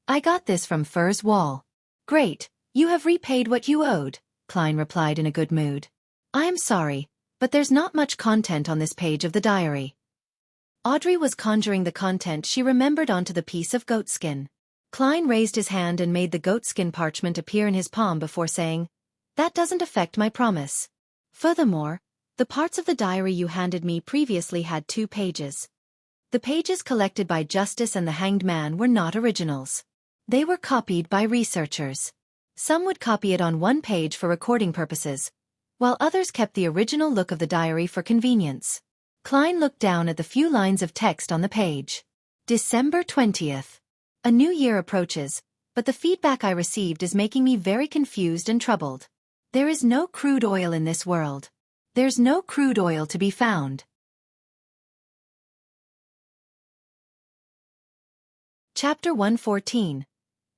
I got this from Fur's wall. Great, you have repaid what you owed, Klein replied in a good mood. I am sorry, but there's not much content on this page of the diary. Audrey was conjuring the content she remembered onto the piece of goatskin. Klein raised his hand and made the goatskin parchment appear in his palm before saying, That doesn't affect my promise. Furthermore, the parts of the diary you handed me previously had 2 pages. The pages collected by Justice and the Hanged Man were not originals. They were copied by researchers. Some would copy it on one page for recording purposes, while others kept the original look of the diary for convenience. Klein looked down at the few lines of text on the page. December 20th. A new year approaches, but the feedback I received is making me very confused and troubled. There is no crude oil in this world. There's no crude oil to be found. Chapter 114.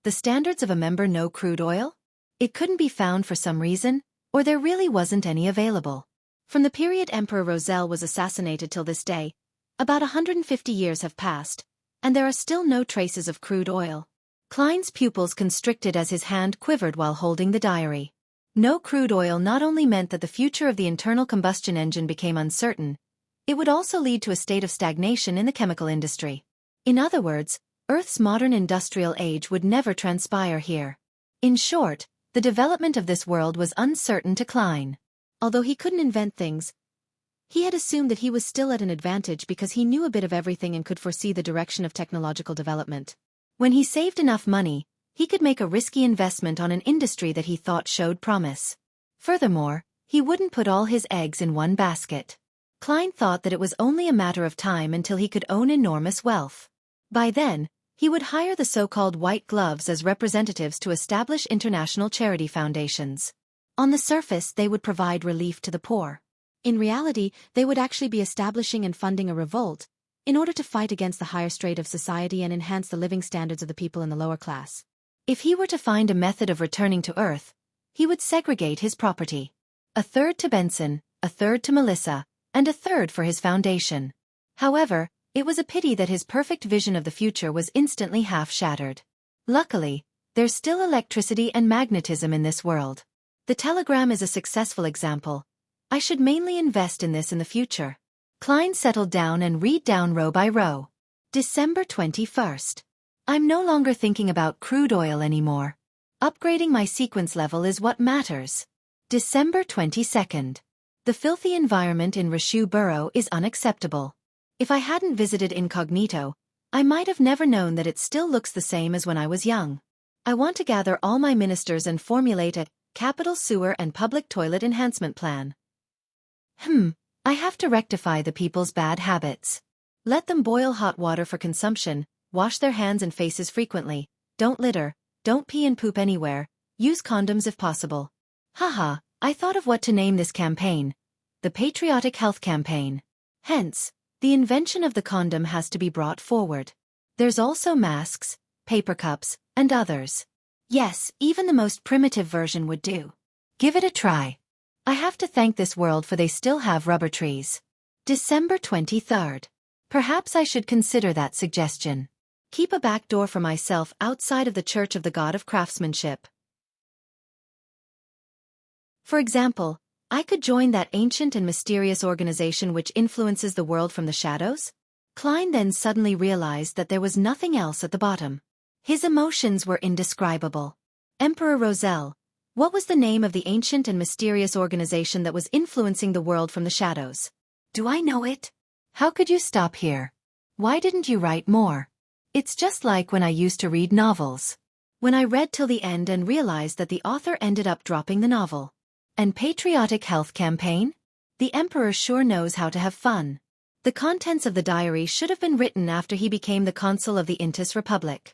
The standards of a member: no crude oil? It couldn't be found for some reason, or there really wasn't any available. From the period Emperor Roselle was assassinated till this day, about 150 years have passed, and there are still no traces of crude oil. Klein's pupils constricted as his hand quivered while holding the diary. No crude oil not only meant that the future of the internal combustion engine became uncertain, it would also lead to a state of stagnation in the chemical industry. In other words, Earth's modern industrial age would never transpire here. In short, the development of this world was uncertain to Klein. Although he couldn't invent things, he had assumed that he was still at an advantage because he knew a bit of everything and could foresee the direction of technological development. When he saved enough money, he could make a risky investment on an industry that he thought showed promise. Furthermore, he wouldn't put all his eggs in one basket. Klein thought that it was only a matter of time until he could own enormous wealth. By then, he would hire the so-called white gloves as representatives to establish international charity foundations. On the surface, they would provide relief to the poor. In reality, they would actually be establishing and funding a revolt in order to fight against the higher strata of society and enhance the living standards of the people in the lower class. If he were to find a method of returning to Earth, he would segregate his property. A third to Benson, a third to Melissa, and a third for his foundation. However, it was a pity that his perfect vision of the future was instantly half-shattered. Luckily, there's still electricity and magnetism in this world. The telegram is a successful example. I should mainly invest in this in the future. Klein settled down and read down row by row. December 21st. I'm no longer thinking about crude oil anymore. Upgrading my sequence level is what matters. December 22nd. The filthy environment in Rishu Borough is unacceptable. If I hadn't visited incognito, I might have never known that it still looks the same as when I was young. I want to gather all my ministers and formulate a capital sewer and public toilet enhancement plan. I have to rectify the people's bad habits. Let them boil hot water for consumption, wash their hands and faces frequently, don't litter, don't pee and poop anywhere, use condoms if possible. Haha, I thought of what to name this campaign. The Patriotic Health Campaign. Hence, the invention of the condom has to be brought forward. There's also masks, paper cups, and others. Yes, even the most primitive version would do. Give it a try. I have to thank this world for they still have rubber trees. December 23rd. Perhaps I should consider that suggestion. Keep a back door for myself outside of the Church of the God of Craftsmanship. For example, I could join that ancient and mysterious organization which influences the world from the shadows? Klein then suddenly realized that there was nothing else at the bottom. His emotions were indescribable. Emperor Roselle. What was the name of the ancient and mysterious organization that was influencing the world from the shadows? Do I know it? How could you stop here? Why didn't you write more? It's just like when I used to read novels. When I read till the end and realized that the author ended up dropping the novel. And Patriotic Health Campaign? The Emperor sure knows how to have fun. The contents of the diary should have been written after he became the consul of the Intis Republic.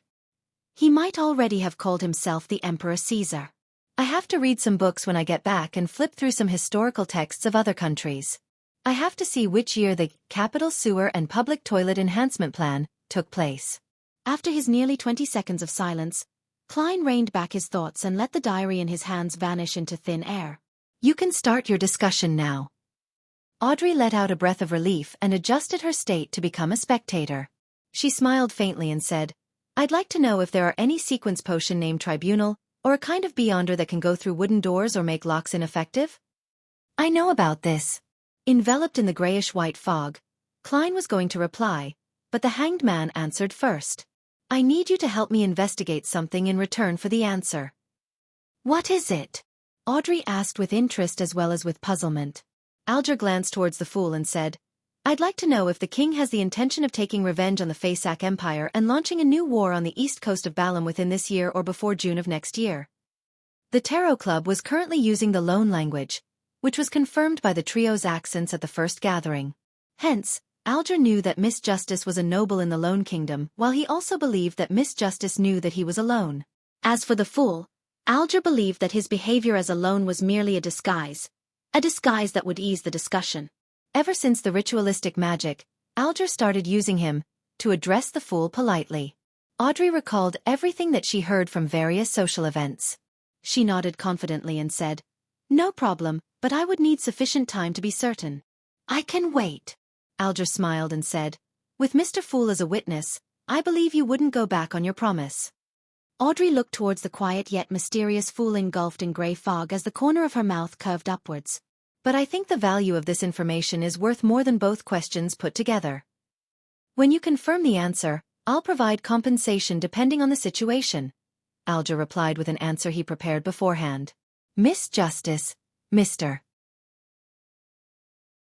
He might already have called himself the Emperor Caesar. I have to read some books when I get back and flip through some historical texts of other countries. I have to see which year the Capital Sewer and Public Toilet Enhancement Plan took place. After his nearly 20 seconds of silence, Klein reined back his thoughts and let the diary in his hands vanish into thin air. You can start your discussion now. Audrey let out a breath of relief and adjusted her state to become a spectator. She smiled faintly and said, I'd like to know if there are any sequence potion named Tribunal, or a kind of beyonder that can go through wooden doors or make locks ineffective? I know about this. Enveloped in the grayish-white fog, Klein was going to reply, but the Hanged Man answered first. I need you to help me investigate something in return for the answer. What is it? Audrey asked with interest as well as with puzzlement. Alger glanced towards the fool and said, I'd like to know if the king has the intention of taking revenge on the Faisak Empire and launching a new war on the east coast of Balam within this year or before June of next year. The Tarot Club was currently using the loan language, which was confirmed by the trio's accents at the first gathering. Hence, Alger knew that Miss Justice was a noble in the Lone Kingdom, while he also believed that Miss Justice knew that he was alone. As for the fool, Alger believed that his behavior as alone was merely a disguise that would ease the discussion. Ever since the ritualistic magic, Alger started using him to address the fool politely. Audrey recalled everything that she heard from various social events. She nodded confidently and said, "No problem, but I would need sufficient time to be certain." "I can wait." Alger smiled and said, "With Mr. Fool as a witness, I believe you wouldn't go back on your promise." Audrey looked towards the quiet yet mysterious fool engulfed in grey fog as the corner of her mouth curved upwards. "But I think the value of this information is worth more than both questions put together. When you confirm the answer, I'll provide compensation depending on the situation," Alger replied with an answer he prepared beforehand. "Miss Justice, Mr.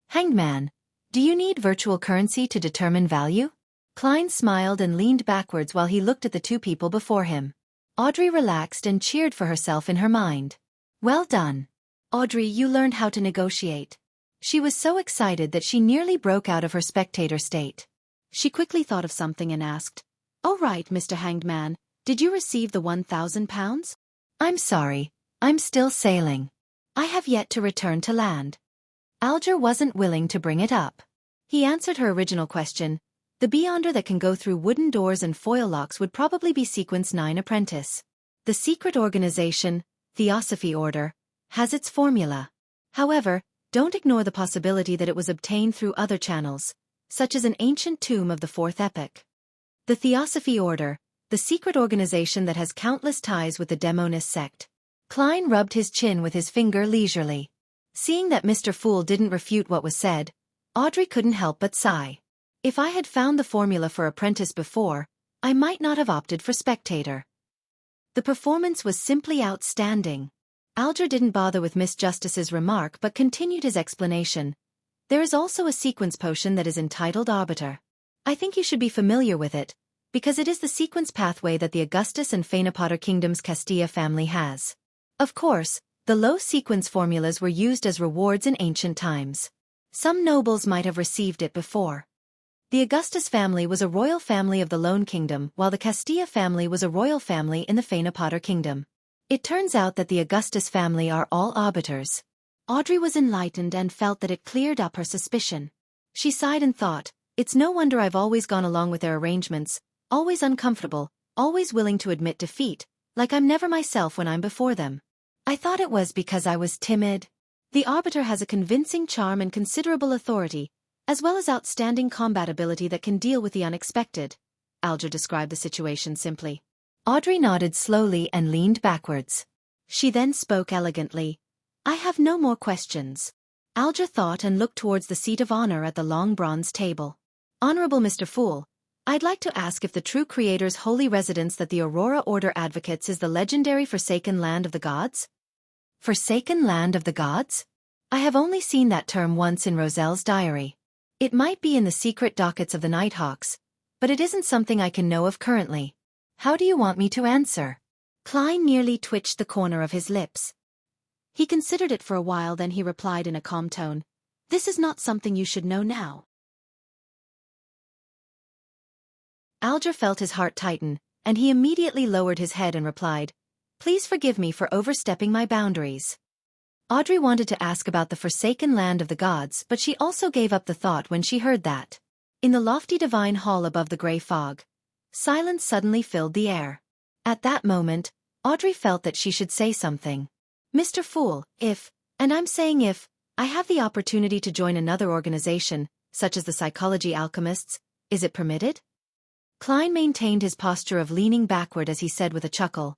Hangman, do you need virtual currency to determine value?" Klein smiled and leaned backwards while he looked at the two people before him. Audrey relaxed and cheered for herself in her mind. "Well done. Audrey, you learned how to negotiate." She was so excited that she nearly broke out of her spectator state. She quickly thought of something and asked, "Oh right, Mr. Hanged Man, did you receive the £1,000? "I'm sorry, I'm still sailing. I have yet to return to land." Alger wasn't willing to bring it up. He answered her original question. The beyonder that can go through wooden doors and foil locks would probably be Sequence 9 apprentice. The secret organization, Theosophy Order, has its formula. However, don't ignore the possibility that it was obtained through other channels, such as an ancient tomb of the Fourth Epoch. The Theosophy Order, the secret organization that has countless ties with the Demonist sect. Klein rubbed his chin with his finger leisurely. Seeing that Mr. Fool didn't refute what was said, Audrey couldn't help but sigh. If I had found the formula for apprentice before, I might not have opted for spectator. The performance was simply outstanding. Alger didn't bother with Miss Justice's remark but continued his explanation. There is also a sequence potion that is entitled Arbiter. I think you should be familiar with it, because it is the sequence pathway that the Augustus and Fainapotter Kingdom's Castilla family has. Of course, the low sequence formulas were used as rewards in ancient times. Some nobles might have received it before. The Augustus family was a royal family of the Lone Kingdom, while the Castilla family was a royal family in the Fainapotter Kingdom. It turns out that the Augustus family are all arbiters. Audrey was enlightened and felt that it cleared up her suspicion. She sighed and thought, it's no wonder I've always gone along with their arrangements, always uncomfortable, always willing to admit defeat, like I'm never myself when I'm before them. I thought it was because I was timid. The Arbiter has a convincing charm and considerable authority, as well as outstanding combat ability that can deal with the unexpected. Alger described the situation simply. Audrey nodded slowly and leaned backwards. She then spoke elegantly. "I have no more questions." Alger thought and looked towards the seat of honor at the long bronze table. "Honorable Mr. Fool, I'd like to ask if the true creator's holy residence that the Aurora Order advocates is the legendary Forsaken Land of the Gods?" Forsaken Land of the Gods? I have only seen that term once in Roselle's diary. It might be in the secret dockets of the Nighthawks, but it isn't something I can know of currently. How do you want me to answer? Klein nearly twitched the corner of his lips. He considered it for a while, then he replied in a calm tone, "This is not something you should know now." Alger felt his heart tighten, and he immediately lowered his head and replied, "Please forgive me for overstepping my boundaries." Audrey wanted to ask about the Forsaken Land of the Gods, but she also gave up the thought when she heard that. In the lofty divine hall above the grey fog, silence suddenly filled the air. At that moment, Audrey felt that she should say something. "Mr. Fool, if, and I'm saying if, I have the opportunity to join another organization, such as the Psychology Alchemists, is it permitted?" Klein maintained his posture of leaning backward as he said with a chuckle,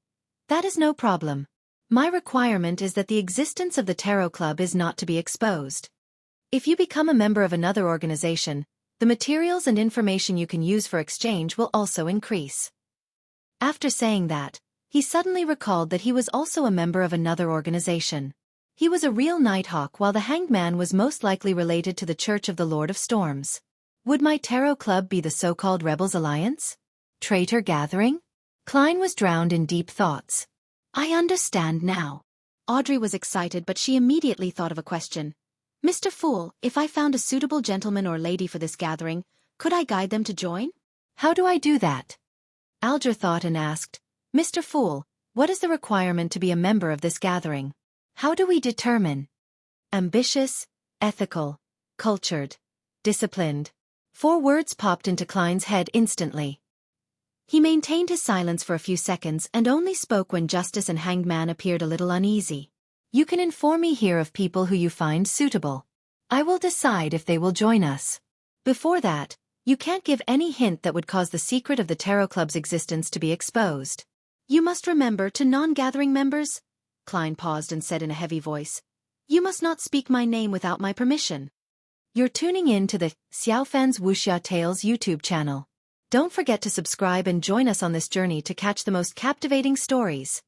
"That is no problem. My requirement is that the existence of the Tarot Club is not to be exposed. If you become a member of another organization, the materials and information you can use for exchange will also increase." After saying that, he suddenly recalled that he was also a member of another organization. He was a real Nighthawk, while the Hanged Man was most likely related to the Church of the Lord of Storms. Would my tarot club be the so-called Rebels Alliance? Traitor Gathering? Klein was drowned in deep thoughts. I understand now. Audrey was excited, but she immediately thought of a question. Mr. Fool, if I found a suitable gentleman or lady for this gathering, could I guide them to join? How do I do that? Alger thought and asked, Mr. Fool, what is the requirement to be a member of this gathering? How do we determine? Ambitious, ethical, cultured, disciplined. 4 words popped into Klein's head instantly. He maintained his silence for a few seconds and only spoke when Justice and Hanged Man appeared a little uneasy. You can inform me here of people who you find suitable. I will decide if they will join us. Before that, you can't give any hint that would cause the secret of the Tarot Club's existence to be exposed. You must remember, to non-gathering members, Klein paused and said in a heavy voice, you must not speak my name without my permission. You're tuning in to the Xiaofan's Wuxia Tales YouTube channel. Don't forget to subscribe and join us on this journey to catch the most captivating stories.